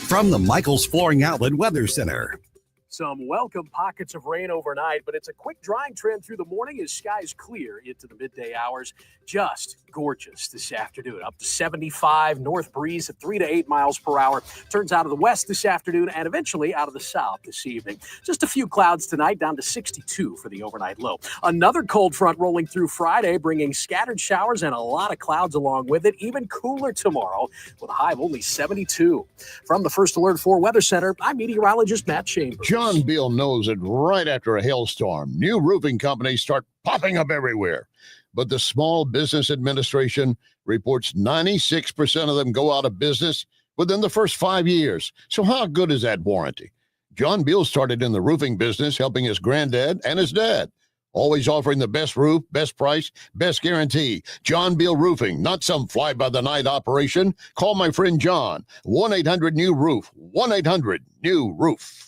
From the Michaels Flooring Outlet Weather Center. Some welcome pockets of rain overnight, but it's a quick drying trend through the morning as skies clear into the midday hours. Just gorgeous this afternoon. Up to 75, north breeze at 3 to 8 miles per hour. Turns out of the west this afternoon and eventually out of the south this evening. Just a few clouds tonight, down to 62 for the overnight low. Another cold front rolling through Friday, bringing scattered showers and a lot of clouds along with it. Even cooler tomorrow with a high of only 72. From the First Alert 4 Weather Center, I'm meteorologist Matt Chambers. John Beal knows that right after a hailstorm, new roofing companies start popping up everywhere. But the Small Business Administration reports 96% of them go out of business within the first 5 years. So how good is that warranty? John Beal started in the roofing business, helping his granddad and his dad. Always offering the best roof, best price, best guarantee. John Beal Roofing, not some fly-by-the-night operation. Call my friend John, 1-800-NEW-ROOF, 1-800-NEW-ROOF.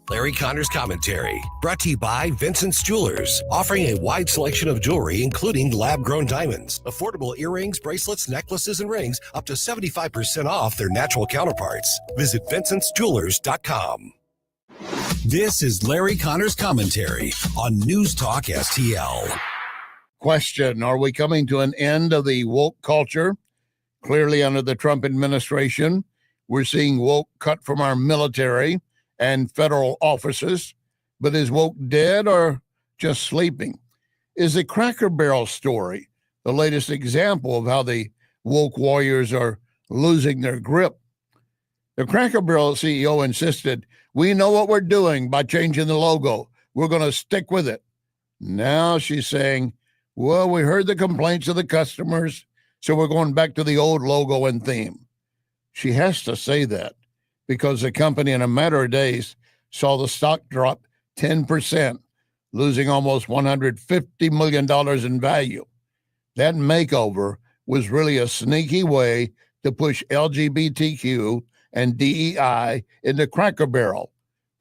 Larry Connor's Commentary, brought to you by Vincent's Jewelers, offering a wide selection of jewelry, including lab-grown diamonds, affordable earrings, bracelets, necklaces, and rings, up to 75% off their natural counterparts. Visit VincentsJewelers.com. This is Larry Connor's Commentary on News Talk STL. Question, are we coming to an end of the woke culture? Clearly under the Trump administration, we're seeing woke cut from our military and federal offices, but is woke dead or just sleeping? Is the Cracker Barrel story the latest example of how the woke warriors are losing their grip? The Cracker Barrel CEO insisted, we know what we're doing by changing the logo. We're going to stick with it. Now she's saying, well, we heard the complaints of the customers, so we're going back to the old logo and theme. She has to say that, because the company in a matter of days saw the stock drop 10%, losing almost $150 million in value. That makeover was really a sneaky way to push LGBTQ and DEI into Cracker Barrel.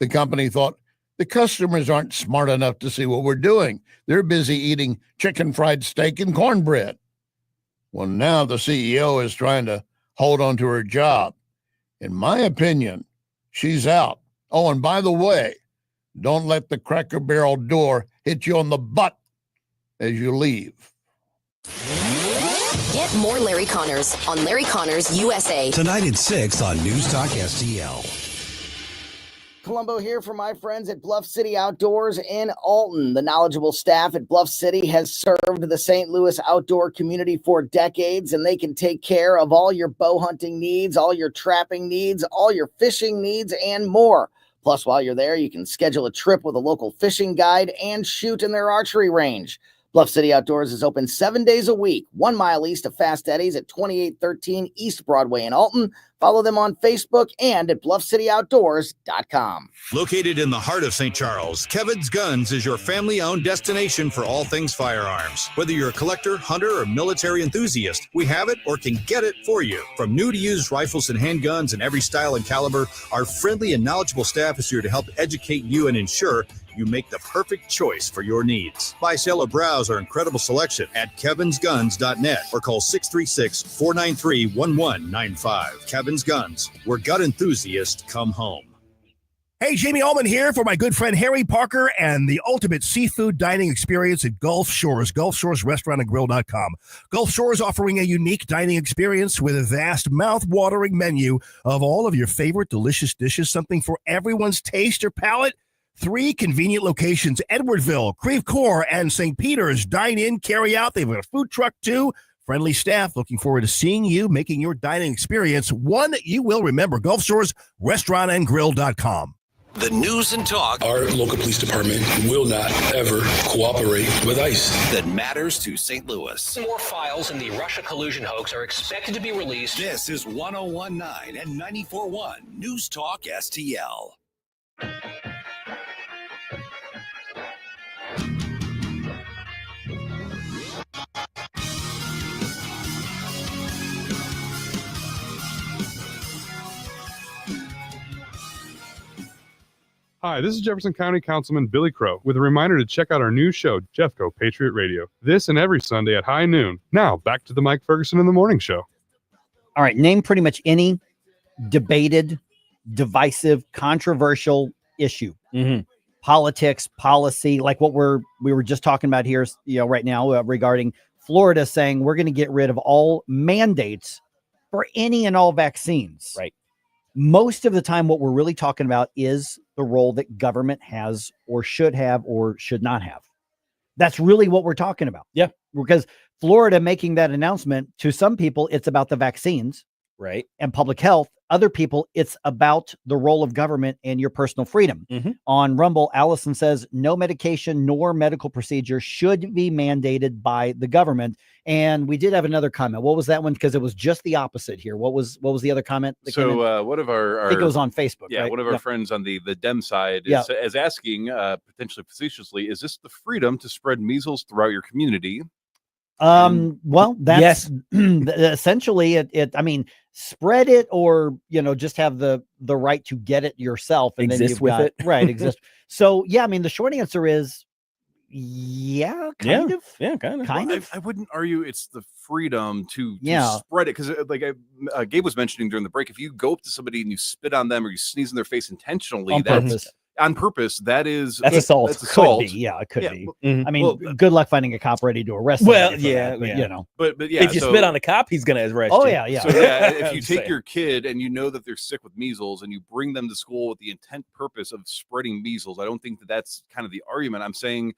The company thought the customers aren't smart enough to see what we're doing. They're busy eating chicken fried steak and cornbread. Well, now the CEO is trying to hold on to her job. In my opinion, she's out. Oh, and by the way, don't let the Cracker Barrel door hit you on the butt as you leave. Get more Larry Connors on Larry Connors USA. Tonight at 6 on News Talk STL. Columbo here for my friends at Bluff City Outdoors in Alton. The knowledgeable staff at Bluff City has served the St. Louis outdoor community for decades, and they can take care of all your bow hunting needs, all your trapping needs, all your fishing needs, and more. Plus, while you're there, you can schedule a trip with a local fishing guide and shoot in their archery range. Bluff City Outdoors is open 7 days a week, 1 mile east of Fast Eddie's at 2813 East Broadway in Alton. Follow them on Facebook and at BluffCityOutdoors.com. Located in the heart of St. Charles, Kevin's Guns is your family-owned destination for all things firearms. Whether you're a collector, hunter, or military enthusiast, we have it or can get it for you. From new to used rifles and handguns in every style and caliber, our friendly and knowledgeable staff is here to help educate you and ensure you make the perfect choice for your needs. Buy, sell, or browse our incredible selection at kevinsguns.net or call 636-493-1195. Kevin's Guns, where gun enthusiasts come home. Hey, Jamie Allman here for my good friend Harry Parker and the ultimate seafood dining experience at Gulf Shores, GulfShoresRestaurantandGrill.com. Gulf Shores offering a unique dining experience with a vast, mouth-watering menu of all of your favorite delicious dishes, something for everyone's taste or palate. 3 convenient locations, Edwardville, Creve Coeur, and St. Peter's. Dine in, carry out. They've got a food truck, too. Friendly staff looking forward to seeing you, making your dining experience one you will remember. Gulf Shores, restaurantandgrill.com. The news and talk. Our local police department will not ever cooperate with ICE. That matters to St. Louis. More files in the Russia collusion hoax are expected to be released. This is 1019 and 94.1 News Talk STL. Hi, this is Jefferson County Councilman Billy Crow with a reminder to check out our new show, Jeffco Patriot Radio, this and every Sunday at high noon. Now, back to the Mike Ferguson in the Morning Show. All right, name pretty much any debated, divisive, controversial issue. Politics, policy, like what we were just talking about here, right now regarding Florida saying we're going to get rid of all mandates for any and all vaccines. Right. Most of the time, what we're really talking about is the role that government has or should have or should not have. That's really what we're talking about. Yeah. Because Florida making that announcement, to some people, it's about the vaccines. Right. And public health. Other people, it's about the role of government and your personal freedom. On Rumble, Allison says no medication nor medical procedure should be mandated by the government. And we did have another comment. What was that one? Because it was just the opposite here. What was the other comment? So one of our I think it was on Facebook. Yeah, right? one of our friends on the Dem side is asking, potentially facetiously, is this the freedom to spread measles throughout your community? Well, that's essentially it. I mean, spread it or, just have the right to get it yourself and exist then you've with got, it. Right. Exist. So, yeah, I mean, the short answer is, kind of. Yeah, kind of. I wouldn't argue it's the freedom to Yeah. spread it because, Gabe was mentioning during the break, if you go up to somebody and you spit on them or you sneeze in their face intentionally, on purpose, that's assault. That's assault. Could be, yeah, it could be. Mhm. I mean, good luck finding a cop ready to arrest Well, somebody for yeah, that, but, yeah. But yeah, if you spit on a cop, he's going to arrest Oh, you. yeah, yeah. So yeah, if you Just take saying. your kid and you know that they're sick with measles and you bring them to school with the intent purpose of spreading measles, I don't think that's kind of the argument I'm saying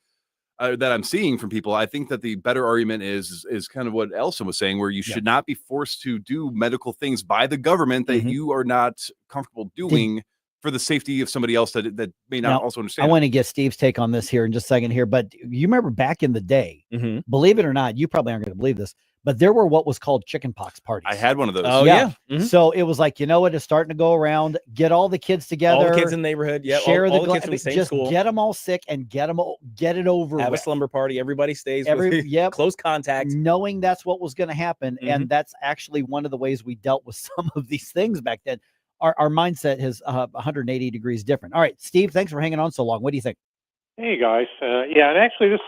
that I'm seeing from people. I think that the better argument is kind of what Elson was saying, where you should not be forced to do medical things by the government that you are not comfortable doing for the safety of somebody else that may not Now, also understand. I want to get Steve's take on this here in just a second here, but you remember back in the day, believe it or not, you probably aren't going to believe this, but there were what was called chickenpox parties. I had one of those. Oh, yeah. So it was like, it's starting to go around, get all the kids together. All the kids in the neighborhood. Yeah. Share all the the kids from the same just school. get them all sick and get it over Have with. a slumber party. Everybody stays with close contact. Knowing that's what was going to happen. And that's actually one of the ways we dealt with some of these things back then. Our mindset is 180 degrees different. All right, Steve, thanks for hanging on so long. What do you think? Hey guys, and actually this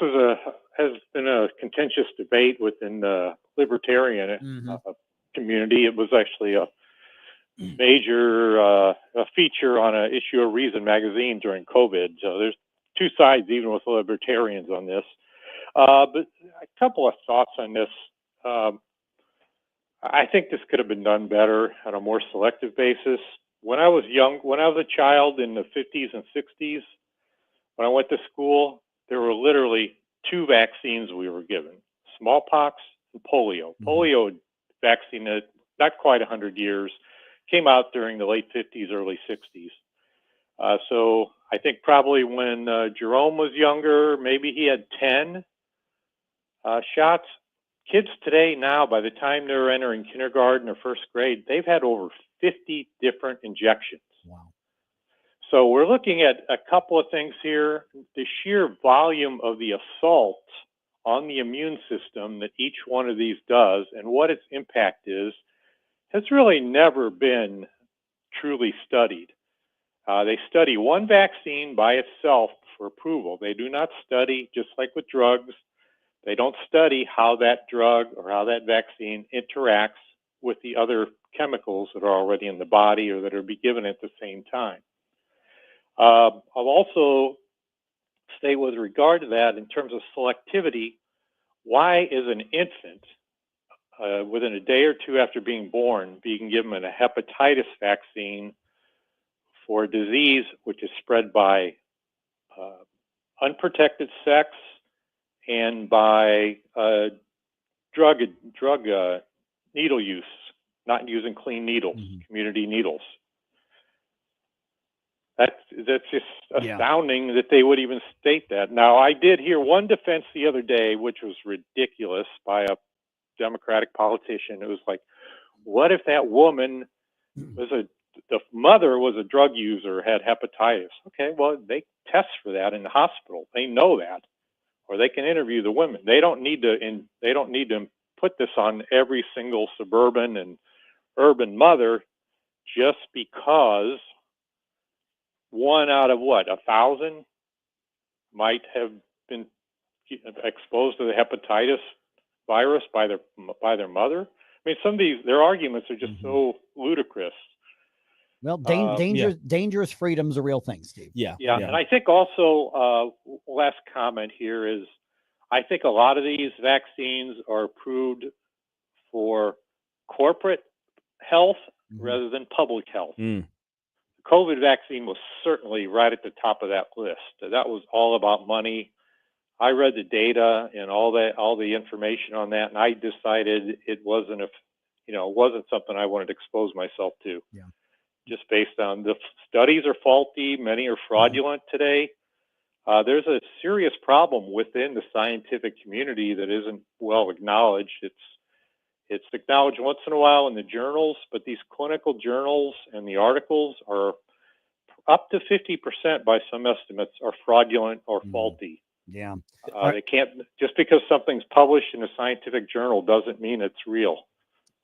has been a contentious debate within the libertarian community. It was actually a major a feature on an issue of Reason magazine during COVID. So there's two sides, even with the libertarians, on this. But a couple of thoughts on this. I think this could have been done better on a more selective basis. When I was a child in the 50s and 60s, when I went to school, there were literally two vaccines we were given: smallpox and polio. Polio vaccine, not quite 100 years, came out during the late 50s, early 60s. So I think probably when Jerome was younger, maybe he had 10 shots. Kids today now, by the time they're entering kindergarten or first grade, they've had over 50 different injections. Wow. So we're looking at a couple of things here. The sheer volume of the assault on the immune system that each one of these does and what its impact is has really never been truly studied. They study one vaccine by itself for approval. They do not study, just like with drugs, they don't study how that drug or how that vaccine interacts with the other chemicals that are already in the body or that are be given at the same time. I'll also state with regard to that, in terms of selectivity, why is an infant, within a day or two after being born, being given a hepatitis vaccine for a disease which is spread by unprotected sex and by drug needle use, not using clean needles, community needles? That's just astounding that they would even state that. Now, I did hear one defense the other day, which was ridiculous, by a Democratic politician. It was like, what if that woman the mother was a drug user, had hepatitis? Okay, well, they test for that in the hospital. They know that, or they can interview the women. They don't need to put this on every single suburban and urban mother just because one out of 1,000 might have been exposed to the hepatitis virus by their mother. I mean, some of their arguments are just so ludicrous. Well, dangerous freedom's a real thing, Steve. Yeah. And I think also, last comment here is, I think a lot of these vaccines are approved for corporate health rather than public health. The COVID vaccine was certainly right at the top of that list. That was all about money. I read the data and all the information on that, and I decided it wasn't something I wanted to expose myself to. Yeah. Just based on the studies are faulty, many are fraudulent today. There's a serious problem within the scientific community that isn't well acknowledged. It's acknowledged once in a while in the journals, but these clinical journals and the articles are up to 50% by some estimates are fraudulent or faulty. Yeah. They can't, just because something's published in a scientific journal doesn't mean it's real.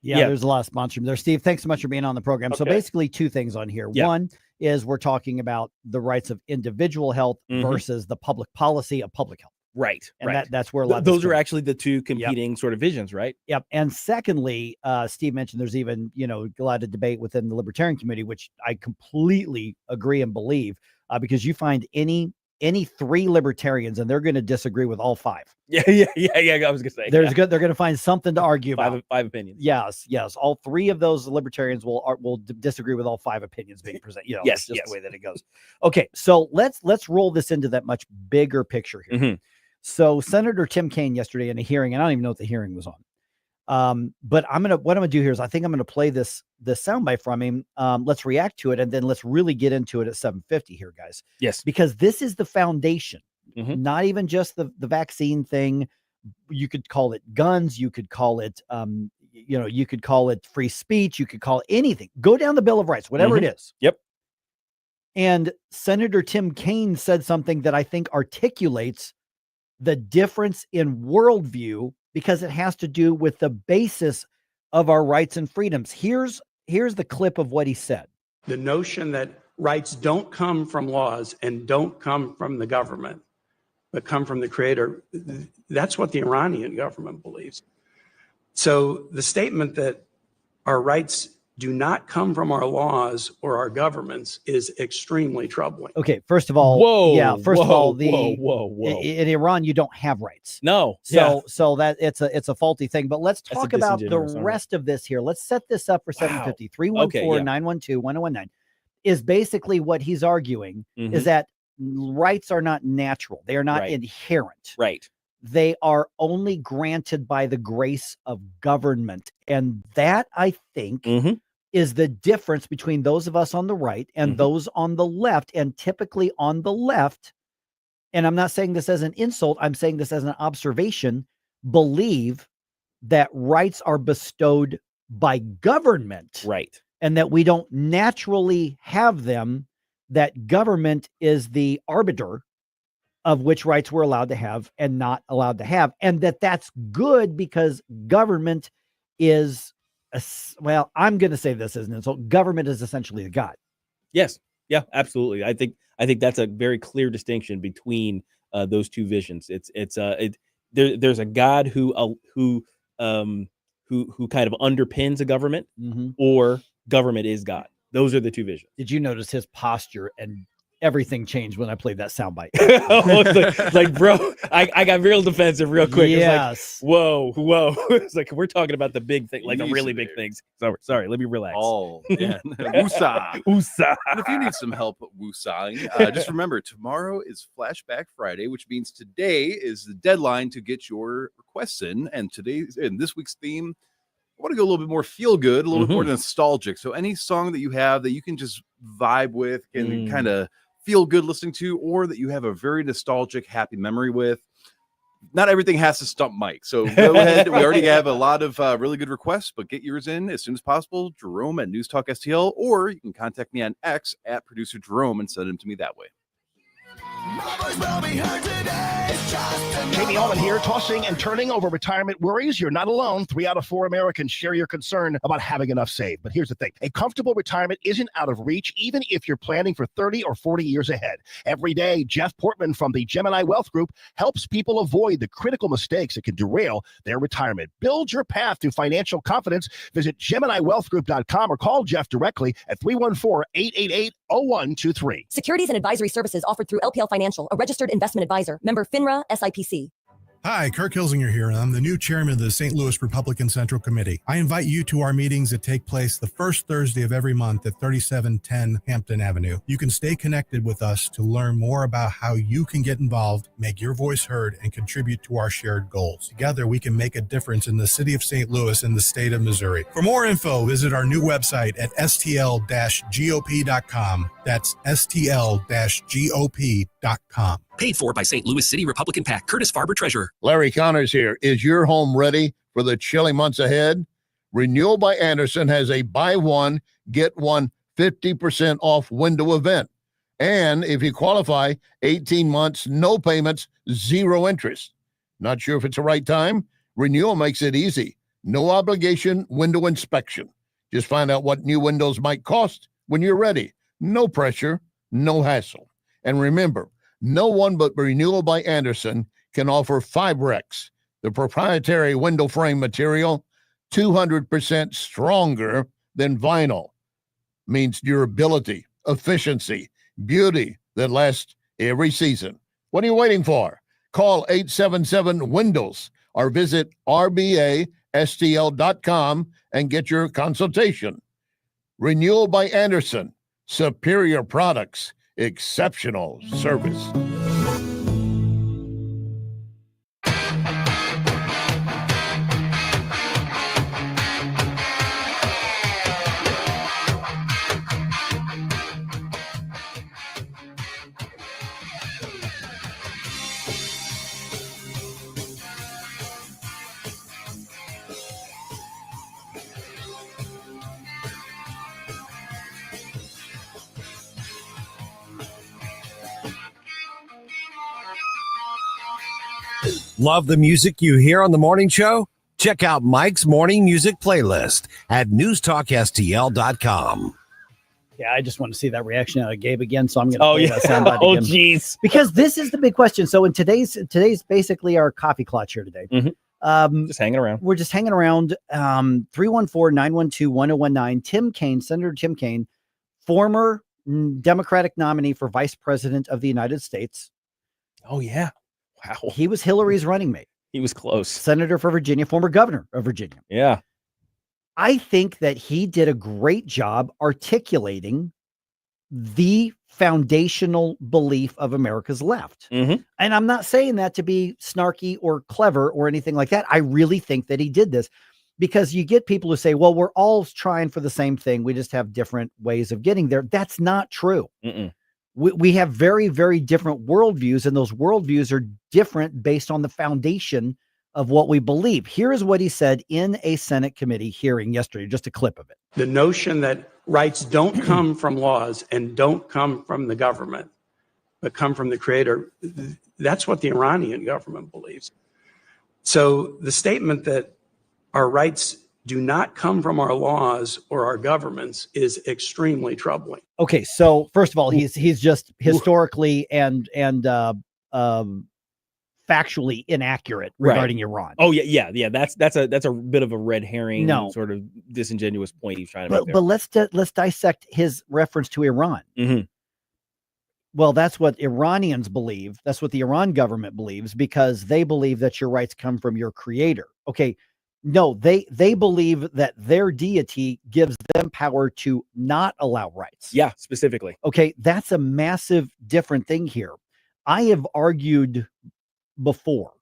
Yeah, there's a lot of sponsorship there. Steve, thanks so much for being on the program. So basically two things on here. One is we're talking about the rights of individual health versus the public policy of public health. Right. And that's where a lot of those are actually the two competing sort of visions, right? Yep. And secondly, Steve mentioned there's even, a lot of debate within the libertarian community, which I completely agree and believe, because you find any three libertarians and they're going to disagree with all five. Yeah. I was gonna say they're going to find something to argue about. Five opinions. Yes. All three of those libertarians will disagree with all five opinions being presented. It's just the way that it goes. Okay, so let's roll this into that much bigger picture here. So Senator Tim Kaine yesterday in a hearing, and I don't even know what the hearing was on. But what I'm gonna do here is I think I'm gonna play this soundbite from him. Let's react to it, and then let's really get into it at 7:50 here, guys. Yes, because this is the foundation. Not even just the vaccine thing. You could call it guns. You could call it, you could call it free speech. You could call it anything. Go down the Bill of Rights, whatever it is. Yep. And Senator Tim Kaine said something that I think articulates the difference in worldview, because it has to do with the basis of our rights and freedoms. Here's the clip of what he said. The notion that rights don't come from laws and don't come from the government, but come from the creator, that's what the Iranian government believes. So the statement that our rights do not come from our laws or our governments is extremely troubling. Okay, first of all, in Iran, you don't have rights. No. So that it's a faulty thing. But let's talk about the rest of this here. Let's set this up for 750. 314-912-1019 is basically what he's arguing is that rights are not natural. They are not inherent. Right. They are only granted by the grace of government. And that, I think, is the difference between those of us on the right and those on the left. And typically on the left, and I'm not saying this as an insult, I'm saying this as an observation, believe that rights are bestowed by government. Right. And that we don't naturally have them, that government is the arbiter of which rights we're allowed to have and not allowed to have. And that's good because government is, I'm going to say this as an insult. Government is essentially a God. Yes. Yeah, absolutely. I think that's a very clear distinction between those two visions. There's a God who kind of underpins a government, or government is God. Those are the two visions. Did you notice his posture and everything changed when I played that soundbite? like, bro, I got real defensive real quick. Yes. It's like, whoa. It's like, we're talking about the big thing, like the really big things. Sorry, let me relax. Oh, man. Woosah. And if you need some help woosahing, just remember, tomorrow is Flashback Friday, which means today is the deadline to get your requests in. And this week's theme, I want to go a little bit more feel good, a little bit more nostalgic. So any song that you have that you can just vibe with and kind of feel good listening to, or that you have a very nostalgic, happy memory with. Not everything has to stump Mike. So go ahead. We already have a lot of really good requests, but get yours in as soon as possible. Jerome at NewsTalkSTL, or you can contact me on X at Producer Jerome and send them to me that way. Jamie Allman here, tossing and turning over retirement worries. You're not alone. 3 out of 4 Americans share your concern about having enough saved. But here's the thing. A comfortable retirement isn't out of reach, even if you're planning for 30 or 40 years ahead. Every day, Jeff Portman from the Gemini Wealth Group helps people avoid the critical mistakes that can derail their retirement. Build your path to financial confidence. Visit GeminiWealthGroup.com or call Jeff directly at 314-888-0123. Securities and advisory services offered through LPL Financial, a registered investment advisor. Member FINRA SIPC. Hi, Kirk Hilsinger here, and I'm the new chairman of the St. Louis Republican Central Committee. I invite you to our meetings that take place the first Thursday of every month at 3710 Hampton Avenue. You can stay connected with us to learn more about how you can get involved, make your voice heard, and contribute to our shared goals. Together, we can make a difference in the city of St. Louis and the state of Missouri. For more info, visit our new website at stl-gop.com. That's stl-gop.com. Paid for by St. Louis City Republican PAC. Curtis Farber, Treasurer. Larry Connors here. Is your home ready for the chilly months ahead? Renewal by Andersen has a buy one, get one 50% off window event. And if you qualify, 18 months, no payments, 0 interest. Not sure if it's the right time? Renewal makes it easy. No obligation window inspection. Just find out what new windows might cost when you're ready. No pressure, no hassle. And remember, no one but Renewal by Andersen can offer Fibrex, the proprietary window frame material, 200% stronger than vinyl. Means durability, efficiency, beauty that lasts every season. What are you waiting for? Call 877-WINDOWS or visit rbastl.com and get your consultation. Renewal by Andersen, superior products, exceptional service. Love the music you hear on the morning show? Check out Mike's morning music playlist at newstalkstl.com. Yeah, I just want to see that reaction out of Gabe again, so I'm going to play that soundbite Oh, again. jeez. Because this is the big question. So in today's basically our coffee clutch here today. Just hanging around. We're just hanging around. 314-912-1019. Tim Kaine, Senator Tim Kaine, former Democratic nominee for Vice President of the United States. Oh, yeah. Wow. He was Hillary's running mate. He was close. Senator for Virginia, former governor of Virginia. Yeah. I think that he did a great job articulating the foundational belief of America's left. And I'm not saying that to be snarky or clever or anything like that. I really think that he did this because you get people who say, well, we're all trying for the same thing. We just have different ways of getting there. That's not true. We have very, very different worldviews, and those worldviews are different based on the foundation of what we believe. Here is what he said in a Senate committee hearing yesterday, just a clip of it. The notion that rights don't come from laws and don't come from the government, but come from the creator, that's what the Iranian government believes. So the statement that our rights do not come from our laws or our governments is extremely troubling. Okay, so first of all, he's just historically and factually inaccurate regarding Iran. Oh yeah. That's a bit of a red herring, sort of disingenuous point he's trying to make there. But let's dissect his reference to Iran. Well, that's what Iranians believe. That's what the Iran government believes, because they believe that your rights come from your creator. Okay. No, they believe that their deity gives them power to not allow rights. Yeah, specifically. Okay, that's a massive different thing here. I have argued before.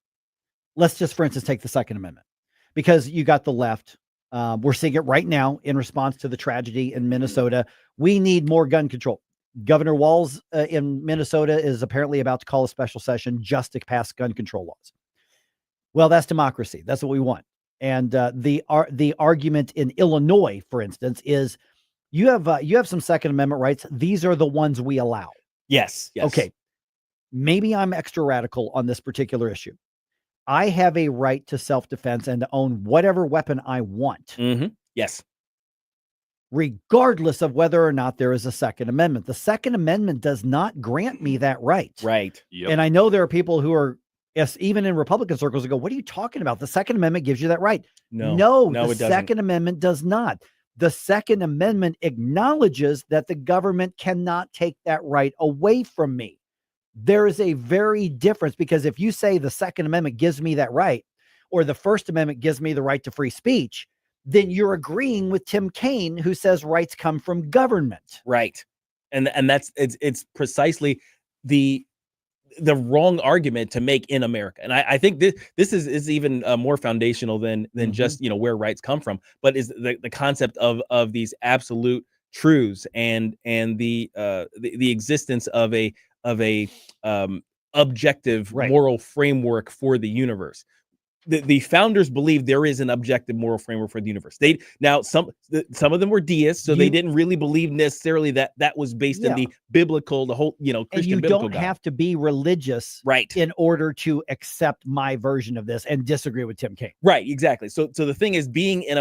Let's just, for instance, take the Second Amendment, because you got the left. We're seeing it right now in response to the tragedy in Minnesota. We need more gun control. Governor Walz in Minnesota is apparently about to call a special session just to pass gun control laws. Well, that's democracy. That's what we want. And the argument in Illinois, for instance, is you have some Second Amendment rights. These are the ones we allow. Yes. Okay. maybe I'm extra radical on this particular issue. I have a right to self-defense and to own whatever weapon I want. Yes. Regardless of whether or not there is a Second Amendment. The Second Amendment does not grant me that right. Right. And I know there are people who are, yes, even in Republican circles, who go, what are you talking about? The Second Amendment gives you that right. No, the it doesn't. Second Amendment does not. The Second Amendment acknowledges that the government cannot take that right away from me. There is a very difference, because if you say the Second Amendment gives me that right, or the First Amendment gives me the right to free speech, then you're agreeing with Tim Kaine, who says rights come from government. Right. And that's it's precisely the wrong argument to make in America. And I think this is even more foundational than just, where rights come from, but is the concept of these absolute truths and the existence of a objective moral framework for the universe. The founders believed there is an objective moral framework for the universe. Some of them were deists, so they didn't really believe necessarily that was based in the biblical, the whole, Christian and you biblical don't God. have to be religious, in order to accept my version of this and disagree with Tim Kaine. Right, exactly. So the thing is,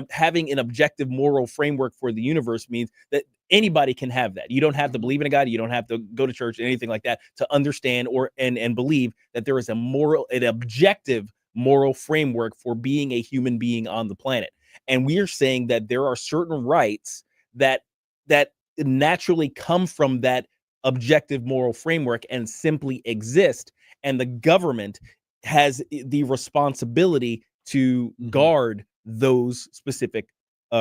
having an objective moral framework for the universe means that anybody can have that. You don't have to believe in a God. You don't have to go to church or anything like that to understand and believe that there is an objective moral framework for being a human being on the planet. And we are saying that there are certain rights that naturally come from that objective moral framework and simply exist. And the government has the responsibility to guard those specific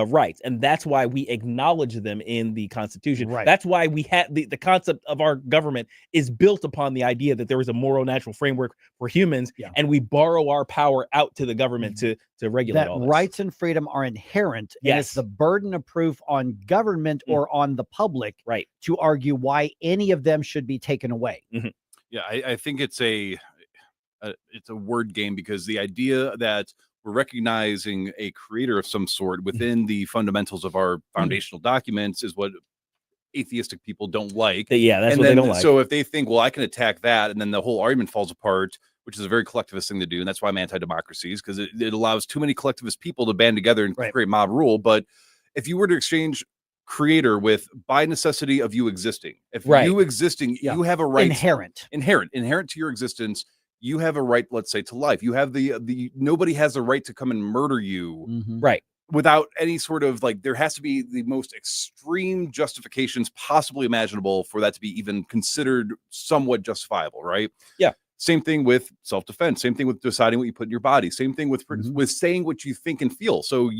rights. And that's why we acknowledge them in the Constitution. Right. That's why we have the concept of our government is built upon the idea that there is a moral natural framework for humans, and we borrow our power out to the government to regulate That all this. rights and freedom are inherent, and it's the burden of proof on government or on the public to argue why any of them should be taken away. Yeah, I think it's a word game, because the idea that we're recognizing a creator of some sort within the fundamentals of our foundational documents is what atheistic people don't like. Yeah, that's and what then, they don't like. So if they think, well, I can attack that, and then the whole argument falls apart, which is a very collectivist thing to do, and that's why I'm anti-democracy, because it allows too many collectivist people to band together and create mob rule. But if you were to exchange creator with by necessity of you existing, if you existing, you have a right inherent to your existence. You have a right, let's say, to life. You have the nobody has the right to come and murder you, right? Without any sort of there has to be the most extreme justifications possibly imaginable for that to be even considered somewhat justifiable, right? Yeah. Same thing with self-defense. Same thing with deciding what you put in your body. Same thing with saying what you think and feel. So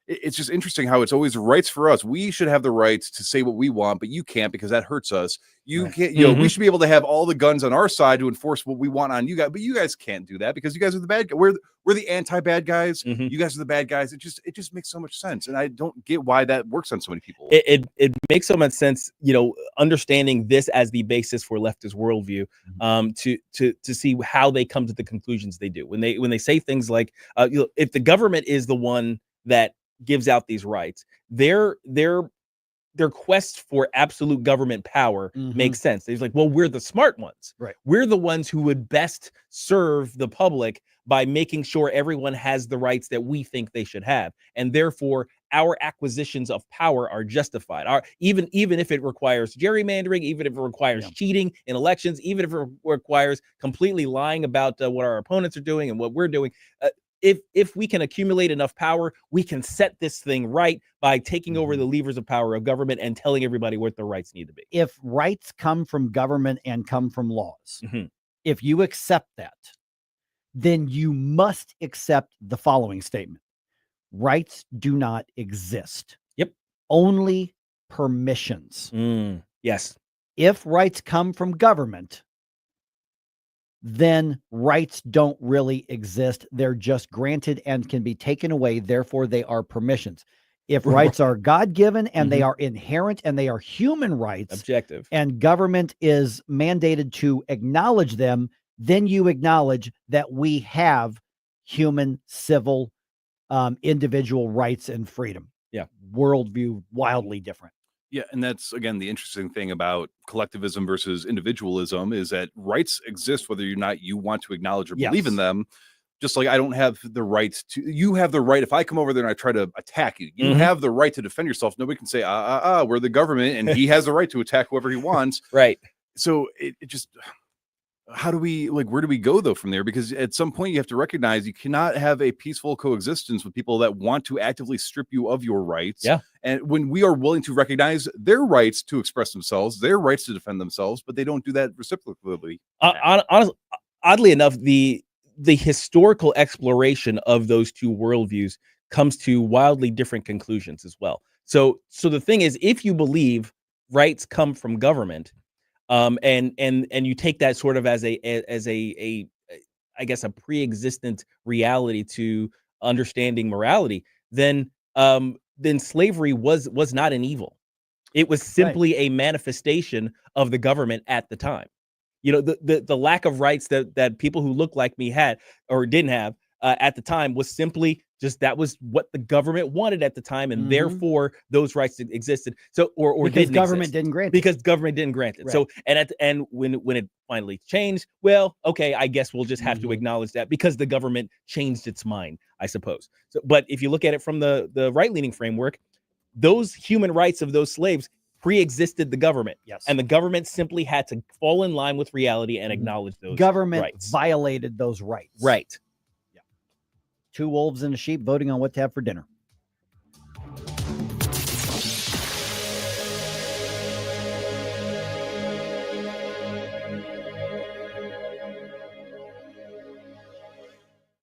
it's just interesting how it's always rights for us. We should have the rights to say what we want, but you can't, because that hurts us. You can't, we should be able to have all the guns on our side to enforce what we want on you guys, but you guys can't do that because you guys are the bad guys. We're the anti-bad guys. You guys are the bad guys. It just makes so much sense. And I don't get why that works on so many people. It makes so much sense, understanding this as the basis for leftist worldview, to see how they come to the conclusions they do. When they say things like, if the government is the one that gives out these rights, their quest for absolute government power makes sense. They're like, well, we're the smart ones, right? We're the ones who would best serve the public by making sure everyone has the rights that we think they should have, and therefore our acquisitions of power are justified. Even if it requires gerrymandering, even if it requires cheating in elections, even if it requires completely lying about what our opponents are doing and what we're doing. If we can accumulate enough power, we can set this thing right by taking over the levers of power of government and telling everybody what their rights need to be. If rights come from government and come from laws, if you accept that, then you must accept the following statement: rights do not exist. Yep. Only permissions. Yes. If rights come from government, then rights don't really exist. They're just granted and can be taken away. Therefore, they are permissions. If rights are God-given and they are inherent and they are human rights, objective, and government is mandated to acknowledge them, then you acknowledge that we have human, civil, individual rights and freedom. Yeah. Worldview, wildly different. Yeah, and that's again the interesting thing about collectivism versus individualism is that rights exist whether or not you want to acknowledge or believe in Yes. them. Just like I don't have the right to, you have the right. If I come over there and I try to attack you, you Mhm. have the right to defend yourself. Nobody can say, we're the government, and he has the right to attack whoever he wants. Right. So it just, how do we, like, where do we go though from there? Because at some point you have to recognize you cannot have a peaceful coexistence with people that want to actively strip you of your rights. Yeah. And when we are willing to recognize their rights to express themselves, their rights to defend themselves, but they don't do that reciprocally. Honestly, oddly enough, the historical exploration of those two worldviews comes to wildly different conclusions as well. So the thing is, if you believe rights come from government, and you take that sort of as a I guess a pre-existent reality to understanding morality, then slavery was not an evil. It was simply a manifestation of the government at the time. You know, the lack of rights that people who look like me had or didn't have at the time was simply just that was what the government wanted at the time, and therefore those rights existed. So or because didn't government exist. didn't grant it. Because government didn't grant it. Right. So and when it finally changed, well, okay, I guess we'll just have to acknowledge that because the government changed its mind, I suppose. So, but if you look at it from the right-leaning framework, those human rights of those slaves pre-existed the government. Yes. And the government simply had to fall in line with reality and acknowledge those Government rights. violated those rights. Right. Yeah. Two wolves and a sheep voting on what to have for dinner.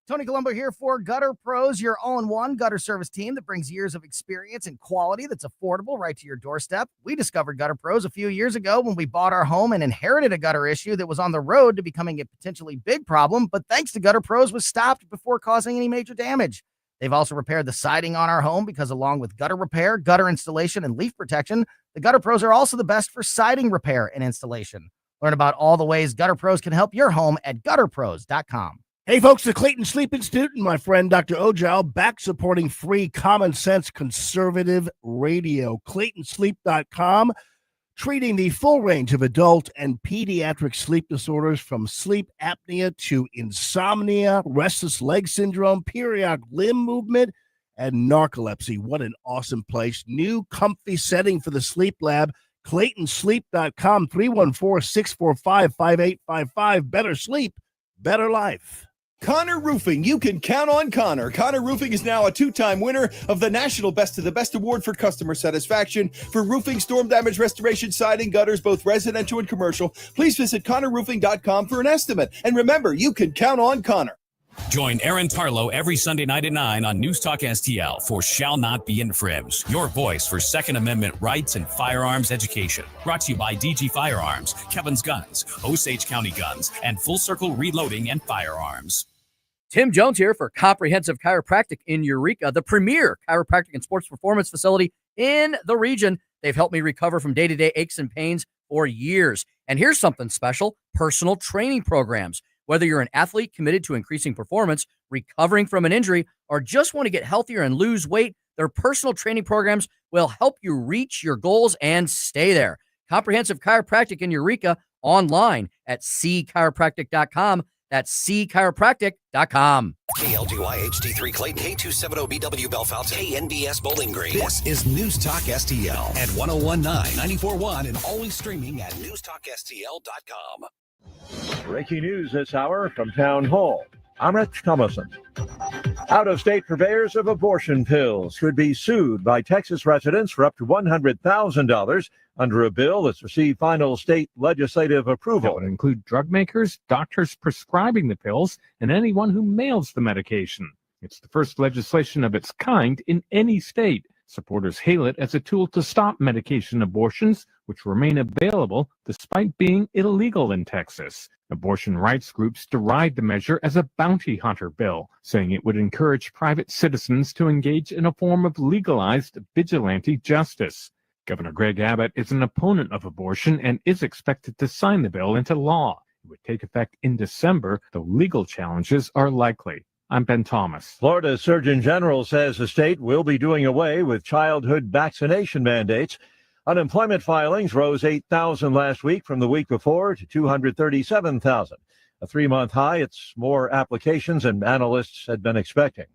Tony Colombo here for Gutter Pros, your all-in-one gutter service team that brings years of experience and quality that's affordable right to your doorstep. We discovered Gutter Pros a few years ago when we bought our home and inherited a gutter issue that was on the road to becoming a potentially big problem, but thanks to Gutter Pros was stopped before causing any major damage. They've also repaired the siding on our home because along with gutter repair, gutter installation, and leaf protection, the Gutter Pros are also the best for siding repair and installation. Learn about all the ways Gutter Pros can help your home at gutterpros.com. Hey, folks, the Clayton Sleep Institute and my friend Dr. Ojal back supporting free common sense conservative radio. ClaytonSleep.com, treating the full range of adult and pediatric sleep disorders from sleep apnea to insomnia, restless leg syndrome, periodic limb movement, and narcolepsy. What an awesome place. New comfy setting for the sleep lab. ClaytonSleep.com, 314-645-5855. Better sleep, better life. Connor Roofing, you can count on Connor. Connor Roofing is now a two-time winner of the National Best of the Best Award for customer satisfaction for roofing, storm damage restoration, siding, gutters, both residential and commercial. Please visit ConnorRoofing.com for an estimate. And remember, you can count on Connor. Join Aaron Parlow every Sunday night at 9 on News Talk STL for Shall Not Be Infringed, your voice for Second Amendment rights and firearms education. Brought to you by DG Firearms, Kevin's Guns, Osage County Guns, and Full Circle Reloading and Firearms. Tim Jones here for Comprehensive Chiropractic in Eureka, the premier chiropractic and sports performance facility in the region. They've helped me recover from day-to-day aches and pains for years. And here's something special, personal training programs. Whether you're an athlete committed to increasing performance, recovering from an injury, or just want to get healthier and lose weight, their personal training programs will help you reach your goals and stay there. Comprehensive Chiropractic in Eureka, online at cchiropractic.com. That's cchiropractic.com. KLGY HD3 Clayton, K270BW Bellefonte, KNBS Bowling Green. This is News Talk STL at 1019, 94.1, and always streaming at newstalkstl.com. Breaking news this hour from Town Hall. I'm Rich Thomason. Out-of-state purveyors of abortion pills could be sued by Texas residents for up to $100,000 under a bill that's received final state legislative approval. That would include drug makers, doctors prescribing the pills, and anyone who mails the medication. It's the first legislation of its kind in any state. Supporters hail it as a tool to stop medication abortions, which remain available despite being illegal in Texas. Abortion rights groups deride the measure as a bounty hunter bill, saying it would encourage private citizens to engage in a form of legalized vigilante justice. Governor Greg Abbott is an opponent of abortion and is expected to sign the bill into law. It would take effect in December, though legal challenges are likely. I'm Ben Thomas. Florida Surgeon General says the state will be doing away with childhood vaccination mandates. Unemployment filings rose 8,000 last week from the week before to 237,000. A 3-month high. It's more applications than analysts had been expecting.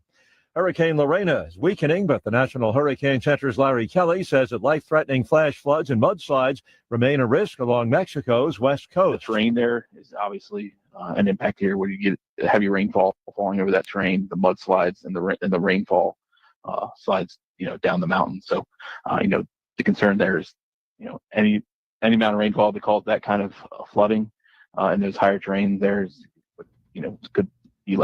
Hurricane Lorena is weakening, but the National Hurricane Center's Larry Kelly says that life-threatening flash floods and mudslides remain a risk along Mexico's west coast. The terrain there is obviously an impact here where you get heavy rainfall falling over that terrain, the mudslides and the rainfall slides, down the mountain. So, the concern there is, any amount of rainfall that causes that kind of flooding in those higher terrain, there's, could be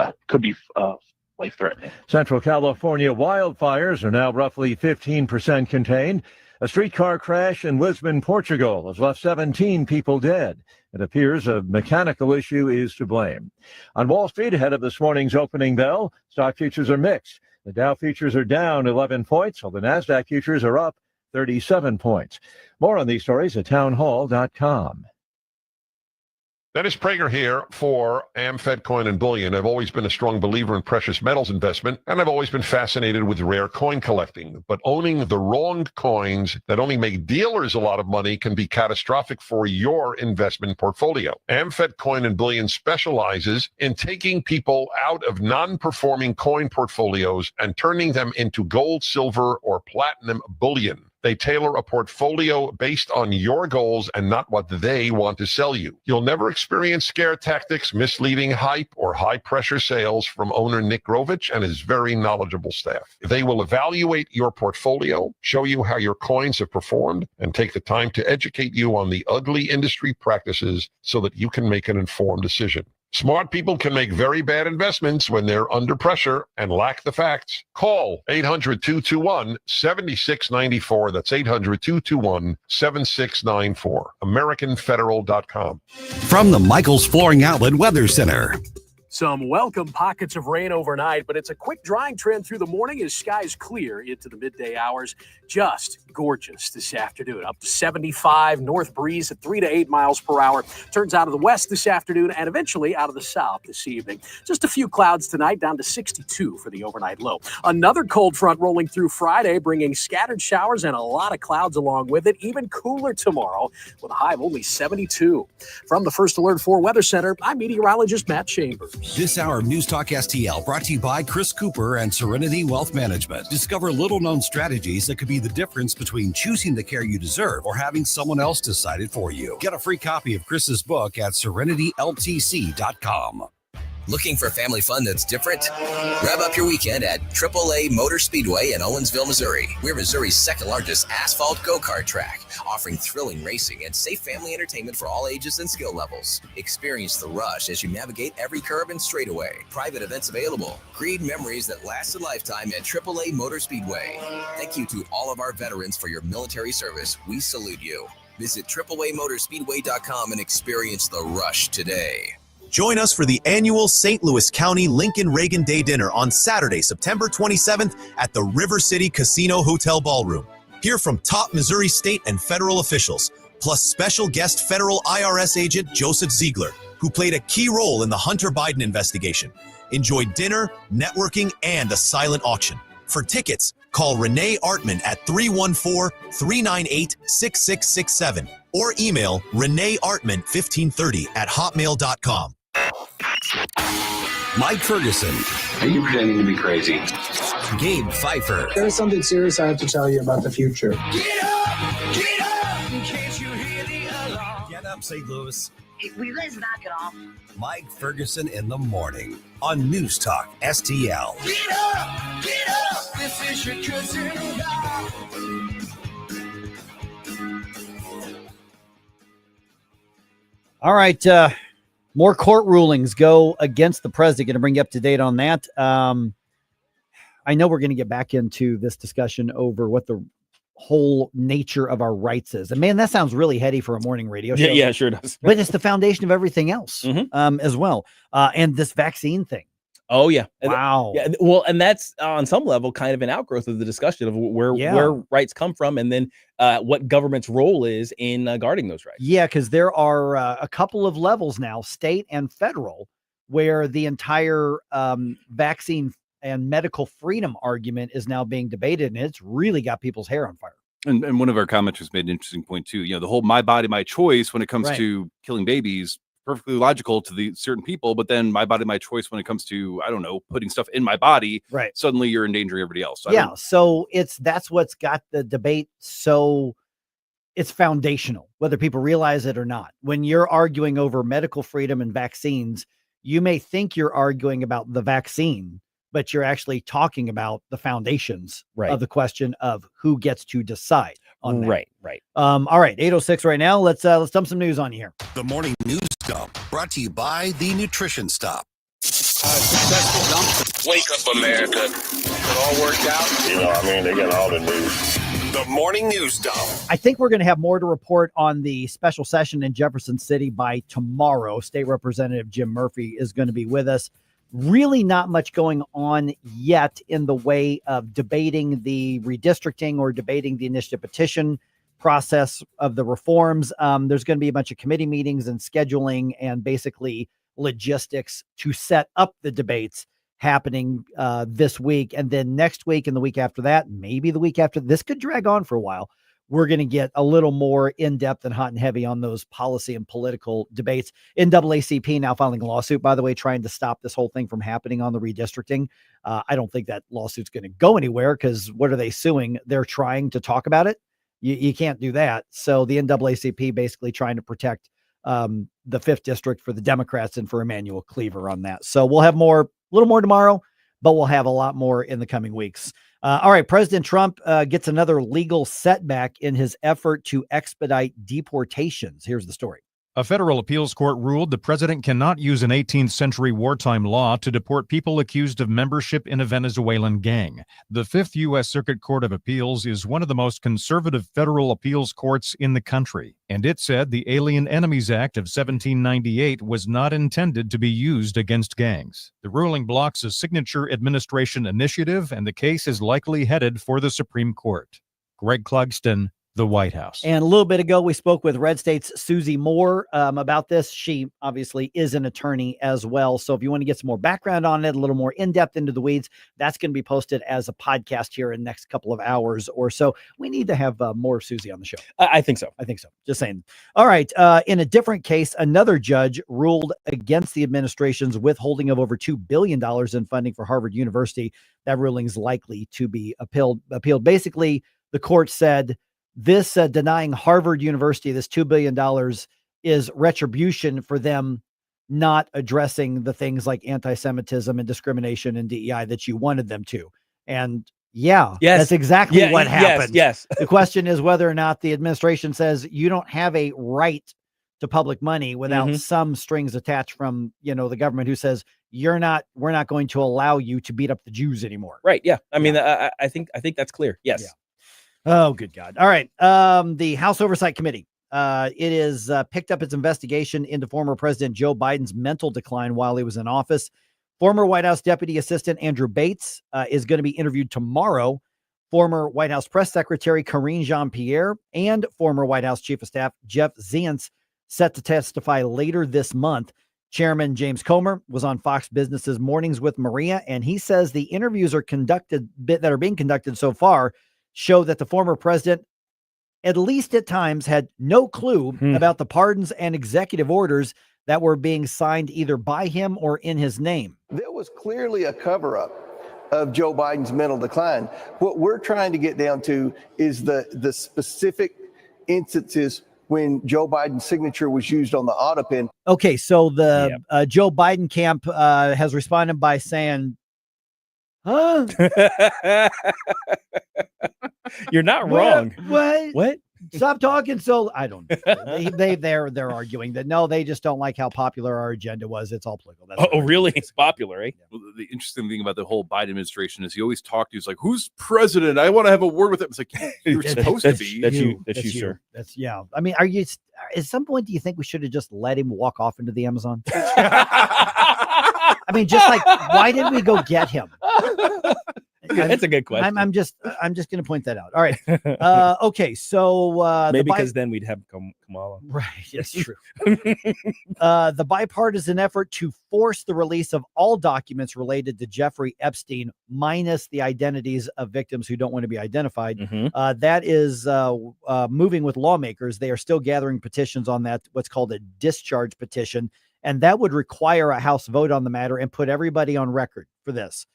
life-threatening. Central California wildfires are now roughly 15% contained. A streetcar crash in Lisbon, Portugal has left 17 people dead. It appears a mechanical issue is to blame. On Wall Street, ahead of this morning's opening bell, stock futures are mixed. The Dow futures are down 11 points, while the NASDAQ futures are up 37 points. More on these stories at townhall.com. Dennis Prager here for AmFed Coin and Bullion. I've always been a strong believer in precious metals investment, and I've always been fascinated with rare coin collecting. But owning the wrong coins that only make dealers a lot of money can be catastrophic for your investment portfolio. AmFed Coin and Bullion specializes in taking people out of non-performing coin portfolios and turning them into gold, silver, or platinum bullion. They tailor a portfolio based on your goals and not what they want to sell you. You'll never experience scare tactics, misleading hype, or high-pressure sales from owner Nick Grovich and his very knowledgeable staff. They will evaluate your portfolio, show you how your coins have performed, and take the time to educate you on the ugly industry practices so that you can make an informed decision. Smart people can make very bad investments when they're under pressure and lack the facts. Call 800-221-7694. That's 800-221-7694. AmericanFederal.com. From the Michaels Flooring Outlet Weather Center. Some welcome pockets of rain overnight, but it's a quick drying trend through the morning as skies clear into the midday hours. Just gorgeous this afternoon. Up to 75, north breeze at 3 to 8 miles per hour. Turns out of the west this afternoon and eventually out of the south this evening. Just a few clouds tonight, down to 62 for the overnight low. Another cold front rolling through Friday, bringing scattered showers and a lot of clouds along with it. Even cooler tomorrow with a high of only 72. From the First Alert 4 Weather Center, I'm meteorologist Matt Chambers. This hour of News Talk STL brought to you by Chris Cooper and Serenity Wealth Management. Discover little-known strategies that could be the difference between choosing the care you deserve or having someone else decide it for you. Get a free copy of Chris's book at serenityltc.com. Looking for family fun that's different? Rev up your weekend at AAA Motor Speedway in Owensville, Missouri. We're Missouri's second largest asphalt go-kart track, offering thrilling racing and safe family entertainment for all ages and skill levels. Experience the rush as you navigate every curve and straightaway. Private events available. Create memories that last a lifetime at AAA Motor Speedway. Thank you to all of our veterans for your military service. We salute you. Visit AAAMotorspeedway.com and experience the rush today. Join us for the annual St. Louis County Lincoln Reagan Day Dinner on Saturday, September 27th at the River City Casino Hotel Ballroom. Hear from top Missouri state and federal officials, plus special guest federal IRS agent Joseph Ziegler, who played a key role in the Hunter Biden investigation. Enjoy dinner, networking, and a silent auction. For tickets, call Renee Artman at 314-398-6667 or email reneeartman1530@hotmail.com. Mike Ferguson. Are you pretending to be crazy? Gabe Phifer. There's something serious I have to tell you about the future. Get up! Get up! In case you hear the alarm. Get up, St. Louis. Will you guys knock it off? Mike Ferguson in the morning on News Talk STL. Get up! Get up! This is your cousin. All right. More court rulings go against the president. Going to bring you up to date on that. I know we're going to get back into this discussion over what the whole nature of our rights is. And man, that sounds really heady for a morning radio show. Yeah, sure does. But it's the foundation of everything else as well. And this vaccine thing. Oh, yeah. Wow. Yeah. Well, and that's on some level kind of an outgrowth of the discussion of where rights come from and then what government's role is in guarding those rights. Yeah, because there are a couple of levels now, state and federal, where the entire vaccine and medical freedom argument is now being debated, and it's really got people's hair on fire. And one of our commenters made an interesting point too. The whole my body, my choice when it comes Right. to killing babies, perfectly logical to the certain people, but then my body, my choice when it comes to, I don't know, putting stuff in my body, Right. suddenly you're endangering everybody else. So So that's what's got the debate so it's foundational, whether people realize it or not. When you're arguing over medical freedom and vaccines, you may think you're arguing about the vaccine, but you're actually talking about the foundations of the question of who gets to decide on that. Right. All right, 8:06 right now. Let's dump some news on you here. The morning news dump brought to you by the Nutrition Stop. Wake up, America. It all worked out. They got all the news. The morning news dump. I think we're going to have more to report on the special session in Jefferson City by tomorrow. State Representative Jim Murphy is going to be with us. Really not much going on yet in the way of debating the redistricting or debating the initiative petition process of the reforms. There's going to be a bunch of committee meetings and scheduling and basically logistics to set up the debates happening this week. And then next week and the week after that, maybe the week after, this could drag on for a while. We're going to get a little more in-depth and hot and heavy on those policy and political debates. NAACP now filing a lawsuit, by the way, trying to stop this whole thing from happening on the redistricting. I don't think that lawsuit's going to go anywhere because what are they suing? They're trying to talk about it. You can't do that. So the NAACP basically trying to protect the 5th district for the Democrats and for Emmanuel Cleaver on that. So we'll have a little more tomorrow, but we'll have a lot more in the coming weeks. All right. President Trump gets another legal setback in his effort to expedite deportations. Here's the story. A federal appeals court ruled the president cannot use an 18th century wartime law to deport people accused of membership in a Venezuelan gang. The 5th U.S. Circuit Court of Appeals is one of the most conservative federal appeals courts in the country, and it said the Alien Enemies Act of 1798 was not intended to be used against gangs. The ruling blocks a signature administration initiative, and the case is likely headed for the Supreme Court. Greg Clugston, the White House. And a little bit ago, we spoke with RedState's Susie Moore about this. She obviously is an attorney as well. So if you want to get some more background on it, a little more in-depth into the weeds, that's going to be posted as a podcast here in the next couple of hours or so. We need to have more Susie on the show. I think so. Just saying. All right. In a different case, another judge ruled against the administration's withholding of over $2 billion in funding for Harvard University. That ruling is likely to be appealed. Basically, the court said, this denying Harvard University this $2 billion is retribution for them not addressing the things like anti-Semitism and discrimination and DEI that you wanted them to. And that's exactly what happened. Yes. The question is whether or not the administration says you don't have a right to public money without some strings attached from, the government who says we're not going to allow you to beat up the Jews anymore. Right. Yeah. I mean, I think that's clear. Yes. Yeah. Oh, good God. All right. The House Oversight Committee, it is picked up its investigation into former President Joe Biden's mental decline while he was in office. Former White House Deputy Assistant Andrew Bates is going to be interviewed tomorrow. Former White House Press Secretary Karine Jean-Pierre and former White House Chief of Staff Jeff Zients set to testify later this month. Chairman James Comer was on Fox Business's Mornings with Maria, and he says the interviews that are being conducted so far show that the former president, at least at times, had no clue about the pardons and executive orders that were being signed either by him or in his name. There was clearly a cover-up of Joe Biden's mental decline. What we're trying to get down to is the specific instances when Joe Biden's signature was used on the audit pen. Okay, so the Joe Biden camp has responded by saying, huh? You're not wrong. What? Stop talking. So I don't know. They're arguing that no, they just don't like how popular our agenda was. It's all political. Oh, really? It's popular, eh? Well, the interesting thing about the whole Biden administration is he always talked to. He's like, "Who's president? I want to have a word with him." It's like you're supposed to be. That's you, sir. I mean, are you? At some point, do you think we should have just let him walk off into the Amazon? I mean, just like, why didn't we go get him? That's a good question. I'm just going to point that out. All right. Okay. So maybe because then we'd have Kamala. Right. Yes, true. The bipartisan effort to force the release of all documents related to Jeffrey Epstein, minus the identities of victims who don't want to be identified, that is moving with lawmakers. They are still gathering petitions on that, what's called a discharge petition. And that would require a House vote on the matter and put everybody on record for this.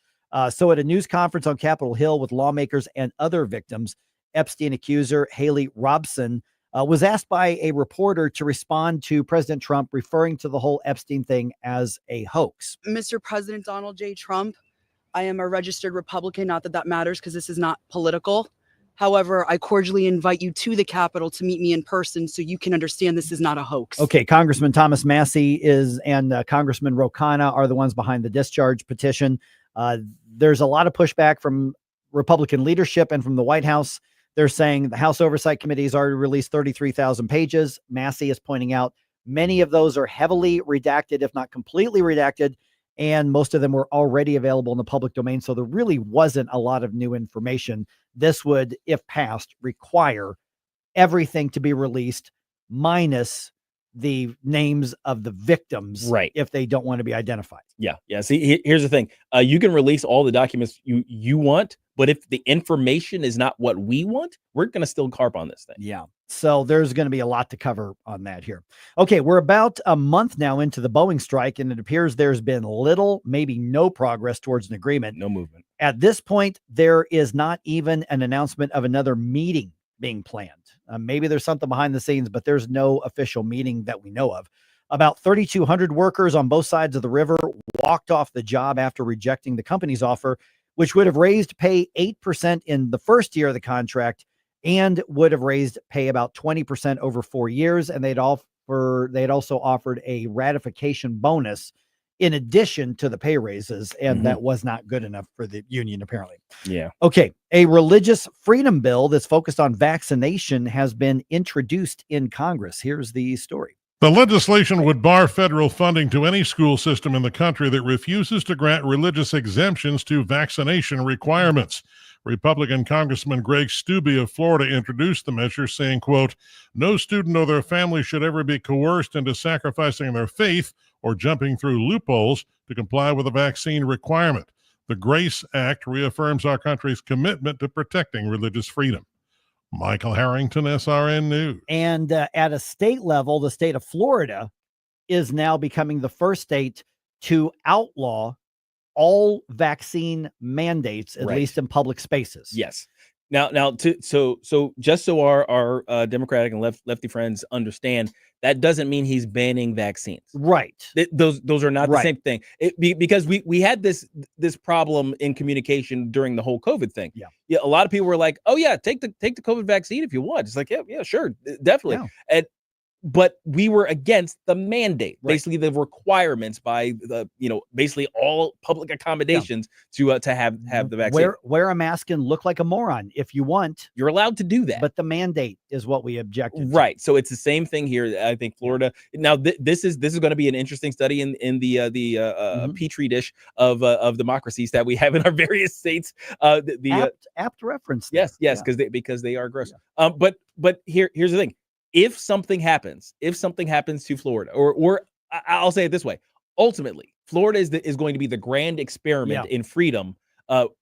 So at a news conference on Capitol Hill with lawmakers and other victims, Epstein accuser Haley Robson was asked by a reporter to respond to President Trump referring to the whole Epstein thing as a hoax. Mr. President Donald J. Trump, I am a registered Republican. Not that that matters because this is not political. However, I cordially invite you to the Capitol to meet me in person so you can understand this is not a hoax. Okay, Congressman Thomas Massey and Congressman Ro Khanna are the ones behind the discharge petition. There's a lot of pushback from Republican leadership and from the White House. They're saying the House Oversight Committee has already released 33,000 pages. Massey is pointing out many of those are heavily redacted, if not completely redacted, and most of them were already available in the public domain. So there really wasn't a lot of new information. This would, if passed, require everything to be released, minus the names of the victims, right? If they don't want to be identified. Yeah. See, here's the thing: you can release all the documents you want, but if the information is not what we want, we're going to still harp on this thing. Yeah. So there's going to be a lot to cover on that here. Okay, we're about a month now into the Boeing strike, and it appears there's been little, maybe no progress towards an agreement. No movement. At this point, there is not even an announcement of another meeting being planned. Maybe there's something behind the scenes, but there's no official meeting that we know of. About 3,200 workers on both sides of the river walked off the job after rejecting the company's offer, which would have raised pay 8% in the first year of the contract and would have raised pay about 20% over 4 years. And they'd also offered a ratification bonus in addition to the pay raises. And that was not good enough for the union, apparently. Yeah. Okay. A religious freedom bill that's focused on vaccination has been introduced in Congress. Here's the story. The legislation would bar federal funding to any school system in the country that refuses to grant religious exemptions to vaccination requirements. Republican Congressman Greg Steube of Florida introduced the measure, saying, quote, "No student or their family should ever be coerced into sacrificing their faith or jumping through loopholes to comply with a vaccine requirement. The GRACE Act reaffirms our country's commitment to protecting religious freedom." Michael Harrington, SRN News. And at a state level, the state of Florida is now becoming the first state to outlaw all vaccine mandates, at least in public spaces. Yes. Now, so just so our Democratic and lefty friends understand, that doesn't mean he's banning vaccines. Right. Those are not the same thing. Because we had this problem in communication during the whole COVID thing. Yeah. A lot of people were like, "Oh yeah, take the COVID vaccine if you want." It's like, yeah, sure, definitely. Yeah. But we were against the mandate, basically the requirements by the, basically all public accommodations to have the vaccine. Wear a mask and look like a moron if you want. You're allowed to do that. But the mandate is what we objected to. Right. So it's the same thing here. I think Florida. Now this is going to be an interesting study in the petri dish of democracies that we have in our various states. Apt reference. There. Yes, because they are gross. Yeah. But here's the thing. If something happens to Florida, or I'll say it this way, ultimately, Florida is going to be the grand experiment in freedom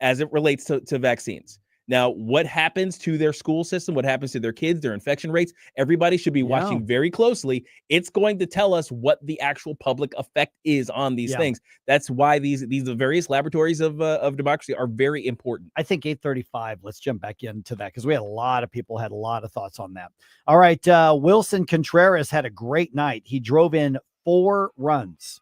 as it relates to vaccines. Now, what happens to their school system, what happens to their kids, their infection rates, everybody should be watching very closely. It's going to tell us what the actual public effect is on these things. That's why these various laboratories of democracy are very important. I think 8:35, let's jump back into that because we had a lot of people had a lot of thoughts on that. All right, Wilson Contreras had a great night. He drove in 4 runs.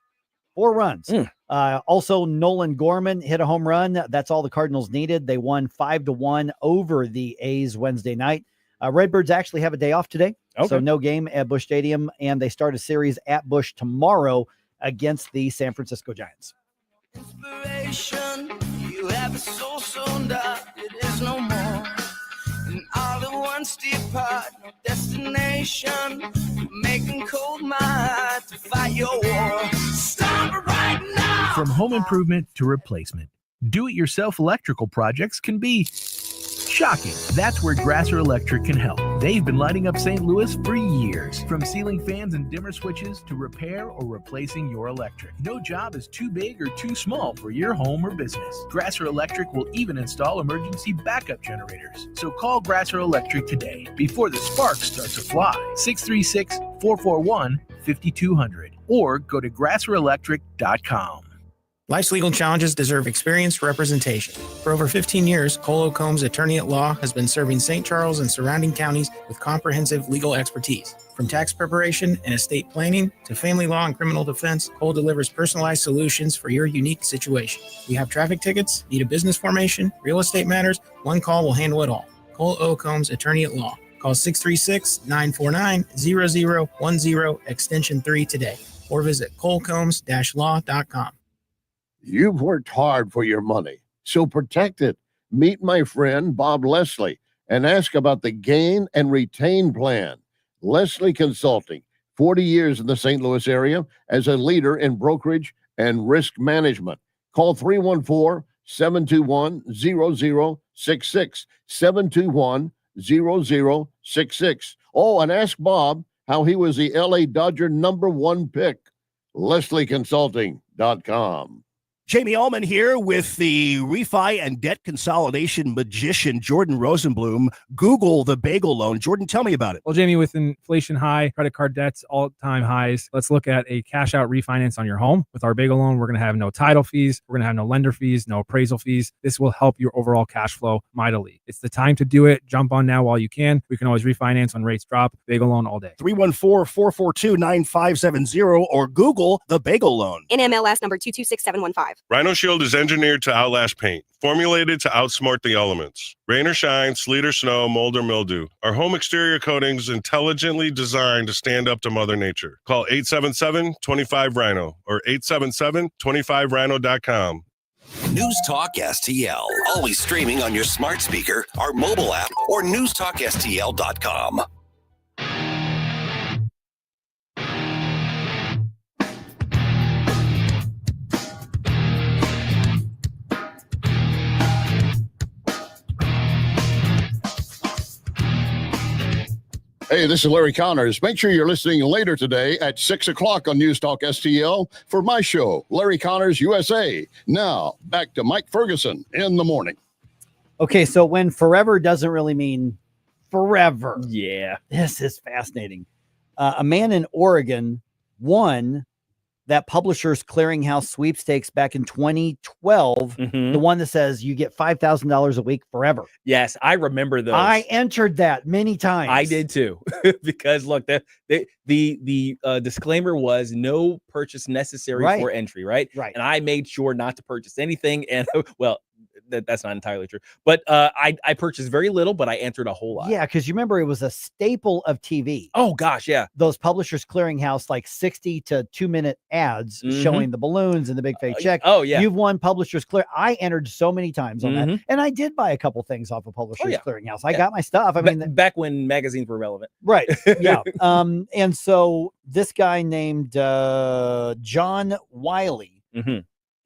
4 runs. Also, Nolan Gorman hit a home run. That's all the Cardinals needed. They won 5-1 over the A's Wednesday night. Redbirds actually have a day off today, so no game at Busch Stadium, and they start a series at Busch tomorrow against the San Francisco Giants. Inspiration, you have a soul sewn up, it is no more. And all the ones depart, no destination, making cold my heart to fight your war. Stop right now! From home improvement to replacement, Do-it-yourself electrical projects can be shocking. That's where Grasser Electric can help. They've been lighting up St. Louis for years. From ceiling fans and dimmer switches to repair or replacing your electric. No job is too big or too small for your home or business. Grasser Electric will even install emergency backup generators. So call Grasser Electric today before the sparks start to fly. 636-441-5200 or go to grasserelectric.com. Life's legal challenges deserve experienced representation. For over 15 years, Cole Combs Attorney at Law has been serving St. Charles and surrounding counties with comprehensive legal expertise. From tax preparation and estate planning to family law and criminal defense, Cole delivers personalized solutions for your unique situation. You have traffic tickets, need a business formation, real estate matters, one call will handle it all. Cole O. Combs Attorney at Law. Call 636-949-0010 extension 3 today or visit colecombs-law.com. You've worked hard for your money, so protect it. Meet my friend Bob Leslie and ask about the Gain and Retain Plan. Leslie Consulting, 40 years in the St. Louis area as a leader in brokerage and risk management. Call 314-721-0066, 721-0066. Oh, and ask Bob how he was the LA Dodger #1 pick. LeslieConsulting.com. Jamie Ullman here with the refi and debt consolidation magician, Jordan Rosenblum. Google the bagel loan. Jordan, tell me about it. Well, Jamie, with inflation high, credit card debts all-time highs, let's look at a cash-out refinance on your home. With our bagel loan, we're going to have no title fees. We're going to have no lender fees, no appraisal fees. This will help your overall cash flow mightily. It's the time to do it. Jump on now while you can. We can always refinance when rates drop. Bagel loan all day. 314-442-9570 or Google the bagel loan. NMLS number 226715. Rhino Shield is engineered to outlast paint, formulated to outsmart the elements. Rain or shine, sleet or snow, mold or mildew. Our home exterior coatings intelligently designed to stand up to Mother Nature. Call 877-25-RHINO or 877-25rhino.com. News Talk STL, always streaming on your smart speaker, our mobile app, or newstalkstl.com. Hey, this is Larry Connors. Make sure you're listening later today at 6 o'clock on News Talk STL for my show, Larry Connors USA. Now, back to Mike Ferguson in the morning. Okay, so when forever doesn't really mean forever. Yeah. This is fascinating. A man in Oregon won that Publishers Clearinghouse sweepstakes back in 2012, the one that says you get $5,000 a week forever. Yes, I remember those. I entered that many times. I did too, because look, the disclaimer was no purchase necessary for entry, right? Right. And I made sure not to purchase anything, and well, that's not entirely true, but I purchased very little, but I entered a whole lot. Yeah, because you remember it was a staple of TV. Oh gosh, yeah. Those Publishers Clearinghouse, like 60 to 2-minute ads showing the balloons and the big fake check. Oh yeah, you've won Publishers Clear. I entered so many times on that, and I did buy a couple things off of Publishers Clearinghouse. I got my stuff. I mean, back when magazines were relevant, right? Yeah. And so this guy named John Wiley.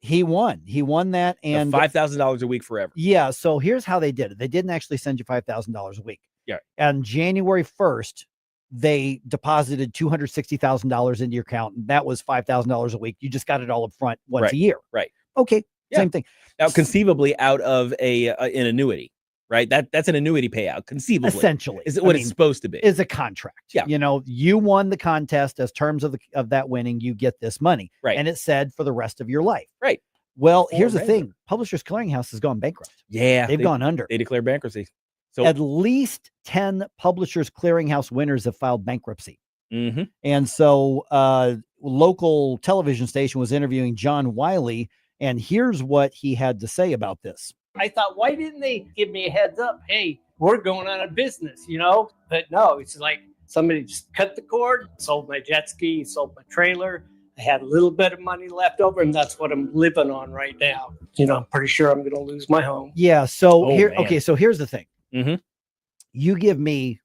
He won that, and $5,000 a week forever. Yeah. So here's how they did it. They didn't actually send you $5,000 a week. Yeah. And January 1st, they deposited $260,000 into your account. And that was $5,000 a week. You just got it all up front once a year. Right. Okay. Yeah. Same thing. Now, conceivably out of an annuity, right? That's an annuity payout, conceivably. Essentially. Is it what it's supposed to be? Is a contract. Yeah. You know, you won the contest as terms of that winning, you get this money. Right. And it said for the rest of your life. Right. Well, here's the thing. Publishers Clearinghouse has gone bankrupt. Yeah. They've gone under. They declared bankruptcy. So at least 10 Publishers Clearinghouse winners have filed bankruptcy. And so local television station was interviewing John Wiley, and here's what he had to say about this. I thought, why didn't they give me a heads up? Hey, we're going on a business, you know? But no, it's like somebody just cut the cord, sold my jet ski, sold my trailer. I had a little bit of money left over, and that's what I'm living on right now. You know, I'm pretty sure I'm going to lose my home. Yeah. So man. Okay. So here's the thing. You give me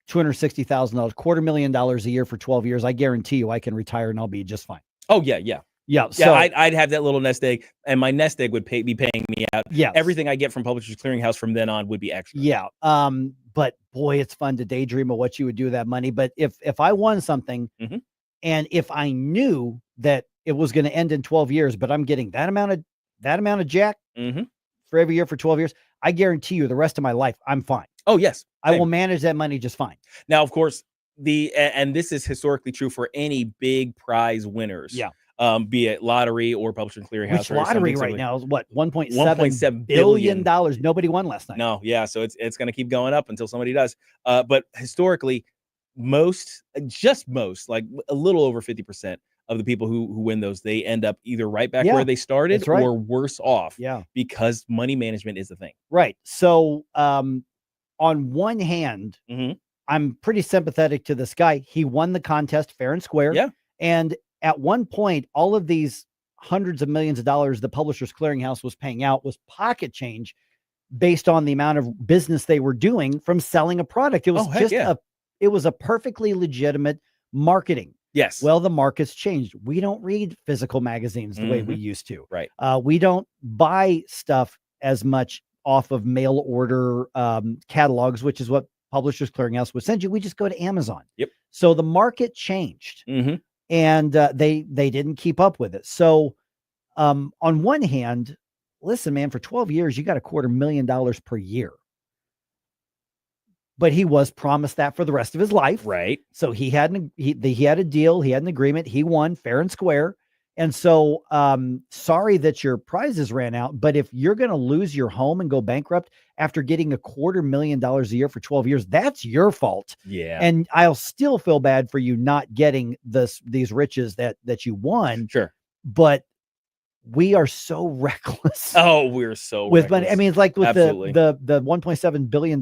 $260,000, $250,000 a year for 12 years. I guarantee you I can retire and I'll be just fine. Oh yeah. Yeah. Yeah. Yeah, So I'd have that little nest egg, and my nest egg would be paying me out. Yes. Everything I get from Publishers Clearinghouse from then on would be extra. yeah. But boy, it's fun to daydream of what you would do with that money. But if I won something, Mhm. and if I knew that it was going to end in 12 years, but I'm getting that amount of jack Mhm. for every year for 12 years, I guarantee you the rest of my life, I'm fine. Oh, yes. I Same. will manage that money just fine. Now, of course, and this is historically true for any big prize winners. Yeah. Be it lottery or Publishing Clearinghouse. Which or lottery something right similar. now is what? $1.7 $1.7 billion. Nobody won last night. No, yeah. So it's going to keep going up until somebody does. But historically, most, like a little over 50% of the people who win those, they end up either right back Yeah, where they started that's right. or worse off. Yeah. Because money management is the thing. Right. So, on one hand, Mhm. I'm pretty sympathetic to this guy. He won the contest fair and square. Yeah. And at one point, all of these hundreds of millions of dollars the Publishers Clearinghouse was paying out was pocket change based on the amount of business they were doing from selling a product. It was heck yeah. it was a perfectly legitimate marketing. Yes. Well, the market's changed. We don't read physical magazines the way we Mhm. used to. Right. We don't buy stuff as much off of mail order catalogs, which is what Publishers Clearinghouse would send you. We just go to Amazon. Yep. So the market changed, Mhm. and they didn't keep up with it. So on one hand, listen, man, for 12 years, you got $250,000 per year. But he was promised that for the rest of his life. Right. So he had a deal, he had an agreement, he won fair and square. And so sorry that your prizes ran out, but if you're going to lose your home and go bankrupt after getting $250,000 a year for 12 years, that's your fault. Yeah. And I'll still feel bad for you not getting these riches that you won. Sure. But we are so reckless. Oh, we're so with reckless. money. I mean, it's like with Absolutely. the $1.7 billion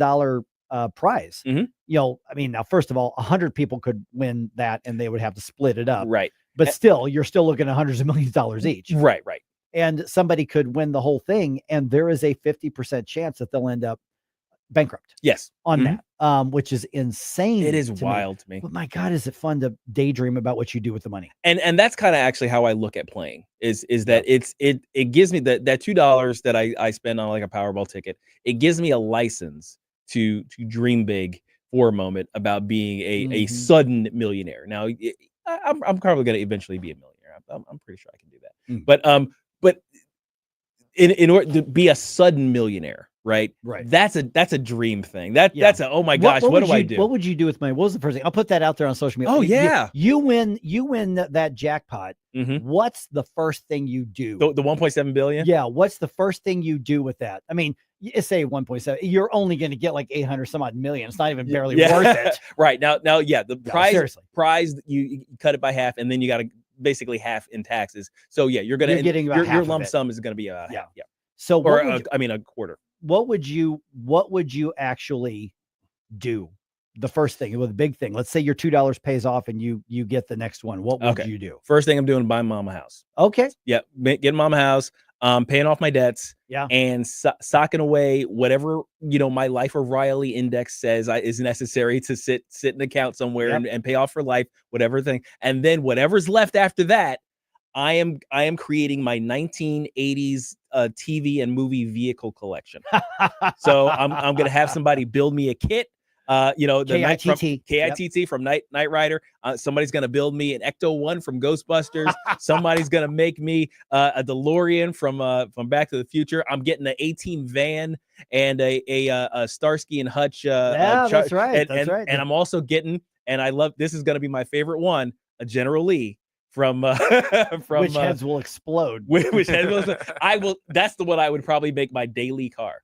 prize. Mhm. You know, I mean, now first of all, 100 people could win that, and they would have to split it up. Right. But still, you're still looking at hundreds of millions of dollars each. Right. Right. And somebody could win the whole thing, and there is a 50% chance that they'll end up bankrupt Yes. on Mhm. that, which is insane. It is to wild to me. But my God, is it fun to daydream about what you do with the money? And that's kind of actually how I look at playing is that it gives me that $2 that I spend on like a Powerball ticket. It gives me a license to dream big for a moment about being a Mhm. sudden millionaire. Now I'm probably going to eventually be a millionaire. I'm pretty sure I can do that. Mm. But in order to be a sudden millionaire, right? Right. That's a dream thing. That's a, oh my gosh, What what would do I you- do? What would you do with money? What was the first thing? I'll put that out there on social media. Oh, yeah. You win that jackpot. Mhm. What's the first thing you do? The 1.7 billion? Yeah. What's the first thing you do with that? I mean, you say 1.7, you're only going to get like 800 some odd million. It's not even barely Yeah. worth it. Right. Now, yeah, the seriously. prize you cut it by half, and then you got to basically half in taxes. So yeah, you're getting about your half of lump it. sum is going to be a Yeah. half. Yeah. So Or what would a quarter. what would you actually do? The first thing, well, the big thing. Let's say your $2 pays off and you get the next one. What would Okay. you do? First thing I'm doing, buying mom a house. Okay. Yeah, getting mom a house, paying off my debts. Yeah. And socking away whatever my Life of Riley index says is necessary to sit an account somewhere Yep. and pay off for life, whatever thing. And then whatever's left after that, I am creating my 1980s TV and movie vehicle collection. So I'm gonna have somebody build me a kit. The KITT from Knight Rider. Somebody's gonna build me an Ecto-1 from Ghostbusters. Somebody's gonna make me a DeLorean from Back to the Future. I'm getting an A-Team van and a Starsky and Hutch. That's right. And I'm also getting, and I love, this is gonna be my favorite one, a General Lee. From which heads will explode. Which heads will explode. That's the one I would probably make my daily car.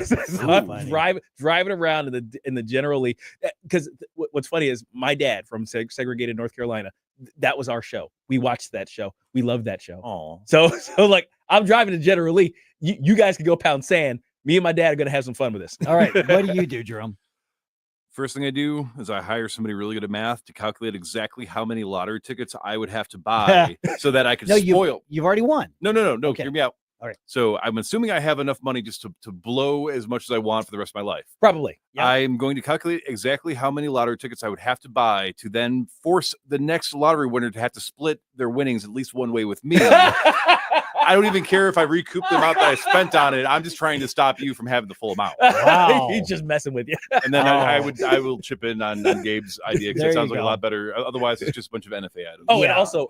So I'm driving around in the General Lee, because what's funny is my dad from segregated North Carolina, that was our show. We watched that show. We loved that show. Oh, so like I'm driving to General Lee. You guys can go pound sand. Me and my dad are gonna have some fun with this. All right, what do you do, Jerome? First thing I do is I hire somebody really good at math to calculate exactly how many lottery tickets I would have to buy so that I could spoil. You've already won. No. Okay. Hear me out. All right. So I'm assuming I have enough money just to blow as much as I want for the rest of my life. Probably. Yeah. I'm going to calculate exactly how many lottery tickets I would have to buy to then force the next lottery winner to have to split their winnings at least one way with me. I don't even care if I recoup the amount that I spent on it. I'm just trying to stop you from having the full amount. Wow. He's just messing with you. And then I will chip in on Gabe's idea because There it sounds you like a go. lot better. Otherwise, it's just a bunch of NFA items. Oh, and Yeah. also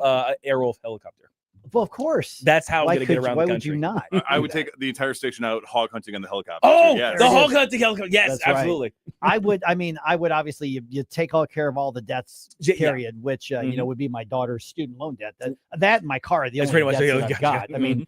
Airwolf helicopter. Well, of course. That's how I'm Why going to get could- around why the would you country. not? I would take the entire station out hog hunting on the helicopter. Oh, yes. the hog hunting helicopter. Yes, That's right. absolutely. I would obviously you take all care of all the debts Yeah. period, which would be my daughter's student loan debt. That and my car are the That's only pretty much debts the that only I've got. I mean,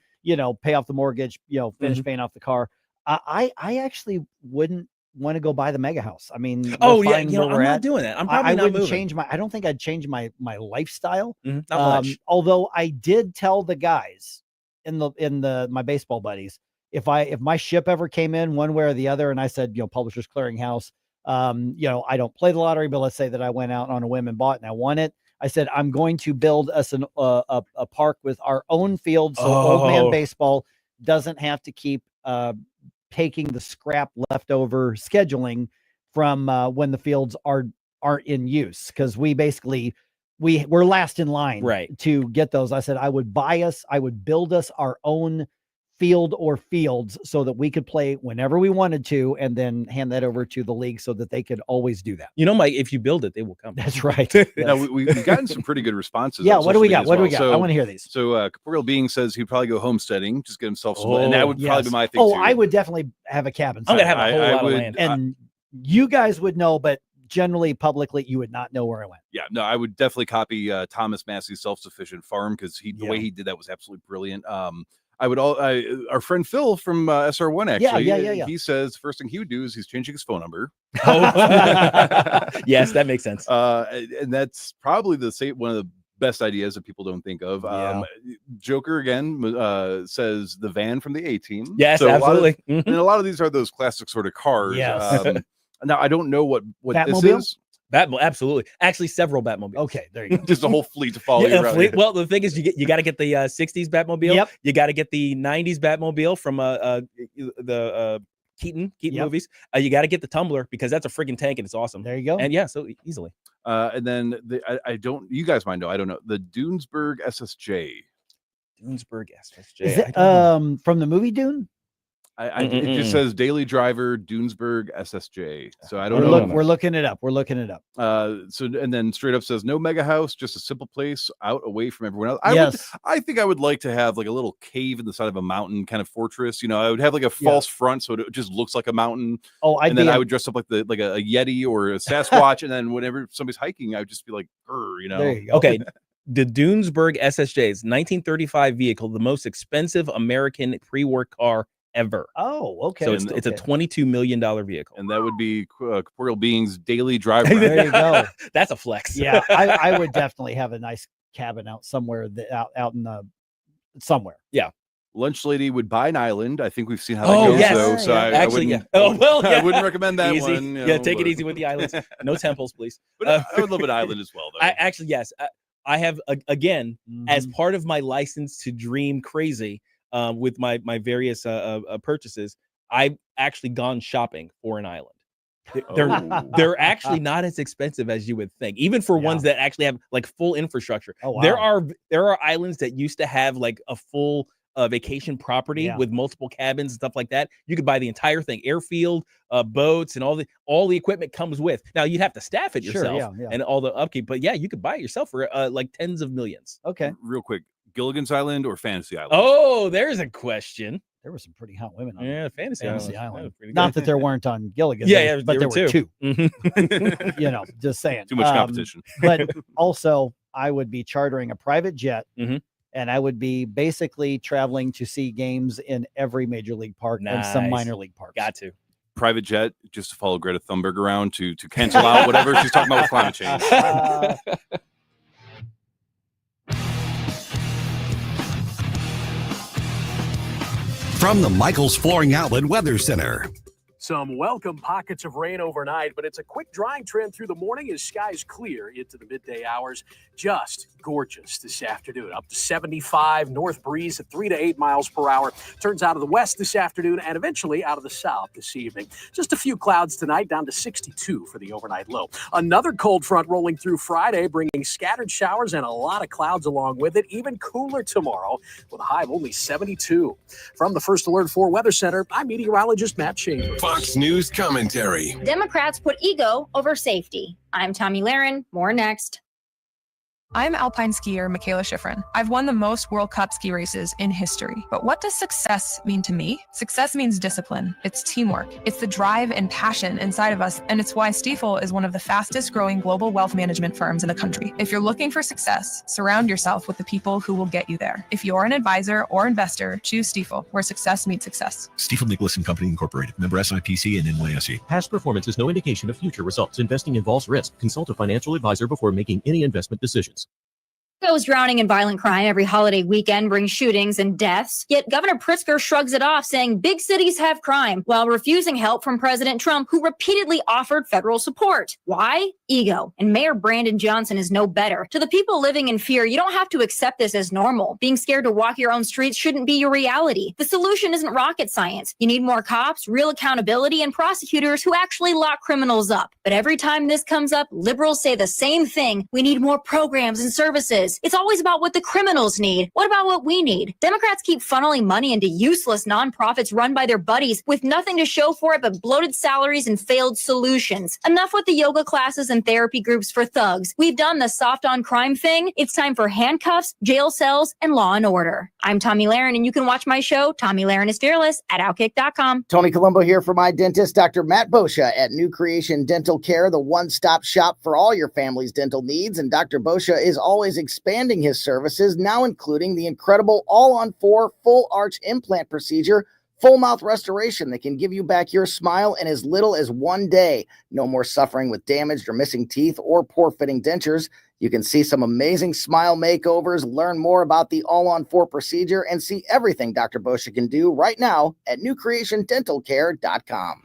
pay off the mortgage, finish paying off the car. I actually wouldn't want to go buy the mega house. I mean, Oh, we're yeah. fine You know, where I'm we're not at. doing that. I'm I probably not wouldn't moving. change I don't think I'd change my lifestyle. Not much. Although I did tell the guys in my baseball buddies, if my ship ever came in one way or the other, and I said, Publishers Clearinghouse, I don't play the lottery, but let's say that I went out on a whim and bought and I won it. I said, I'm going to build us a park with our own field. So old man baseball doesn't have to keep taking the scrap leftover scheduling from when the fields aren't in use. Cause we basically, we're last in line to get those. I said, I would build us our own field or fields so that we could play whenever we wanted to, and then hand that over to the league so that they could always do that. Mike, if you build it, they will come. That's right. Now we've gotten some pretty good responses. Yeah. on What do social we media got? as What do we well. got? So, I want to hear these. So Corporeal Being says he'd probably go homesteading, just get himself some, and that would probably be my thing. Oh, too. I would definitely have a cabin. I'm gonna have a somewhere. whole lot of land. And you guys would know, but generally publicly you would not know where I went. Yeah, no, I would definitely copy Thomas Massey's self-sufficient farm because the way he did that was absolutely brilliant. I would our friend Phil from SR1 actually. Yeah. He says first thing he would do is he's changing his phone number. Yes, that makes sense. And that's probably one of the best ideas that people don't think of. Joker again says the van from the A-Team. Yes, absolutely. And a lot of these are those classic sort of cars. Yes. Now I don't know what this Batmobile? is. Absolutely. Actually, several Batmobiles. Okay, there you go. Just a whole fleet to follow you around. Well, the thing is, you got to get the '60s Batmobile. Yep. You got to get the '90s Batmobile from the Keaton movies. You got to get the Tumbler because that's a friggin' tank and it's awesome. There you go. And yeah, so easily. And then I don't. You guys might know. I don't know the Dunesburg SSJ. Dunesburg SSJ. Is it from the movie Dune? It just says Daily Driver Dunesburg SSJ. So I don't know. We're looking it up. So and then straight up says no mega house, just a simple place out away from everyone else. I think I would like to have like a little cave in the side of a mountain kind of fortress. I would have like a false front so it just looks like a mountain. Oh, and then I would dress up like a Yeti or a Sasquatch, and then whenever somebody's hiking, I would just be like, There you go. Okay. The Dunesburg SSJ is 1935 vehicle, the most expensive American pre-war car ever. Oh, okay. So it's a $22 million vehicle. And that would be Corporeal Being's Daily Driver. There you go. That's a flex. Yeah, I would definitely have a nice cabin out somewhere out in the somewhere. Yeah. Lunch Lady would buy an island. I think we've seen how that goes, though. So I wouldn't, I wouldn't recommend that easy. one. Take it easy with the islands. No temples, please. But I would love an island as well, though. Yes. I have, again, as part of my license to dream crazy, with my various purchases, I've actually gone shopping for an island. They're actually not as expensive as you would think, even for ones that actually have like full infrastructure. Oh, wow. There are islands that used to have like a full vacation property with multiple cabins and stuff like that. You could buy the entire thing, airfield, boats, and all the equipment comes with. Now you'd have to staff it yourself and all the upkeep, but yeah, you could buy it yourself for like tens of millions. Okay, real quick. Gilligan's Island or Fantasy Island? Oh, there's a question. There were some pretty hot women on Fantasy Island. Not that there weren't on Gilligan's. But there were two. Mm-hmm. Just saying. Too much competition. But also, I would be chartering a private jet, and I would be basically traveling to see games in every major league park and some minor league parks. Got to. Private jet just to follow Greta Thunberg around to cancel out whatever she's talking about with climate change. From the Michaels Flooring Outlet Weather Center. Some welcome pockets of rain overnight, but it's a quick drying trend through the morning as skies clear into the midday hours. Just gorgeous this afternoon. Up to 75, north breeze at 3 to 8 miles per hour. Turns out of the west this afternoon and eventually out of the south this evening. Just a few clouds tonight, down to 62 for the overnight low. Another cold front rolling through Friday, bringing scattered showers and a lot of clouds along with it. Even cooler tomorrow with a high of only 72. From the First Alert 4 Weather Center, I'm meteorologist Matt Chambers. Fox News commentary. Democrats put ego over safety. I'm Tommy Lahren. More next. I'm alpine skier Michaela Schifrin. I've won the most World Cup ski races in history. But what does success mean to me? Success means discipline. It's teamwork. It's the drive and passion inside of us. And it's why Stifel is one of the fastest growing global wealth management firms in the country. If you're looking for success, surround yourself with the people who will get you there. If you're an advisor or investor, choose Stifel, where success meets success. Stifel Nicholas and Company Incorporated. Member SIPC and NYSE. Past performance is no indication of future results. Investing involves risk. Consult a financial advisor before making any investment decisions. Goes drowning in violent crime every holiday weekend brings shootings and deaths. Yet Governor Pritzker shrugs it off, saying big cities have crime, while refusing help from President Trump, who repeatedly offered federal support. Why? Ego. And Mayor Brandon Johnson is no better. To the people living in fear, you don't have to accept this as normal. Being scared to walk your own streets shouldn't be your reality. The solution isn't rocket science. You need more cops, real accountability, and prosecutors who actually lock criminals up. But every time this comes up, liberals say the same thing. We need more programs and services. It's always about what the criminals need. What about what we need? Democrats keep funneling money into useless nonprofits run by their buddies with nothing to show for it but bloated salaries and failed solutions. Enough with the yoga classes and therapy groups for thugs. We've done the soft on crime thing. It's time for handcuffs, jail cells, and law and order. I'm Tommy Lahren, and you can watch my show, Tommy Lahren is Fearless, at Outkick.com. Tony Colombo here for my dentist, Dr. Matt Boscia at New Creation Dental Care, the one-stop shop for all your family's dental needs. And Dr. Boscia is always expanding his services, now including the incredible all-on-4 full arch implant procedure, full mouth restoration that can give you back your smile in as little as 1 day. No more suffering with damaged or missing teeth or poor fitting dentures. You can see some amazing smile makeovers, learn more about the all-on-4 procedure, and see everything Dr. Boscia can do right now at newcreationdentalcare.com.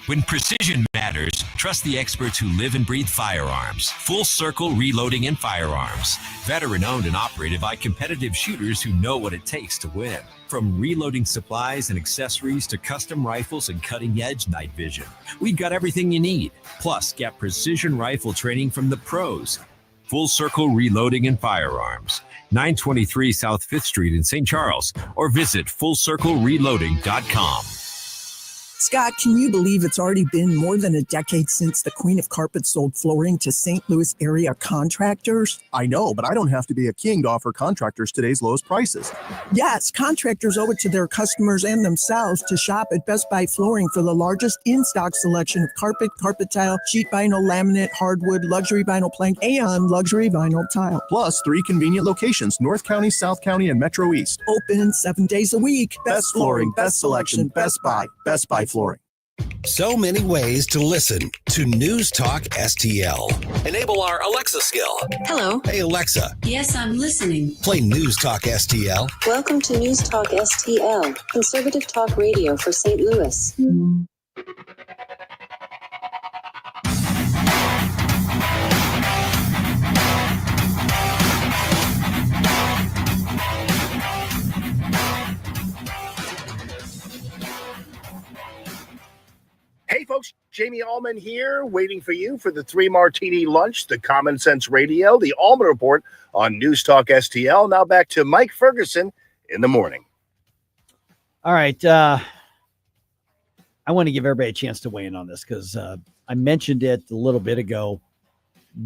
When precision matters, trust the experts who live and breathe firearms. Full Circle Reloading and Firearms. Veteran owned and operated by competitive shooters who know what it takes to win. From reloading supplies and accessories to custom rifles and cutting-edge night vision, we've got everything you need. Plus, get precision rifle training from the pros. Full Circle Reloading and Firearms. 923 South 5th Street in St. Charles, or visit FullCircleReloading.com. Scott, can you believe it's already been more than a decade since the Queen of Carpet sold flooring to St. Louis area contractors? I know, but I don't have to be a king to offer contractors today's lowest prices. Yes, contractors owe it to their customers and themselves to shop at Best Buy Flooring for the largest in-stock selection of carpet, carpet tile, sheet vinyl, laminate, hardwood, luxury vinyl plank, and luxury vinyl tile. Plus 3 convenient locations, North County, South County, and Metro East. Open 7 days a week. Best flooring, best selection, Best Buy. Best Buy Flooring. So many ways to listen to News Talk STL. Enable our Alexa skill. Hello. Hey, Alexa. Yes, I'm listening. Play News Talk STL. Welcome to News Talk STL, conservative talk radio for St. Louis. Hey folks, Jamie Allman here, waiting for you for the 3 Martini Lunch, the Common Sense Radio, the Allman Report on News Talk STL. Now back to Mike Ferguson in the morning. All right. I want to give everybody a chance to weigh in on this because I mentioned it a little bit ago.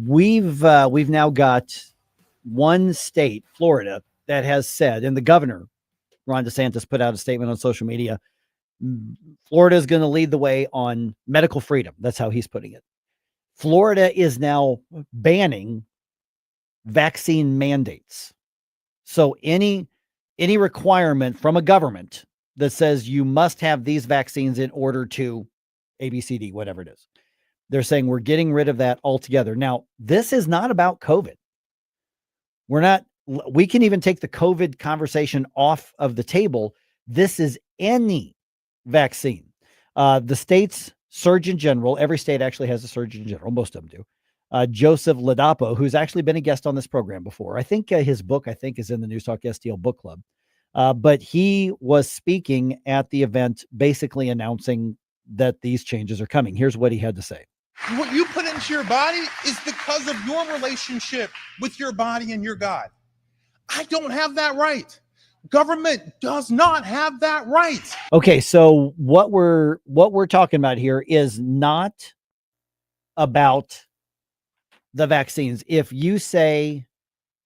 We've now got one state, Florida, that has said, and the governor, Ron DeSantis, put out a statement on social media, Florida is going to lead the way on medical freedom. That's how he's putting it. Florida is now banning vaccine mandates. So any requirement from a government that says you must have these vaccines in order to ABCD, whatever it is, they're saying we're getting rid of that altogether. Now, this is not about COVID. We can even take the COVID conversation off of the table. This is any vaccine. The state's Surgeon General, every state actually has a Surgeon General, most of them do. Joseph Ladapo, who's actually been a guest on this program before. I think his book, is in the News Talk STL book club. But he was speaking at the event, basically announcing that these changes are coming. Here's what he had to say. What you put into your body is because of your relationship with your body and your God. I don't have that right. Government does not have that right. Okay, so what we're talking about here is not about the vaccines. If you say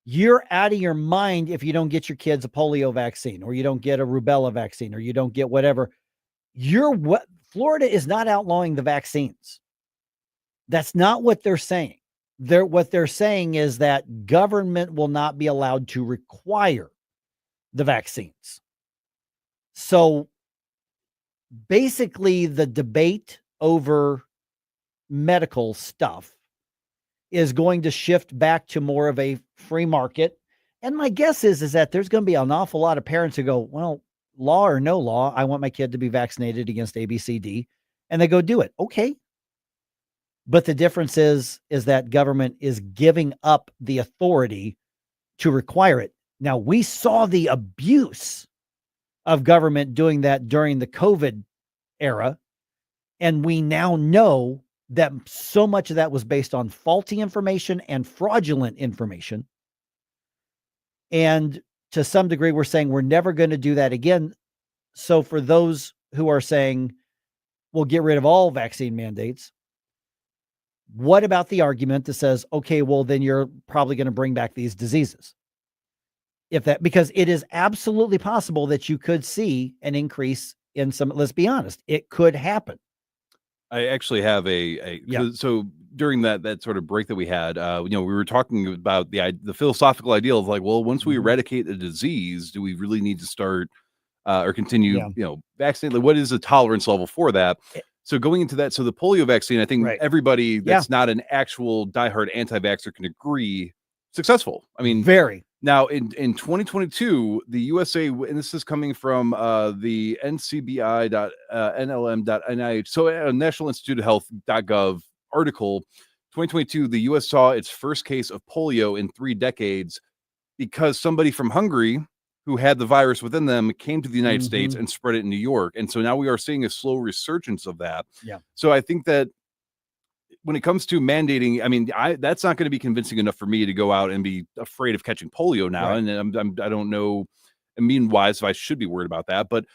you're out of your mind if you don't get your kids a polio vaccine, or you don't get a rubella vaccine, or you don't get whatever, Florida is not outlawing the vaccines. That's not what they're saying. What they're saying is that government will not be allowed to require the vaccines. So basically the debate over medical stuff is going to shift back to more of a free market. And my guess is that there's going to be an awful lot of parents who go, well, law or no law, I want my kid to be vaccinated against ABCD. And they go do it. Okay. But the difference is that government is giving up the authority to require it. Now, we saw the abuse of government doing that during the COVID era. And we now know that so much of that was based on faulty information and fraudulent information. And to some degree, we're saying we're never going to do that again. So for those who are saying, we'll get rid of all vaccine mandates, what about the argument that says, okay, well, then you're probably going to bring back these diseases? Because it is absolutely possible that you could see an increase in some, let's be honest, it could happen. I actually have so during that sort of break that we had, we were talking about the philosophical ideal of like, well, once we eradicate the disease, do we really need to start or continue, vaccinating? Like, what is the tolerance level for that? So going into that, so the polio vaccine, I think everybody that's not an actual diehard anti-vaxxer can agree successul. I mean, very. Now, in 2022, the USA, and this is coming from the ncbi.nlm.nih, so National Institute of Health.gov article, 2022, the U.S. saw its first case of polio in 3 decades because somebody from Hungary who had the virus within them came to the United States and spread it in New York. And so now we are seeing a slow resurgence of that. Yeah. So I think that when it comes to mandating, I mean, that's not going to be convincing enough for me to go out and be afraid of catching polio now. Right. And I don't know, wise if I should be worried about that, but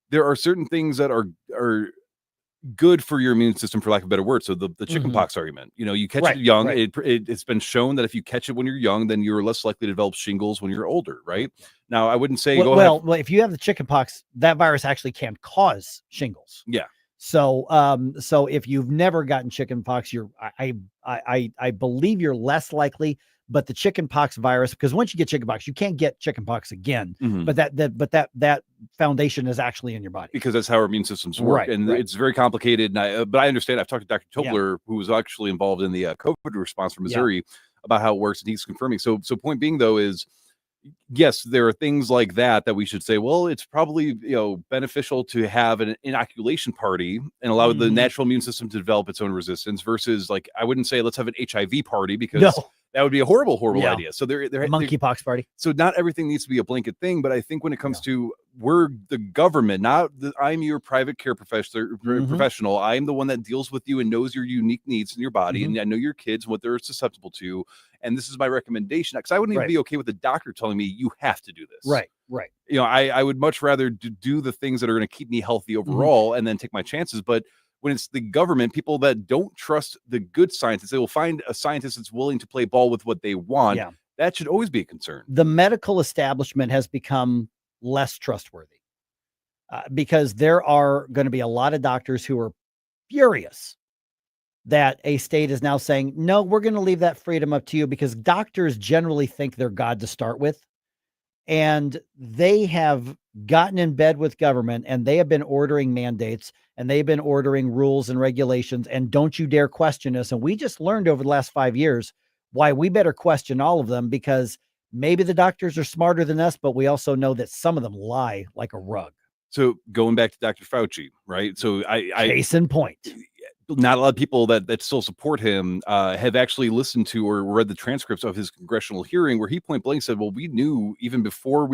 there are certain things that are good for your immune system, for lack of a better word. So the chickenpox argument, you catch it young. Right. It's been shown that if you catch it when you're young, then you're less likely to develop shingles when you're older. Right. Now, I wouldn't say well, if you have the chickenpox, that virus actually can cause shingles. Yeah. So, if you've never gotten chickenpox, I believe you're less likely. But the chickenpox virus, because once you get chickenpox, you can't get chickenpox again. But that foundation is actually in your body, because that's how our immune systems work, and it's very complicated. And but I understand. I've talked to Dr. Tobler, who was actually involved in the COVID response from Missouri, about how it works, and he's confirming. So point being though is, yes, there are things like that we should say, well, it's probably, beneficial to have an inoculation party and allow the natural immune system to develop its own resistance versus, like, I wouldn't say let's have an HIV party, because that would be a horrible idea. So there monkeypox party. So not everything needs to be a blanket thing, but I think when it comes to, we're the government, I'm your private care professional. I'm the one that deals with you and knows your unique needs in your body. And I know your kids, what they're susceptible to. And this is my recommendation, because I wouldn't even be okay with the doctor telling me you have to do this. Right. I would much rather do the things that are going to keep me healthy overall and then take my chances. But when it's the government, people that don't trust the good scientists, they will find a scientist that's willing to play ball with what they want. Yeah. That should always be a concern. The medical establishment has become less trustworthy because there are going to be a lot of doctors who are furious that a state is now saying, no, we're going to leave that freedom up to you, because doctors generally think they're God to start with. And they have gotten in bed with government, and they have been ordering mandates, and they've been ordering rules and regulations, and don't you dare question us. And we just learned over the last 5 years why we better question all of them, because maybe the doctors are smarter than us, but we also know that some of them lie like a rug. So going back to Dr. Fauci, right? So I case in point. Not a lot of people that still support him have actually listened to or read the transcripts of his congressional hearing where he point blank said, well, we knew even before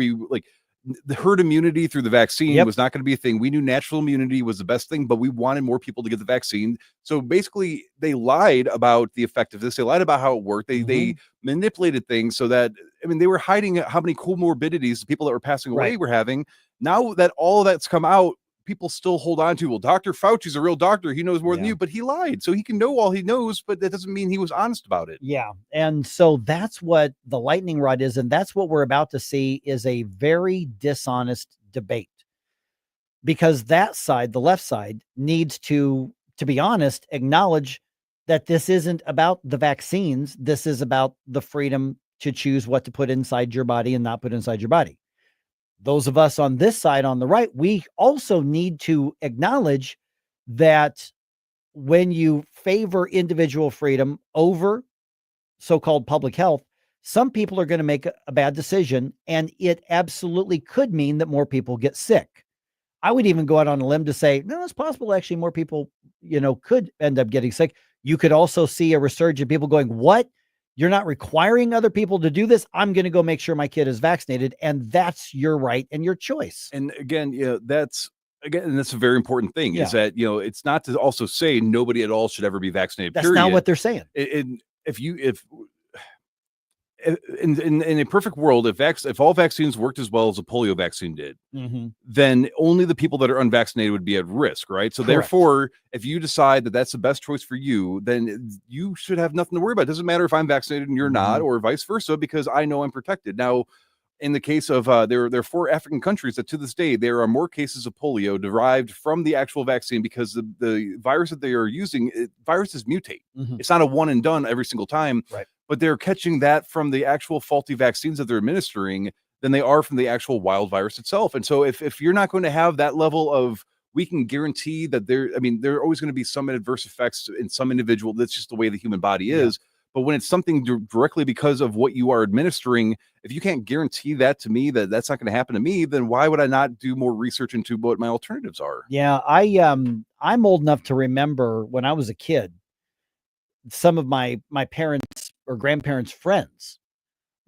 the herd immunity through the vaccine was not going to be a thing. We knew natural immunity was the best thing, but we wanted more people to get the vaccine. So basically they lied about the effectiveness. They lied about how it worked. They manipulated things so that, they were hiding how many comorbidities the people that were passing away were having. Now that all of that's come out, people still hold on to, well, Dr. Fauci's a real doctor. He knows more than you, but he lied. So he can know all he knows, but that doesn't mean he was honest about it. Yeah. And so that's what the lightning rod is. And that's what we're about to see is a very dishonest debate, because that side, the left side, needs to be honest, acknowledge that this isn't about the vaccines. This is about the freedom to choose what to put inside your body and not put inside your body. Those of us on this side, on the right, we also need to acknowledge that when you favor individual freedom over so-called public health, some people are going to make a bad decision, and it absolutely could mean that more people get sick. I would even go out on a limb to say, no, it's possible actually more people, could end up getting sick. You could also see a resurgence of people going, what? You're not requiring other people to do this. I'm going to go make sure my kid is vaccinated. And that's your right and your choice. And again, that's a very important thing is that, it's not to also say nobody at all should ever be vaccinated. That's not what they're saying. In a perfect world, if all vaccines worked as well as a polio vaccine did, then only the people that are unvaccinated would be at risk, right? So therefore, if you decide that that's the best choice for you, then you should have nothing to worry about. It doesn't matter if I'm vaccinated and you're not, or vice versa, because I know I'm protected. Now, in the case of there are 4 African countries that to this day there are more cases of polio derived from the actual vaccine because the virus that they are using, viruses mutate. It's not a one and done every single time, right? But they're catching that from the actual faulty vaccines that they're administering than they are from the actual wild virus itself. And so if you're not going to have that level of, we can guarantee that there are always going to be some adverse effects in some individual. That's just the way the human body is. But when it's something directly because of what you are administering, if you can't guarantee that to me, that's not going to happen to me, then why would I not do more research into what my alternatives are? Yeah, I'm old enough to remember when I was a kid, some of my parents' or grandparents' friends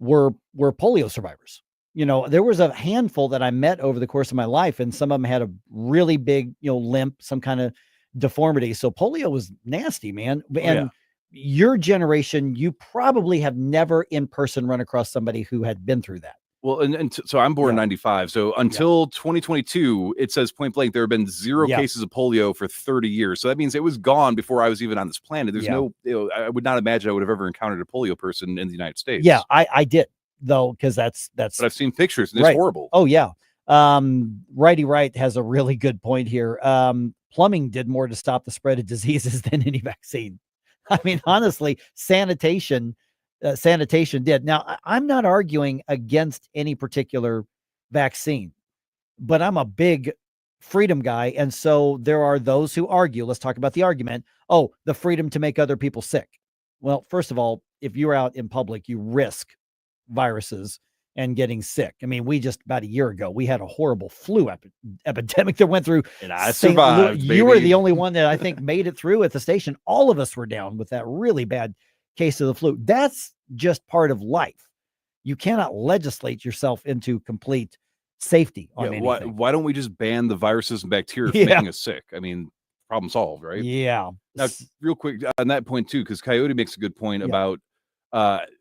were polio survivors. There was a handful that I met over the course of my life, and some of them had a really big, limp, some kind of deformity. So polio was nasty, man. And your generation, you probably have never in person run across somebody who had been through that. Well, so I'm born in 95. So until 2022, it says point blank, there have been 0 cases of polio for 30 years. So that means it was gone before I was even on this planet. There's no, I would not imagine I would have ever encountered a polio person in the United States. Yeah, I did though. Cause that's, but I've seen pictures and it's horrible. Oh yeah. Righty Right has a really good point here. Plumbing did more to stop the spread of diseases than any vaccine. I mean, honestly, sanitation did. Now, I'm not arguing against any particular vaccine, but I'm a big freedom guy. And so there are those who argue, let's talk about the argument. Oh, the freedom to make other people sick. Well, first of all, if you're out in public, you risk viruses and getting sick. I mean, we just about a year ago, we had a horrible flu epidemic that went through. And I survived. You were the only one that I think made it through at the station. All of us were down with that really bad case of the flu. That's just part of life. You cannot legislate yourself into complete safety on anything. Why don't we just ban the viruses and bacteria from making us sick? I mean, problem solved, right? Yeah. Now, real quick on that point too, because Coyote makes a good point about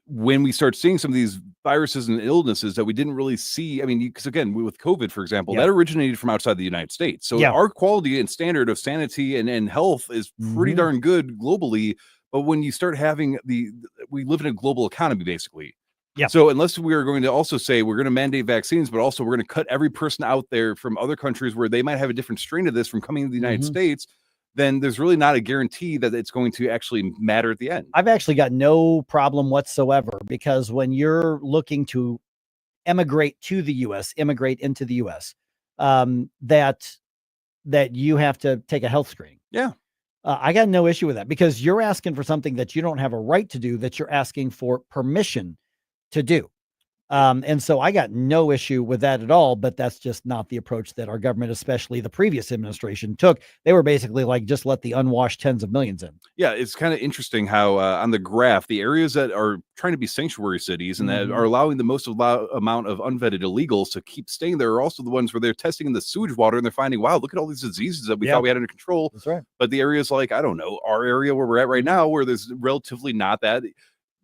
when we start seeing some of these viruses and illnesses that we didn't really see. I mean, because again, with COVID, for example, that originated from outside the United States. So our quality and standard of sanity and health is pretty darn good globally. But when you start having we live in a global economy, basically. Yeah. So unless we are going to also say we're going to mandate vaccines, but also we're going to cut every person out there from other countries where they might have a different strain of this from coming to the United States, then there's really not a guarantee that it's going to actually matter at the end. I've actually got no problem whatsoever, because when you're looking to immigrate into the U.S., that you have to take a health screening. Yeah. I got no issue with that, because you're asking for something that you don't have a right to do, that you're asking for permission to do. And so I got no issue with that at all, but that's just not the approach that our government, especially the previous administration, took. They were basically like, just let the unwashed tens of millions in. Yeah, it's kind of interesting how on the graph, the areas that are trying to be sanctuary cities and that are allowing the most amount of unvetted illegals to keep staying there are also the ones where they're testing the sewage water and they're finding, wow, look at all these diseases that we thought we had under control. That's right. But the areas like, I don't know, our area where we're at right now, where there's relatively not that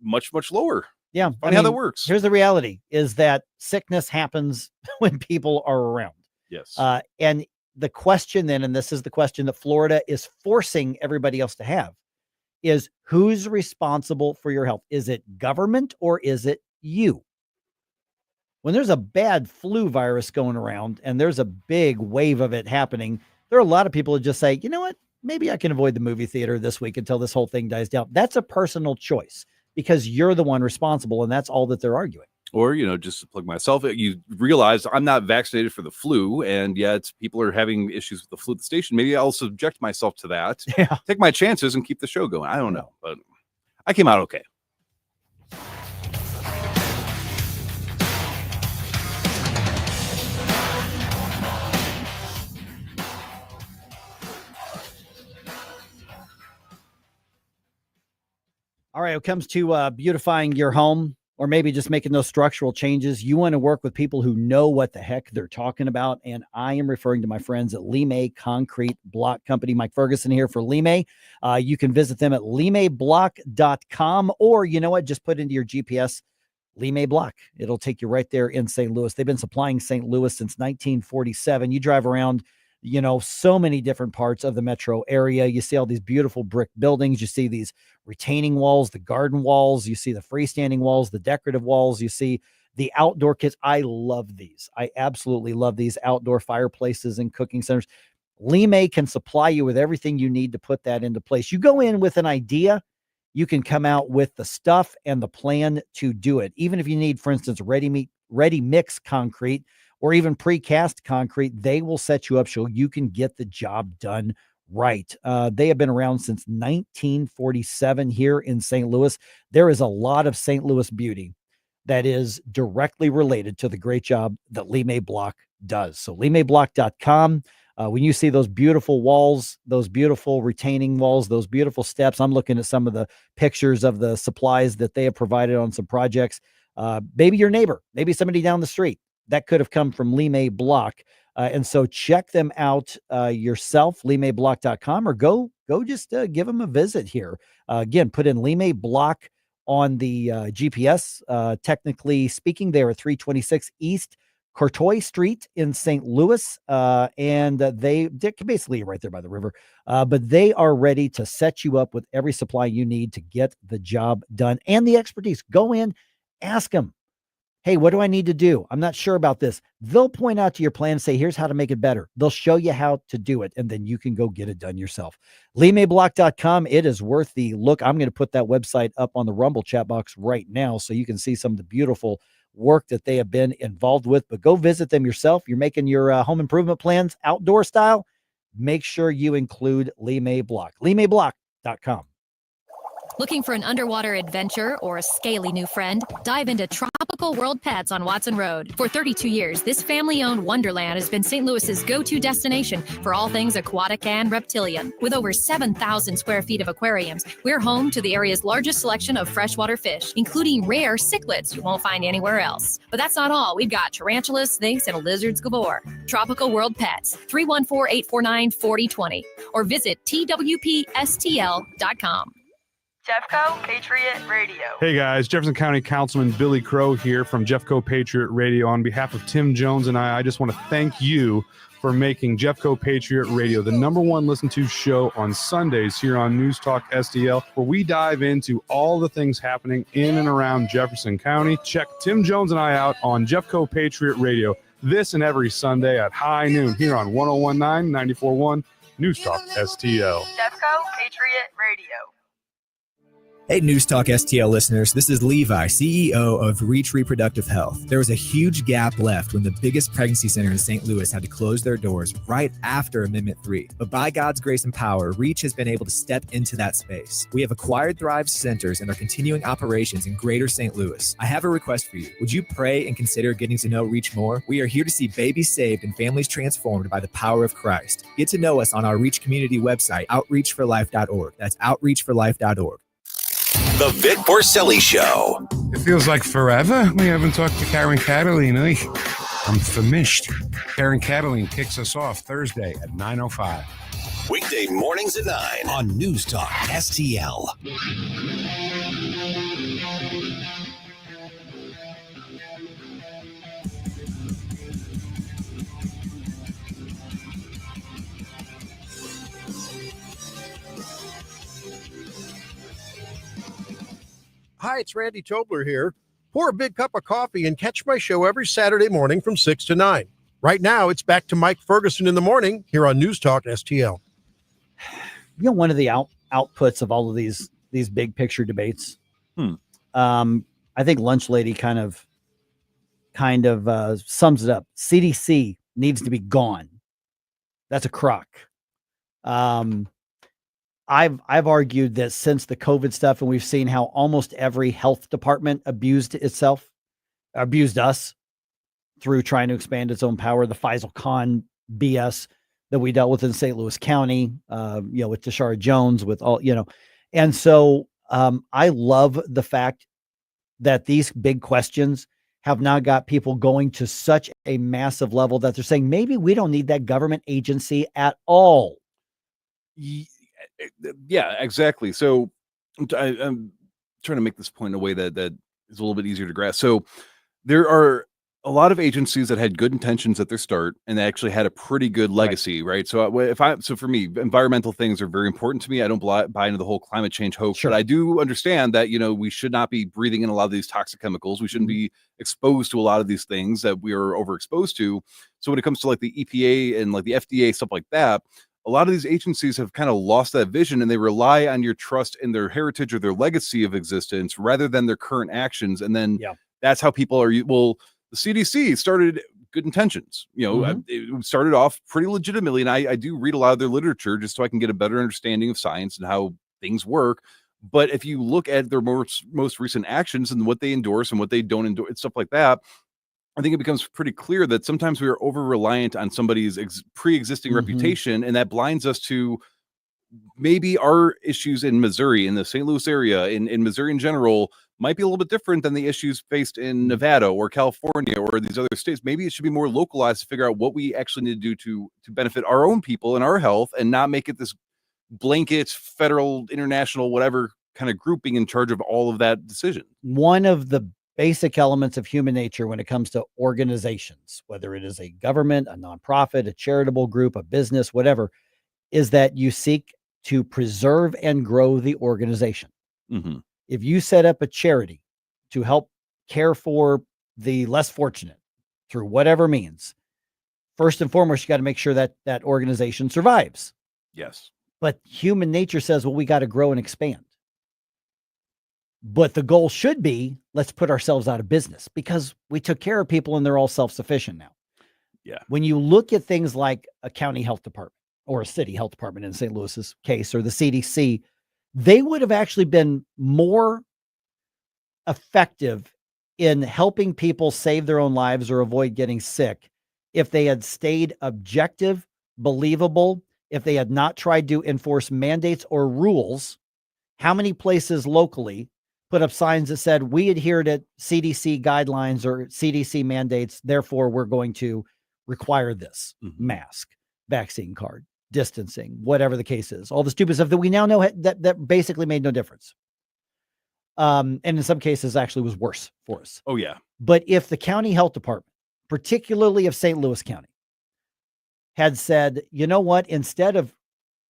much lower. Yeah. Funny how that works. Here's the reality is that sickness happens when people are around. Yes. And the question then, and this is the question that Florida is forcing everybody else to have, is who's responsible for your health? Is it government or is it you? When there's a bad flu virus going around and there's a big wave of it happening, there are a lot of people who just say, you know what, maybe I can avoid the movie theater this week until this whole thing dies down. That's a personal choice because you're the one responsible. And that's all that they're arguing. Or, just to plug myself, you realize I'm not vaccinated for the flu, and yet people are having issues with the flu at the station. Maybe I'll subject myself to that, take my chances, and keep the show going. I don't know, but I came out okay. All right, when it comes to beautifying your home or maybe just making those structural changes, you want to work with people who know what the heck they're talking about. And I am referring to my friends at Limay Concrete Block Company. Mike Ferguson here for Limay. You can visit them at limayblock.com, or you know what? Just put into your GPS Limay Block. It'll take you right there in St. Louis. They've been supplying St. Louis since 1947. You drive around, so many different parts of the metro area. You see all these beautiful brick buildings. You see these retaining walls, the garden walls. You see the freestanding walls, the decorative walls. You see the outdoor kits. I love these. I absolutely love these outdoor fireplaces and cooking centers. Limay can supply you with everything you need to put that into place. You go in with an idea, you can come out with the stuff and the plan to do it. Even if you need, for instance, ready mix concrete, or even precast concrete, they will set you up so you can get the job done right. They have been around since 1947 here in St. Louis. There is a lot of St. Louis beauty that is directly related to the great job that Limay Block does. So limayblock.com. When you see those beautiful walls, those beautiful retaining walls, those beautiful steps, I'm looking at some of the pictures of the supplies that they have provided on some projects. Maybe your neighbor, maybe somebody down the street. That could have come from Limay Block. And so check them out yourself, limayblock.com, or go just give them a visit here. Again, put in Limay Block on the GPS. Technically speaking, they are 326 East Courtois Street in St. Louis. And they're basically right there by the river. But they are ready to set you up with every supply you need to get the job done and the expertise. Go in, ask them. Hey, what do I need to do? I'm not sure about this. They'll point out to your plan and say, here's how to make it better. They'll show you how to do it, and then you can go get it done yourself. limayblock.com. It is worth the look. I'm going to put that website up on the Rumble chat box right now so you can see some of the beautiful work that they have been involved with. But go visit them yourself. You're making your home improvement plans outdoor style. Make sure you include Limay Block. limayblock.com. Looking for an underwater adventure or a scaly new friend? Dive into Tropical World Pets on Watson Road. For 32 years, this family-owned wonderland has been St. Louis's go-to destination for all things aquatic and reptilian. With over 7,000 square feet of aquariums, we're home to the area's largest selection of freshwater fish, including rare cichlids you won't find anywhere else. But that's not all. We've got tarantulas, snakes, and lizards galore. Tropical World Pets, 314-849-4020, or visit twpstl.com. Jeffco Patriot Radio. Hey guys, Jefferson County Councilman Billy Crow here from Jeffco Patriot Radio. On behalf of Tim Jones and I just want to thank you for making Jeffco Patriot Radio the #1 listened to show on Sundays here on News Talk STL, where we dive into all the things happening in and around Jefferson County. Check Tim Jones and I out on Jeffco Patriot Radio this and every Sunday at high noon here on 101.9, 94.1 News Talk STL. Jeffco Patriot Radio. Hey, News Talk STL listeners. This is Levi, CEO of Reach Reproductive Health. There was a huge gap left when the biggest pregnancy center in St. Louis had to close their doors right after Amendment 3. But by God's grace and power, Reach has been able to step into that space. We have acquired Thrive centers and are continuing operations in greater St. Louis. I have a request for you. Would you pray and consider getting to know Reach more? We are here to see babies saved and families transformed by the power of Christ. Get to know us on our Reach community website, outreachforlife.org. That's outreachforlife.org. The Vic Porcelli Show. It feels like forever. We haven't talked to Karen Cataline. I'm famished. Karen Cataline kicks us off Thursday at 9:05. Weekday mornings at 9 on News Talk STL. Hi, it's Randy Tobler here. Pour a big cup of coffee and catch my show every Saturday morning from 6 to 9. Right now, it's back to Mike Ferguson in the morning here on News Talk STL. You know, one of the outputs of all of these big picture debates, I think Lunch Lady kind of sums it up. CDC needs to be gone. That's a crock. I've argued that since the COVID stuff, and we've seen how almost every health department abused us through trying to expand its own power, the Faisal Khan BS that we dealt with in St. Louis County, with Tashara Jones, with all, and so I love the fact that these big questions have now got people going to such a massive level that they're saying, maybe we don't need that government agency at all. Yeah, exactly. So I'm trying to make this point in a way that is a little bit easier to grasp. So there are a lot of agencies that had good intentions at their start and they actually had a pretty good legacy, right? So for me, environmental things are very important to me. I don't buy into the whole climate change hoax, but I do understand that, we should not be breathing in a lot of these toxic chemicals. We shouldn't be exposed to a lot of these things that we are overexposed to. So when it comes to like the EPA and like the FDA, stuff like that, a lot of these agencies have kind of lost that vision and they rely on your trust in their heritage or their legacy of existence rather than their current actions. And then that's how people are. Well, the CDC started good intentions. It started off pretty legitimately. And I do read a lot of their literature just so I can get a better understanding of science and how things work. But if you look at their most recent actions and what they endorse and what they don't endorse and stuff like that, I think it becomes pretty clear that sometimes we are over-reliant on somebody's pre-existing reputation, and that blinds us to maybe our issues in Missouri, in the St. Louis area, in Missouri in general, might be a little bit different than the issues faced in Nevada or California or these other states. Maybe it should be more localized to figure out what we actually need to do to benefit our own people and our health and not make it this blanket, federal, international, whatever kind of grouping in charge of all of that decision. One of the basic elements of human nature when it comes to organizations, whether it is a government, a nonprofit, a charitable group, a business, whatever, is that you seek to preserve and grow the organization. Mm-hmm. If you set up a charity to help care for the less fortunate through whatever means, first and foremost, you got to make sure that that organization survives. Yes. But human nature says, well, we got to grow and expand. But the goal should be, let's put ourselves out of business because we took care of people and they're all self-sufficient now. Yeah. When you look at things like a county health department or a city health department in St. Louis's case, or the CDC, they would have actually been more effective in helping people save their own lives or avoid getting sick if they had stayed objective, believable, if they had not tried to enforce mandates or rules. How many places locally put up signs that said, we adhere to CDC guidelines or CDC mandates, therefore we're going to require this mask, vaccine card, distancing, whatever the case is, all the stupid stuff that we now know that basically made no difference. And in some cases actually was worse for us. Oh yeah. But if the county health department, particularly of St. Louis County, had said, you know what, instead of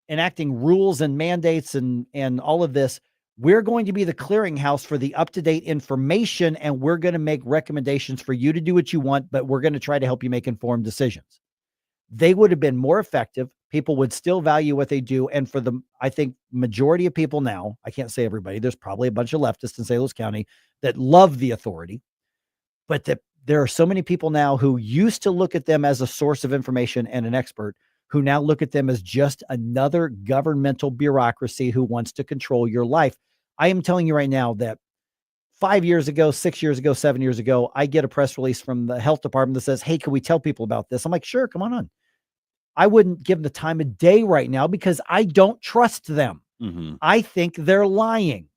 enacting rules and mandates and all of this, we're going to be the clearinghouse for the up-to-date information, and we're going to make recommendations for you to do what you want, but we're going to try to help you make informed decisions. they would have been more effective. People would still value what they do. And for the, I think, majority of people now, I can't say everybody, there's probably a bunch of leftists in St. Louis County that love the authority, but that there are so many people now who used to look at them as a source of information and an expert, who now look at them as just another governmental bureaucracy who wants to control your life. I am telling you right now that 5 years ago, 6 years ago, 7 years ago, I get a press release from the health department that says, hey, can we tell people about this? I'm like, sure, come on. I wouldn't give them the time of day right now because I don't trust them. I think they're lying.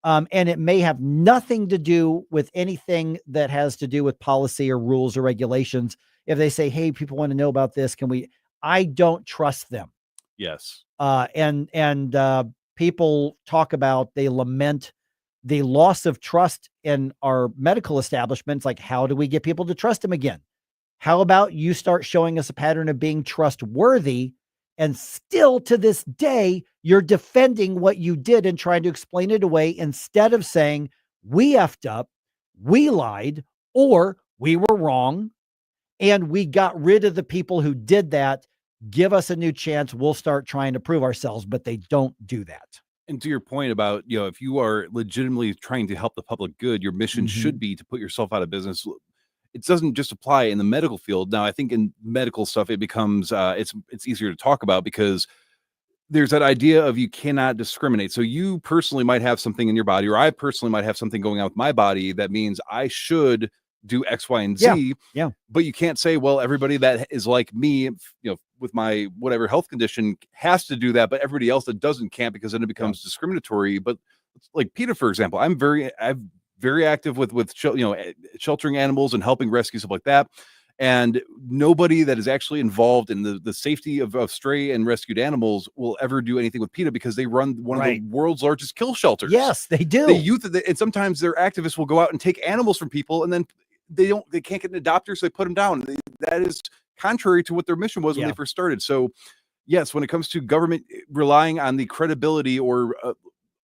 And it may have nothing to do with anything that has to do with policy or rules or regulations. If they say, hey, people want to know about this, can we? I don't trust them. Yes. And people talk about, they lament the loss of trust in our medical establishments. Like, how do we get people to trust them again? How about you start showing us a pattern of being trustworthy? And still to this day, you're defending what you did and trying to explain it away instead of saying, we effed up, we lied, or we were wrong, and we got rid of the people who did that. Give us a new chance. We'll start trying to prove ourselves, but they don't do that. And to your point about, if you are legitimately trying to help the public good, your mission should be to put yourself out of business. It doesn't just apply in the medical field. Now, I think in medical stuff, it becomes, it's easier to talk about because there's that idea of you cannot discriminate. So you personally might have something in your body, or I personally might have something going on with my body that means I should do X, Y, and Z. Yeah. But you can't say, well, everybody that is like me, with my whatever health condition has to do that, but everybody else that doesn't can't, because then it becomes discriminatory. But like PETA, for example, I'm very active with sheltering animals and helping rescue, stuff like that. And nobody that is actually involved in the safety of stray and rescued animals will ever do anything with PETA, because they run one of the world's largest kill shelters. Yes, they do. And sometimes their activists will go out and take animals from people, and then they can't get an adopter, so they put them down. That is contrary to what their mission was when they first started. So yes, when it comes to government relying on the credibility or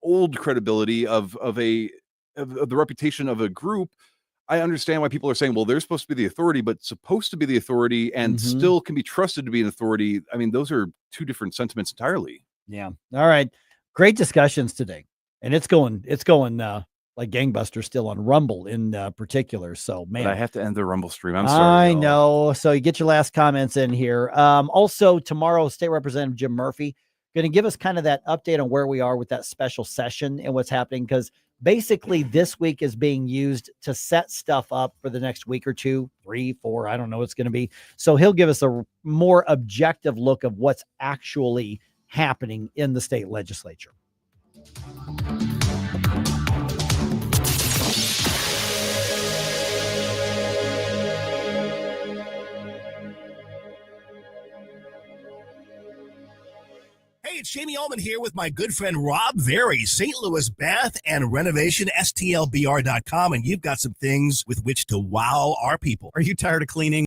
old credibility of the reputation of a group, I understand why people are saying, well, they're supposed to be the authority, but supposed to be the authority and still can be trusted to be an authority. I mean, those are two different sentiments entirely. Yeah. All right. Great discussions today. And it's going like gangbusters still on Rumble in particular. So, man, but I have to end the Rumble stream. I'm sorry. I know. So you get your last comments in here. Also tomorrow, State Representative Jim Murphy going to give us kind of that update on where we are with that special session and what's happening. Because basically this week is being used to set stuff up for the next week or 2, 3, 4. I don't know what it's going to be. So he'll give us a more objective look of what's actually happening in the state legislature. Hey, it's Jamie Allman here with my good friend Rob Very, St. Louis Bath and Renovation, STLBR.com, and you've got some things with which to wow our people. Are you tired of cleaning